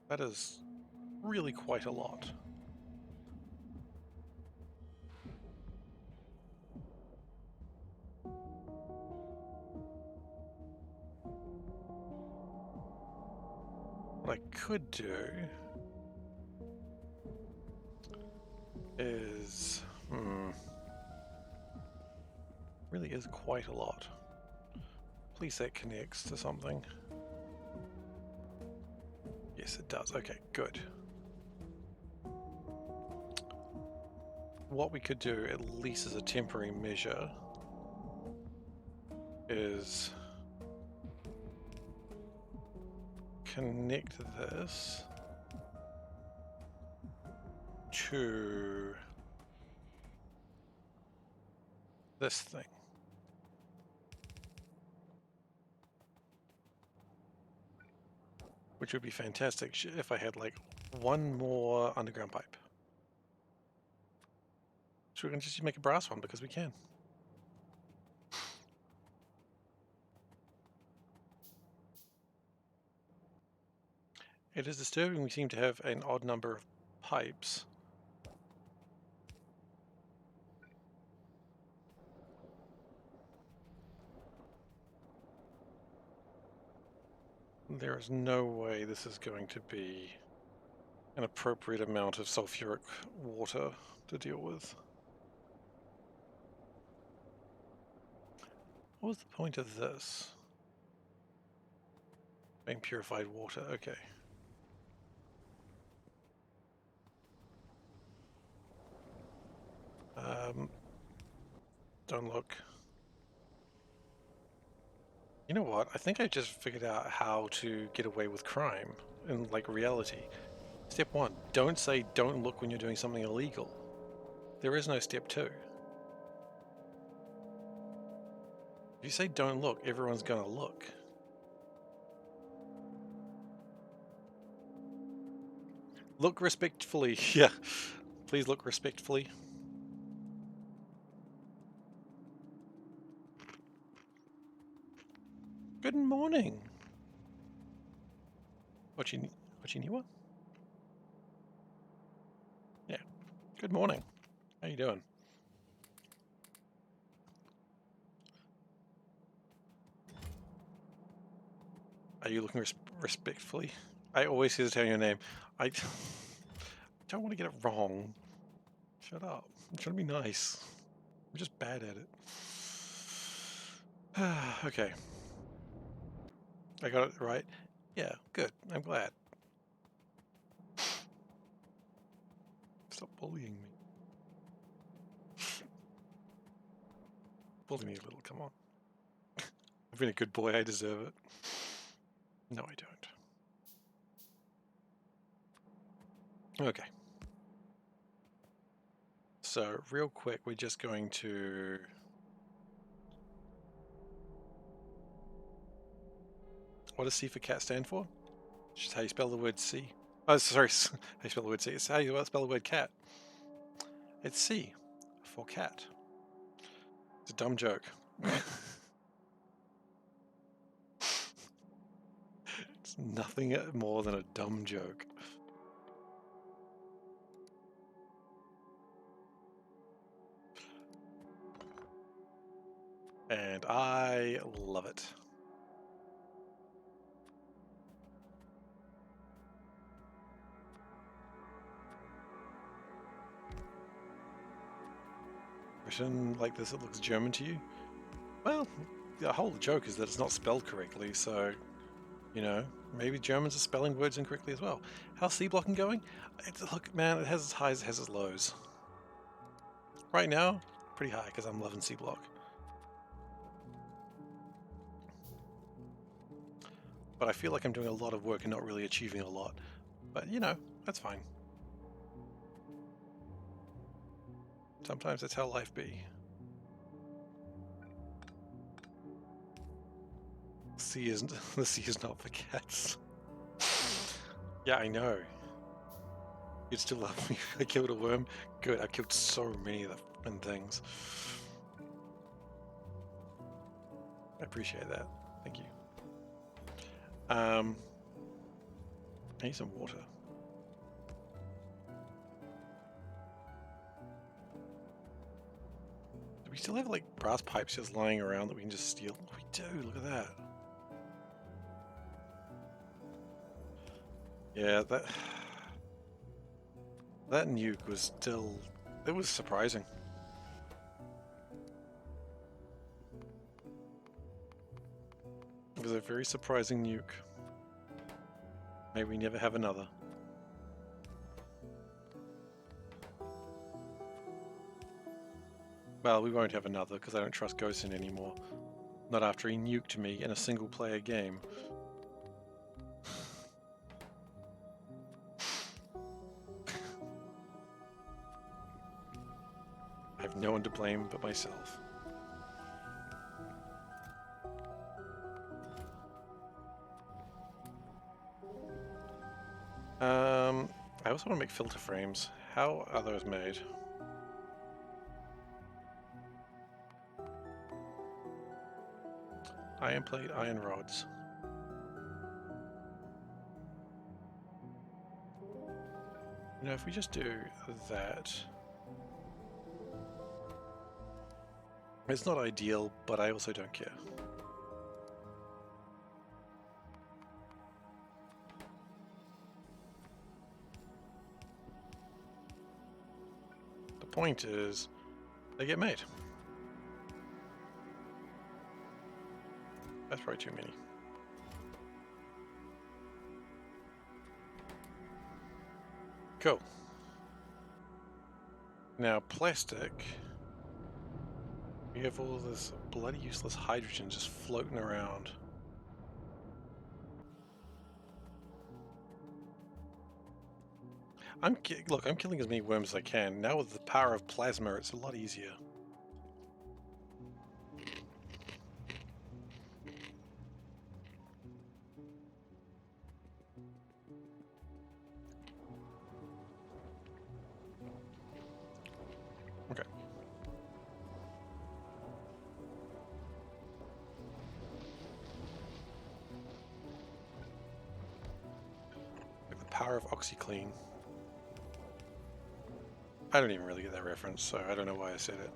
That is really quite a lot. What I could do is... really is quite a lot. Please say it connects to something. Yes, it does. Okay, good. What we could do, at least as a temporary measure, is connect this to this thing. Which would be fantastic if I had like one more underground pipe. So we're going to just make a brass one because we can. It is disturbing we seem to have an odd number of pipes. There is no way this is going to be an appropriate amount of sulfuric water to deal with. What was the point of this? Being purified water, okay. Don't look. You know what? I think I just figured out how to get away with crime in like reality. Step 1, don't say don't look when you're doing something illegal. There is no step 2. If you say don't look, everyone's gonna look. Look respectfully, yeah. Please look respectfully. Good morning. What you need what? Yeah. Good morning. How you doing? Are you looking respectfully? I always hesitate on your name. I don't want to get it wrong. Shut up. I'm trying to be nice. I'm just bad at it. Okay. I got it right? Yeah, good. I'm glad. Stop bullying me. Bully me a little, come on. I've been a good boy, I deserve it. No, I don't. Okay. So, real quick, we're just going to... What does SeiferKatt stand for? It's just how you spell the word C. Oh, sorry, how you spell the word C. It's how you spell the word cat. It's C for cat. It's a dumb joke. It's nothing more than a dumb joke. And I love it. Written like this, it looks German to you? Well, the whole joke is that it's not spelled correctly, so, you know, maybe Germans are spelling words incorrectly as well. How's Seablocking going? Look, man, it has its highs, it has its lows. Right now, pretty high, because I'm loving Seablock. But I feel like I'm doing a lot of work and not really achieving a lot. But, you know, that's fine. Sometimes that's how life be. The sea is not for cats. Yeah, I know. You'd still love me. I killed a worm. Good, I killed so many of the flippin' things. I appreciate that. Thank you. I need some water. Do we still have like brass pipes just lying around that we can just steal? We do, look at that. Yeah, that nuke was still, it was surprising. It was a very surprising nuke. Maybe we never have another. Well, we won't have another because I don't trust Ghosten anymore. Not after he nuked me in a single player game. have no one to blame but myself. I also want to make filter frames. How are those made? Iron plate, iron rods. You know, if we just do that... It's not ideal, but I also don't care. The point is, they get made. That's probably too many. Cool. Now, plastic. We have all this bloody useless hydrogen just floating around. Look, I'm killing as many worms as I can. Now with the power of plasma, it's a lot easier. Okay. With the power of OxyClean. I don't even really get that reference, so I don't know why I said it.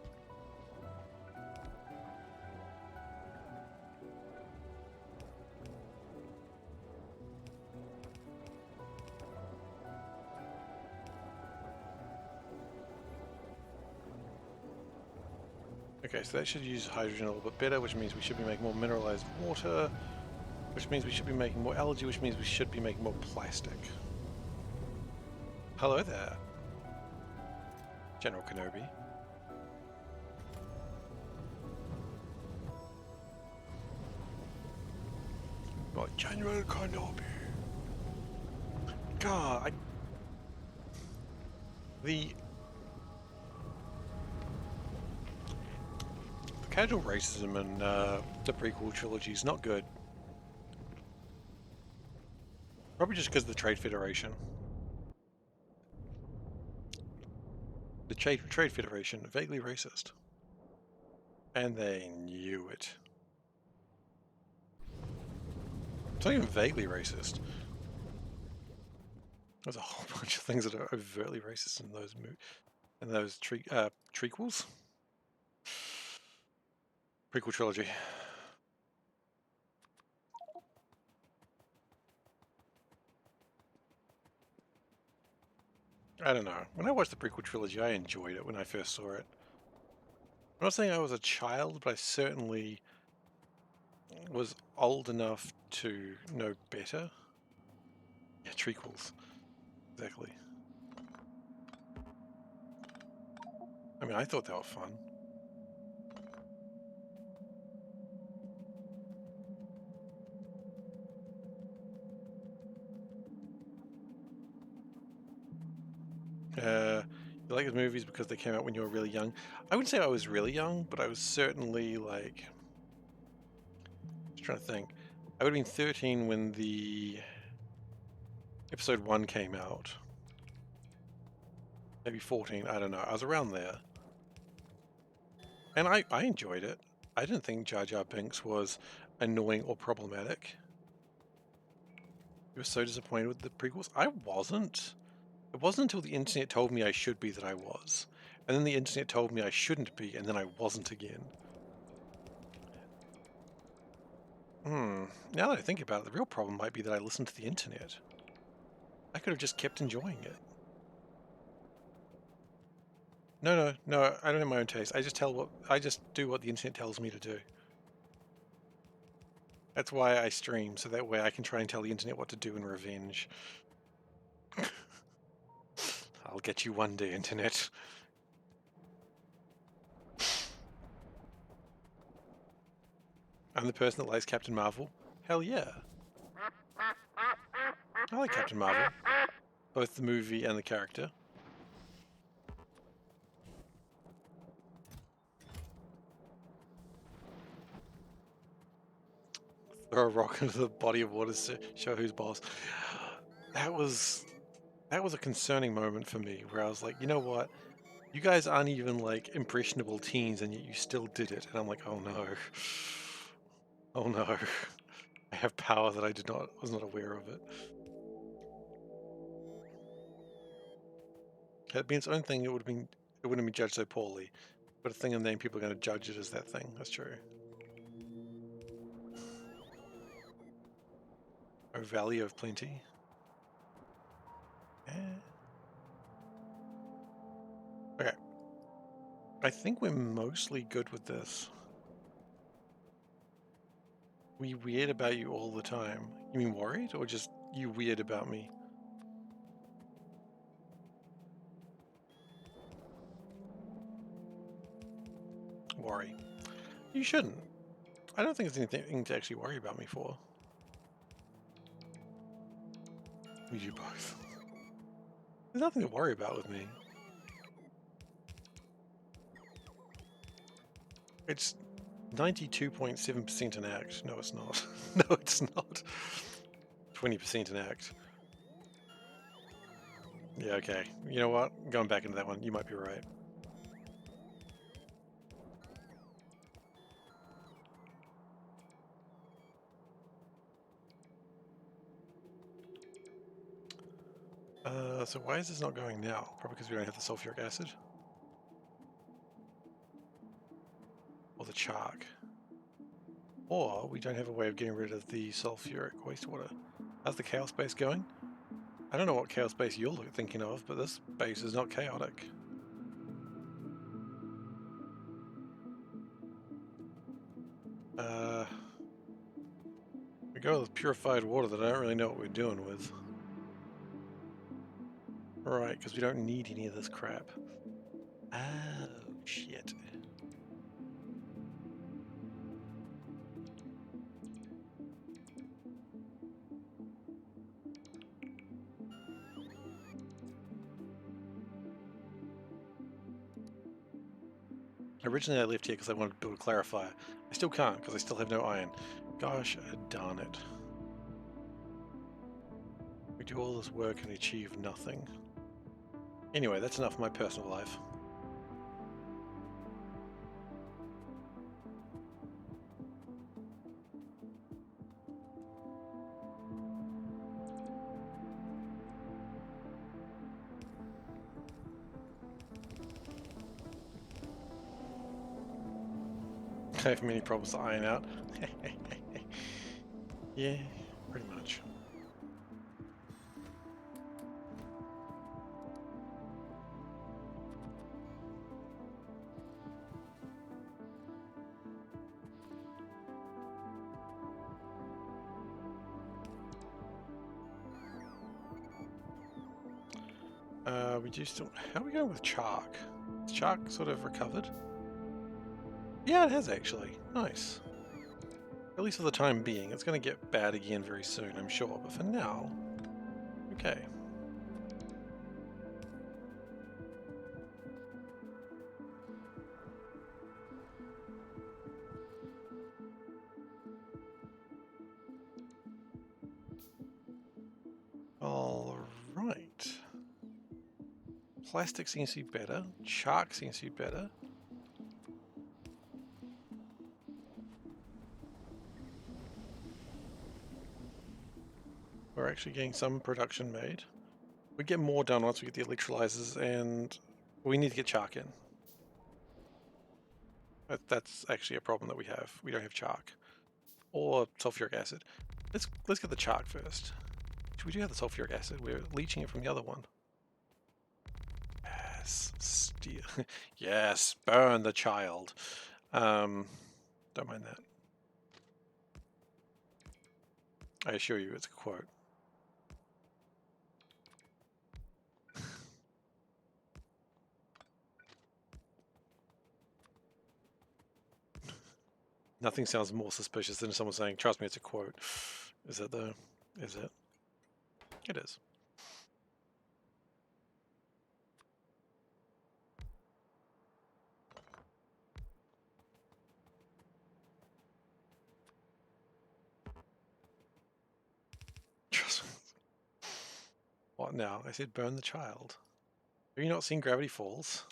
Okay, so that should use hydrogen a little bit better, which means we should be making more mineralized water, which means we should be making more algae, which means we should be making more plastic. Hello there, General Kenobi. Well, General Kenobi. God, the casual racism in the prequel trilogy is not good. Probably just because of the Trade Federation. The Trade Federation, vaguely racist. And they knew it. It's not even vaguely racist. There's a whole bunch of things that are overtly racist in those trequels. Prequel trilogy. I don't know. When I watched the prequel trilogy, I enjoyed it when I first saw it. I'm not saying I was a child, but I certainly was old enough to know better. Yeah, trequels. Exactly. I mean, I thought they were fun. You like his movies because they came out when you were really young. I wouldn't say I was really young, but I was certainly like... I'm trying to think. I would have been 13 when the episode 1 came out. Maybe 14, I don't know. I was around there. And I enjoyed it. I didn't think Jar Jar Binks was annoying or problematic. You were so disappointed with the prequels? I wasn't. It wasn't until the internet told me I should be that I was. And then the internet told me I shouldn't be, and then I wasn't again. Now that I think about it, the real problem might be that I listened to the internet. I could have just kept enjoying it. No, I don't have my own taste. I just do what the internet tells me to do. That's why I stream, so that way I can try and tell the internet what to do in revenge. I'll get you one day, internet. I'm the person that likes Captain Marvel. Hell yeah. I like Captain Marvel. Both the movie and the character. throw a rock into the body of water to show who's boss. That was a concerning moment for me, where I was like, you know what? You guys aren't even like impressionable teens, and yet you still did it. And I'm like, oh no, oh no, I have power that I was not aware of it. Had it been its own thing, it wouldn't have been judged so poorly. But a thing and then people are going to judge it as that thing. That's true. Oh, Valley of Plenty. Yeah. Okay. I think we're mostly good with this. We weird about you all the time. You mean worried, or just you weird about me? Worry. You shouldn't. I don't think there's anything to actually worry about me for. We do both. There's nothing to worry about with me. It's 92.7% an act. No, it's not. No, it's not. 20% an act. Yeah, okay. You know what? Going back into that one, you might be right. So why is this not going now? Probably because we don't have the sulfuric acid. Or the chalk. Or we don't have a way of getting rid of the sulfuric wastewater. How's the chaos base going? I don't know what chaos base you're thinking of, but this base is not chaotic. We go with purified water that I don't really know what we're doing with. Right, because we don't need any of this crap. Oh, shit. Originally I left here because I wanted to build a clarifier. I still can't because I still have no iron. Gosh darn it. We do all this work and achieve nothing. Anyway, that's enough of my personal life. I have many problems to iron out. Yeah, pretty much. We do still... How are we going with chalk? Is chalk sort of recovered? Yeah, it has actually. Nice. At least for the time being. It's going to get bad again very soon, I'm sure. But for now... Okay. Alright. Plastic seems to be better. Chalk seems to be better. We're actually getting some production made. We get more done once we get the electrolyzers, and we need to get chalk in. That's actually a problem that we have. We don't have chalk or sulfuric acid. Let's get the chalk first. We do have the sulfuric acid. We're leaching it from the other one. Yes, steel. Yes, burn the child. Don't mind that. I assure you, it's a quote. Nothing sounds more suspicious than someone saying, "Trust me, it's a quote." Is it though? Is it? It is. What now? I said burn the child. Have you not seen Gravity Falls?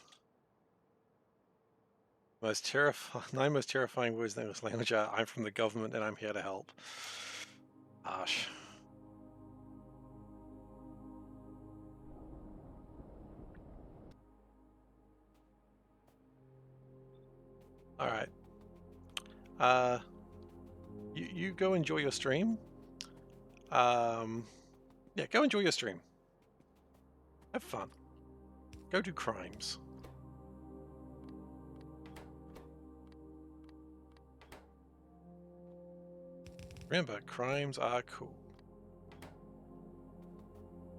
Nine most terrifying words in the English language are I'm from the government and I'm here to help. Harsh. Alright. You go enjoy your stream. Yeah, go enjoy your stream. Have fun. Go do crimes. Remember, crimes are cool.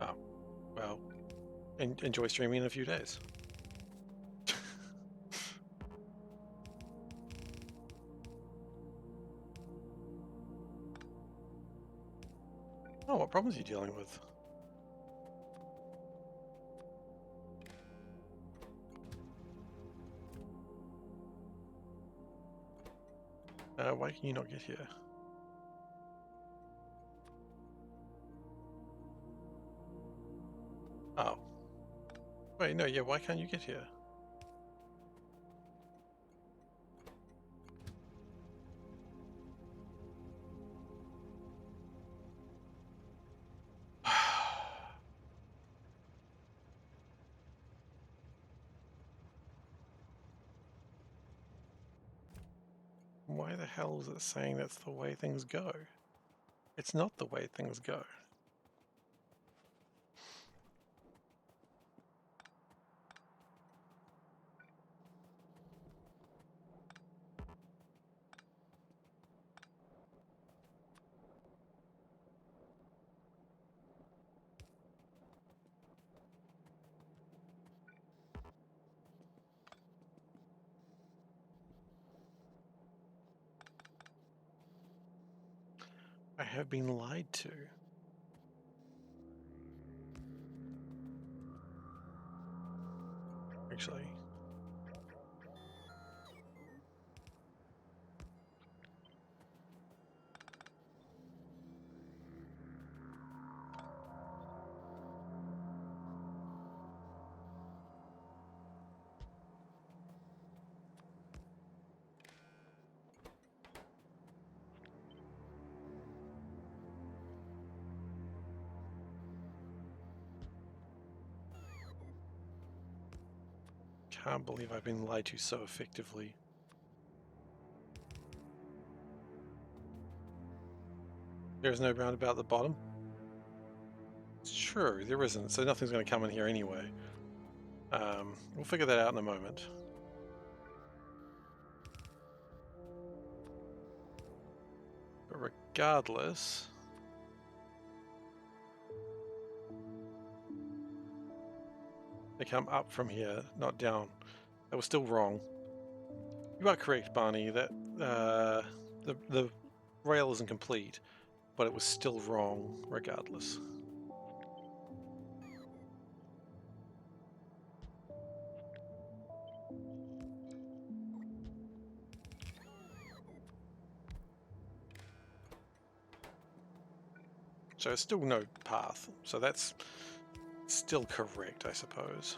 Oh, well, enjoy streaming in a few days. Oh, what problems are you dealing with? Why can you not get here? Oh. Wait, no, yeah, why can't you get here? Why the hell is it saying that's the way things go? It's not the way things go. I have been lied to. Actually. Can't believe I've been lied to so effectively. There's no roundabout at the bottom? Sure, there isn't, so nothing's going to come in here anyway. We'll figure that out in a moment. But regardless... They come up from here, not down. That was still wrong. You are correct, Barney, that the rail isn't complete, but it was still wrong regardless. So it's still no path, so that's still correct, I suppose.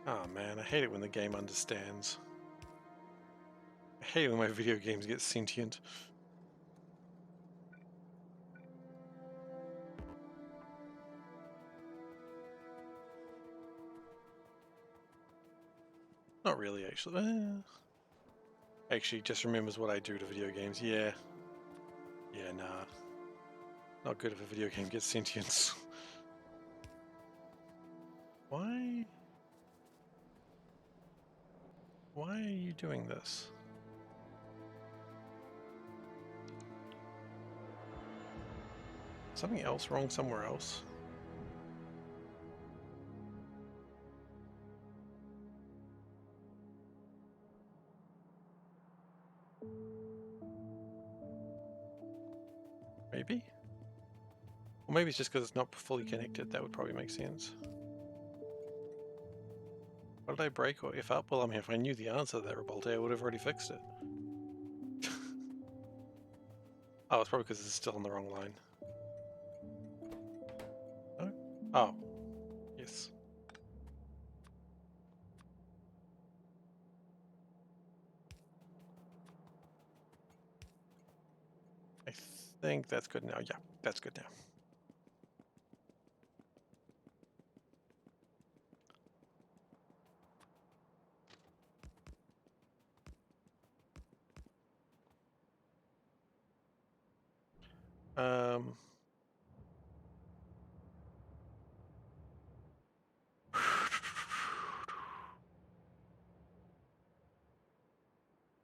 Oh man, I hate it when the game understands. I hate it when my video games get sentient. Not really, actually. Actually, just remembers what I do to video games. Yeah. Yeah, nah. Not good if a video game gets sentience. Why? Why are you doing this? Something else wrong somewhere else? Maybe? Or maybe it's just because it's not fully connected. That would probably make sense. What did I break or F up? Well, I mean, if I knew the answer to that Revolte, I would have already fixed it. Oh, it's probably because it's still on the wrong line. No, Oh, yes. I think that's good now. Yeah, that's good now.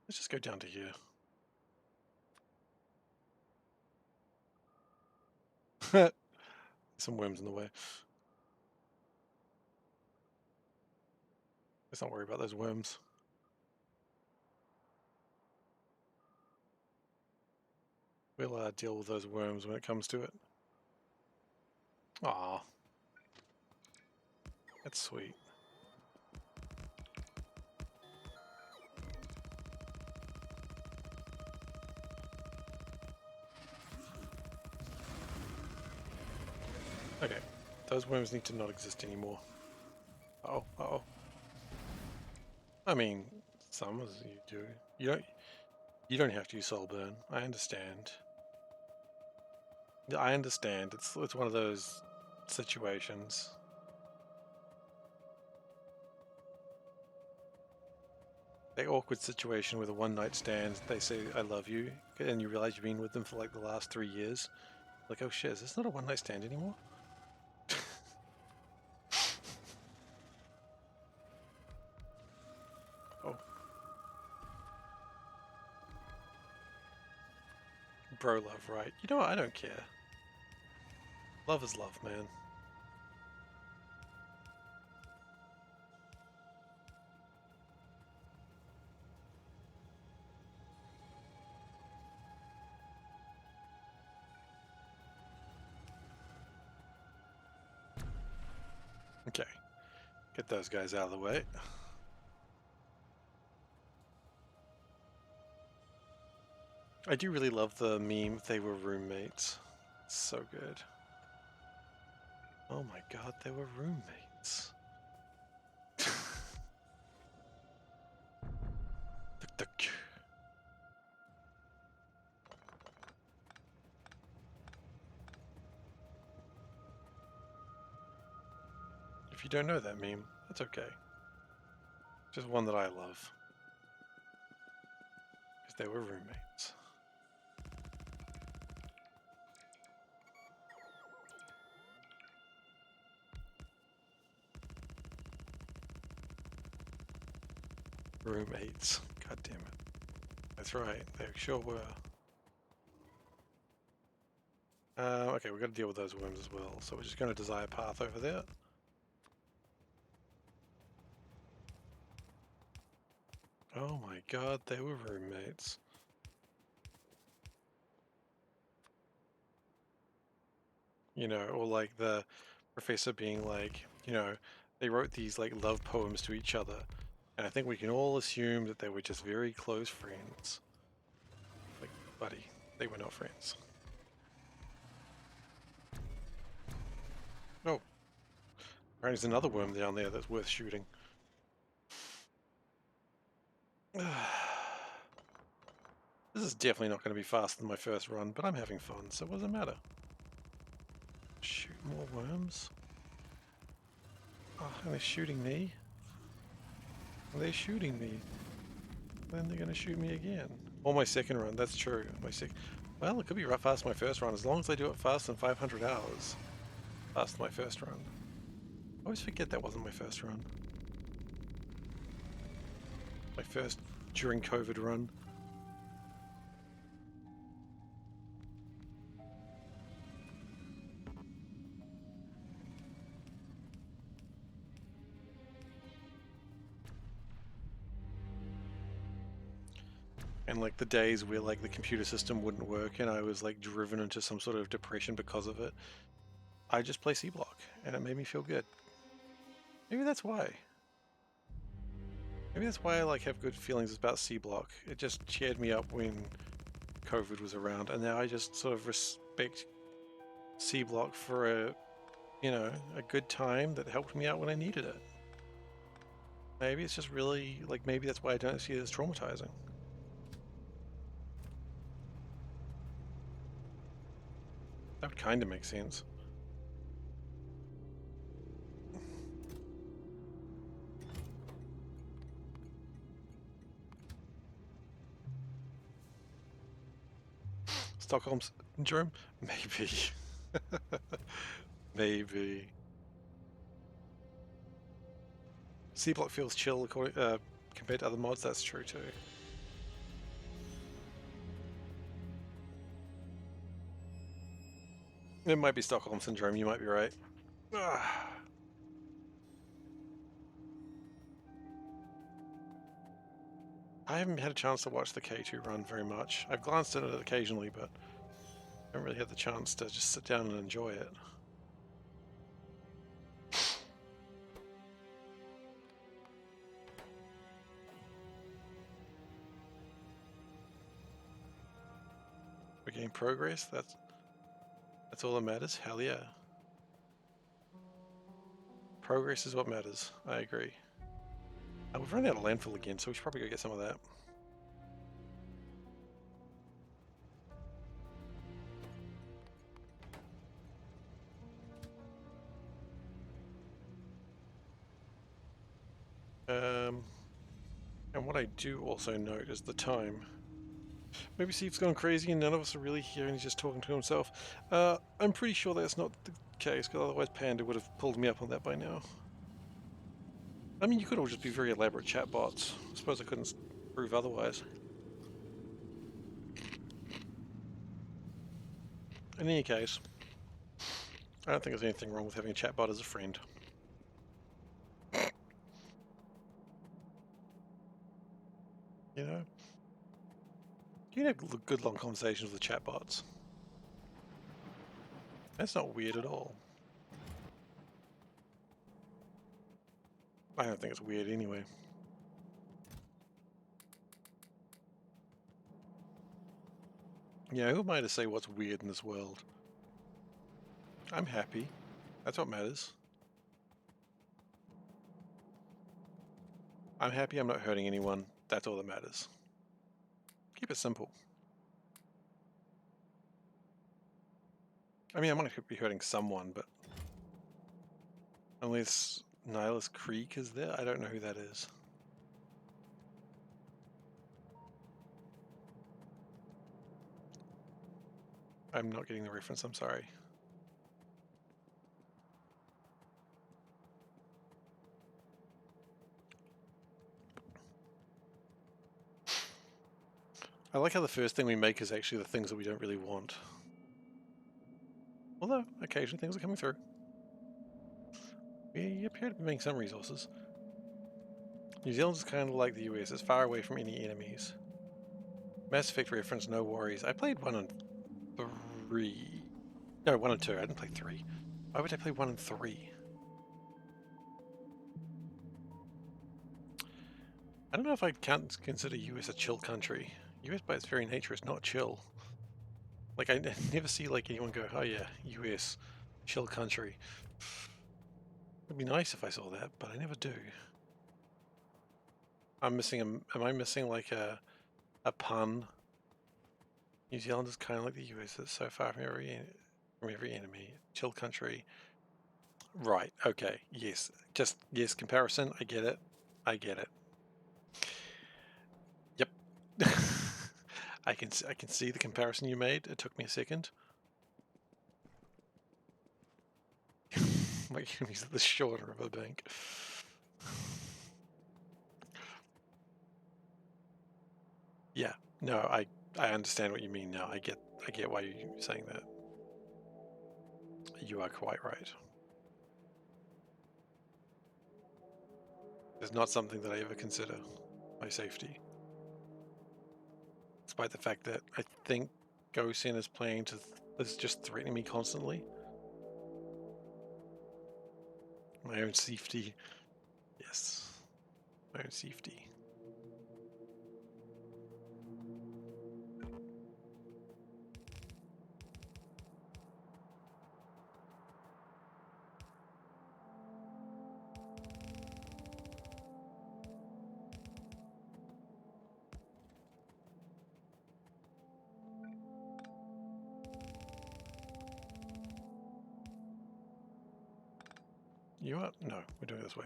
Let's just go down to here. Some worms in the way. Let's not worry about those worms. We'll deal with those worms when it comes to it. Aw. That's sweet. Okay. Those worms need to not exist anymore. Uh-oh, uh-oh. I mean, some as you do. You don't have to use soul burn. I understand. I understand. It's one of those situations. The awkward situation with a one-night stand, they say I love you, and you realize you've been with them for like the last 3 years. Like, oh shit, is this not a one-night stand anymore? Oh. Bro love, right? You know what? I don't care. Love is love, man. Okay. Get those guys out of the way. I do really love the meme, they were roommates. It's so good. Oh my god, they were roommates. Tuk-tuk. If you don't know that meme, that's okay. Just one that I love. Because they were roommates. Roommates. God damn it. That's right, they sure were. Okay, we've got to deal with those worms as well, so we're just going to desire path over there. Oh my god, they were roommates. You know, or like the professor being like, you know, they wrote these like love poems to each other, and I think we can all assume that they were just very close friends. Like, buddy, they were not friends. Oh, apparently there's another worm down there that's worth shooting. This is definitely not going to be faster than my first run, but I'm having fun, so what does it matter? Shoot more worms? Oh, and they're shooting me? Are they shooting me? Then they're going to shoot me again. Or my second run, that's true. Well, it could be fast my first run, as long as I do it fast in 500 hours. Fast my first run. I always forget that wasn't my first run. My first during COVID run. And like the days where like the computer system wouldn't work and I was like driven into some sort of depression because of it, I just play Seablock and it made me feel good. Maybe that's why. Maybe that's why I like have good feelings about Seablock. It just cheered me up when COVID was around, and now I just sort of respect Seablock for you know, a good time that helped me out when I needed it. Maybe it's just really, like, maybe that's why I don't see it as traumatizing. That would kind of make sense. Stockholm Syndrome? Maybe. Maybe. Seablock feels chill according, compared to other mods, that's true too. It might be Stockholm Syndrome, you might be right. I haven't had a chance to watch the K2 run very much. I've glanced at it occasionally, but I haven't really had the chance to just sit down and enjoy it. We're getting progress, that's all that matters. Hell yeah. Progress is what matters, I agree. We've run out of landfill again, so we should probably go get some of that. And what I do also note is the time. Maybe Steve's gone crazy and none of us are really here and he's just talking to himself. I'm pretty sure that's not the case, because otherwise Panda would have pulled me up on that by now. I mean, you could all just be very elaborate chatbots. I suppose I couldn't prove otherwise. In any case, I don't think there's anything wrong with having a chatbot as a friend. You know? You can have good long conversations with chatbots. That's not weird at all. I don't think it's weird anyway. Yeah, who am I to say what's weird in this world? I'm happy. That's what matters. I'm happy I'm not hurting anyone. That's all that matters. Keep it simple. I mean, I might be hurting someone, but unless Nihilus Creek is there, I don't know who that is. I'm not getting the reference, I'm sorry. I like how the first thing we make is actually the things that we don't really want. Although, occasionally things are coming through. We appear to be making some resources. New Zealand is kind of like the US, it's far away from any enemies. Mass Effect reference, no worries. I played 1 and 3. No, 1 and 2, I didn't play 3. Why would I play 1 and 3? I don't know if I'd consider US a chill country. US by its very nature is not chill. Like, I never see like anyone go, oh yeah, US, chill country. It'd be nice if I saw that, but I never do. Am I missing like a pun? New Zealand is kind of like the US, it's so far from every enemy. Chill country. Right, okay, yes. Just, yes, comparison, I get it. I get it. Yep. I can see the comparison you made. It took me a second. My enemy's at the shorter of a bank. Yeah, no, I understand what you mean now. I get why you're saying that. You are quite right. It's not something that I ever consider my safety. Despite the fact that I think Gosen is playing is just threatening me constantly. My own safety. Yes. My own safety. You what? No, we're doing it this way.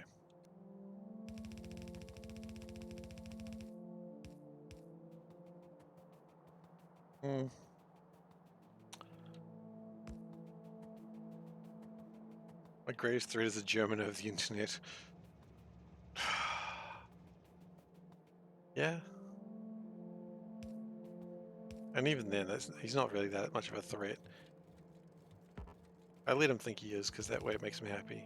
My greatest threat is a German over the internet. Yeah. And even then, he's not really that much of a threat. I let him think he is, because that way it makes me happy.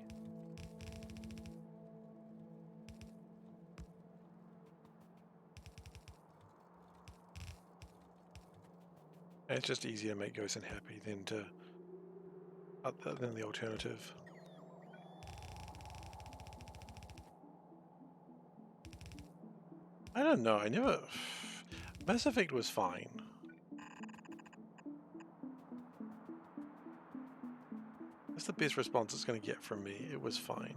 And it's just easier to make Gosen happy than the alternative. I don't know, I never... Mass Effect was fine. That's the best response it's going to get from me. It was fine.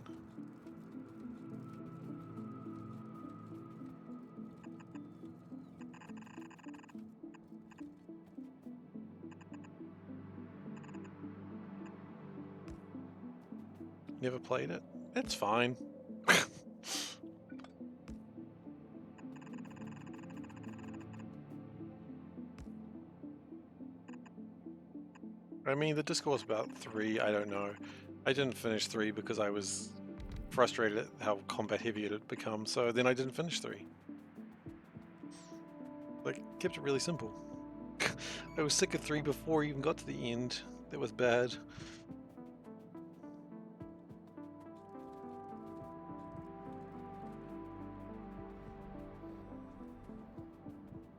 Never played it? It's fine. I mean, the discourse about 3, I don't know. I didn't finish 3 because I was frustrated at how combat heavy it had become, so then I didn't finish 3. Like, kept it really simple. I was sick of 3 before I even got to the end. That was bad.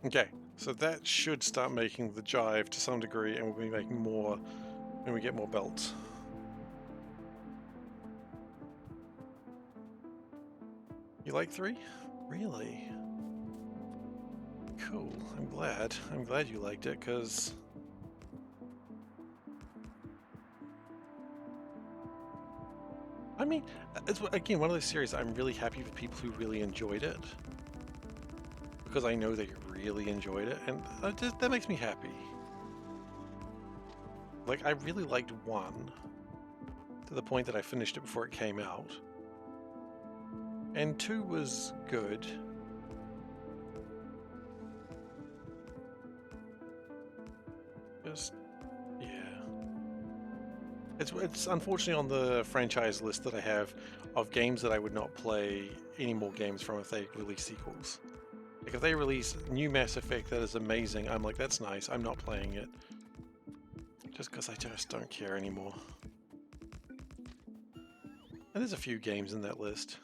Okay, so that should start making the jive to some degree, and we'll be making more when we get more belts. You like 3? Really? Cool. I'm glad. I'm glad you liked it, because... I mean, it's, again, one of those series I'm really happy for people who really enjoyed it. Because I know they really enjoyed it, and that makes me happy. Like, I really liked 1, to the point that I finished it before it came out. And 2 was good. Just, yeah. It's unfortunately on the franchise list that I have of games that I would not play any more games from if they release sequels. Like, if they release new Mass Effect that is amazing, I'm like, that's nice, I'm not playing it. Just because I just don't care anymore. And there's a few games in that list.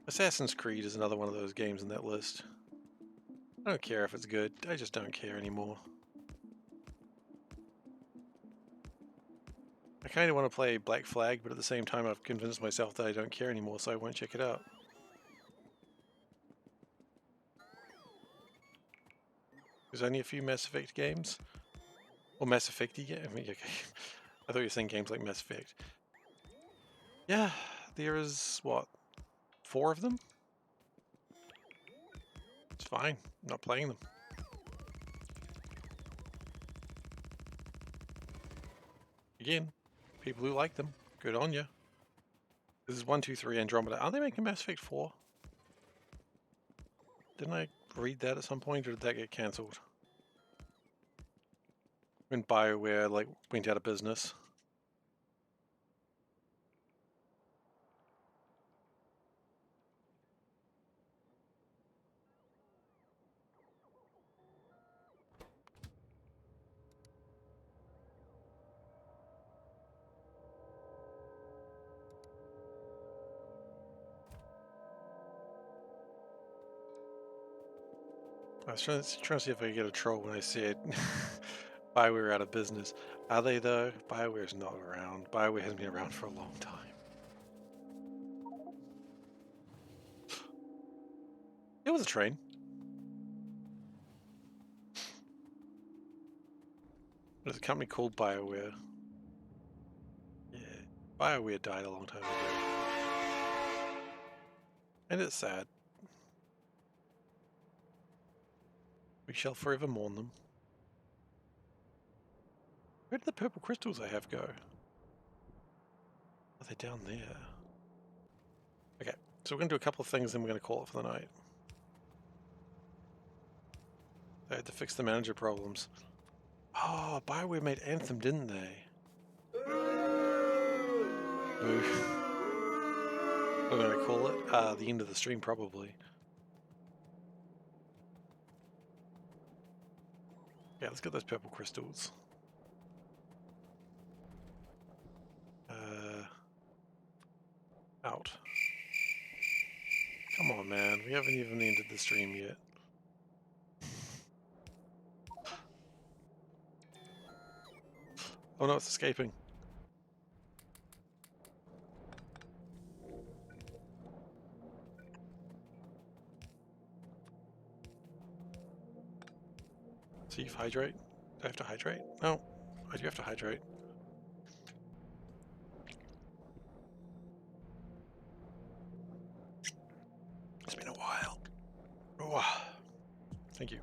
Assassin's Creed is another one of those games in that list. I don't care if it's good, I just don't care anymore. I kind of want to play Black Flag, but at the same time I've convinced myself that I don't care anymore, so I won't check it out. There's only a few Mass Effect games. Or Mass Effect-y games? I mean, okay. I thought you were saying games like Mass Effect. Yeah, there is, what, 4 of them? It's fine, I'm not playing them. Again, people who like them, good on you. This is 1, 2, 3 Andromeda. Are they making Mass Effect 4? Didn't I read that at some point, or did that get cancelled? When BioWare, like, went out of business. I was trying to see if I could get a troll when I said BioWare out of business. Are they though? BioWare's not around. BioWare hasn't been around for a long time. It was a train. There's a company called BioWare. Yeah, BioWare died a long time ago. And it's sad. We shall forever mourn them. Where did the purple crystals I have go? they're down there. Okay, so we're going to do a couple of things, then we're going to call it for the night. They had to fix the manager problems. Oh, BioWare made Anthem, didn't they? Boo. We're going to call it the end of the stream, probably. Yeah, let's get those purple crystals. Out. Come on, man. We haven't even ended the stream yet. Oh no, it's escaping. Thief, hydrate? Do I have to hydrate? No, I do have to hydrate. It's been a while. Oh, thank you.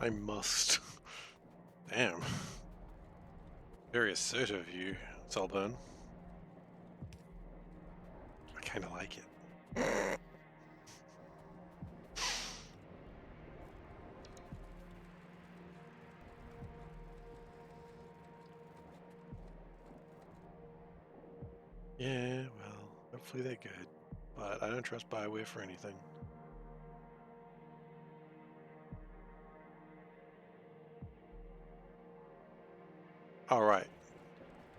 I must. Damn. Very assertive of you, Salburn. I kinda like it. Yeah, well, hopefully they're good. But I don't trust BioWare for anything. Alright.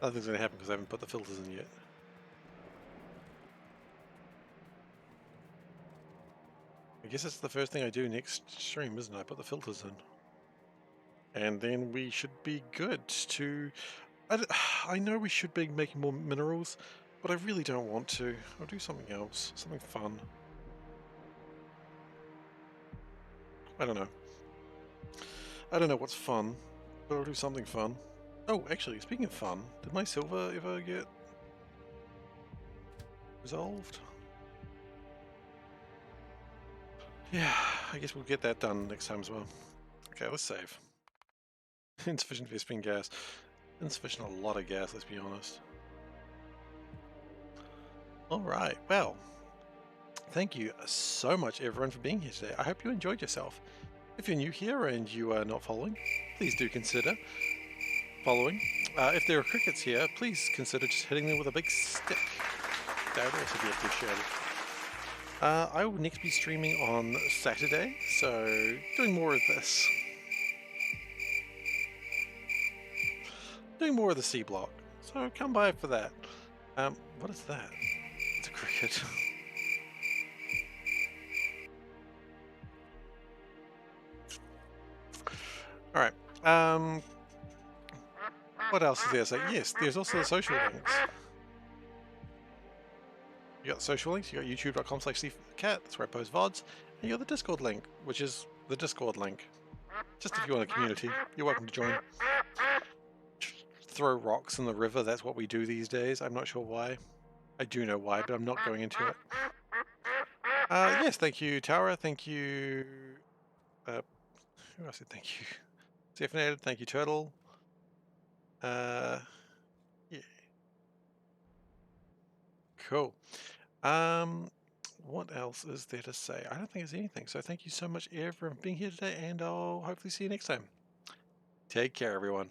Nothing's gonna happen because I haven't put the filters in yet. I guess that's the first thing I do next stream, isn't it? I put the filters in. And then we should be good to... I know we should be making more minerals, but I really don't want to. I'll do something else, something fun. I don't know. I don't know what's fun, but I'll do something fun. Oh, actually, speaking of fun, did my silver ever get resolved? Yeah, I guess we'll get that done next time as well. Okay, let's save. Insufficient Vespine gas. Insufficient a lot of gas, let's be honest. Alright, well, thank you so much everyone for being here today. I hope you enjoyed yourself. If you're new here and you are not following, please do consider following. If there are crickets here, please consider just hitting them with a big stick. That would also be appreciated. I will next be streaming on Saturday, so doing more of this. Doing more of the Seablock, so come by for that. What is that? It's a cricket. Alright, what else is there to say? Yes, there's also the social links. You got the social links, you got youtube.com/SeiferKatt, that's where I post VODs, and you got the Discord link, which is the Discord link. Just if you want a community, you're welcome to join. Throw rocks in the river, that's what we do these days. I'm not sure why. I do know why, but I'm not going into it. Yes, thank you, Tara, thank you... who else said thank you? SeiferKatt, thank you, Turtle. Yeah. Cool. What else is there to say? I don't think there's anything. So thank you so much, everyone, for being here today, and I'll hopefully see you next time. Take care, everyone.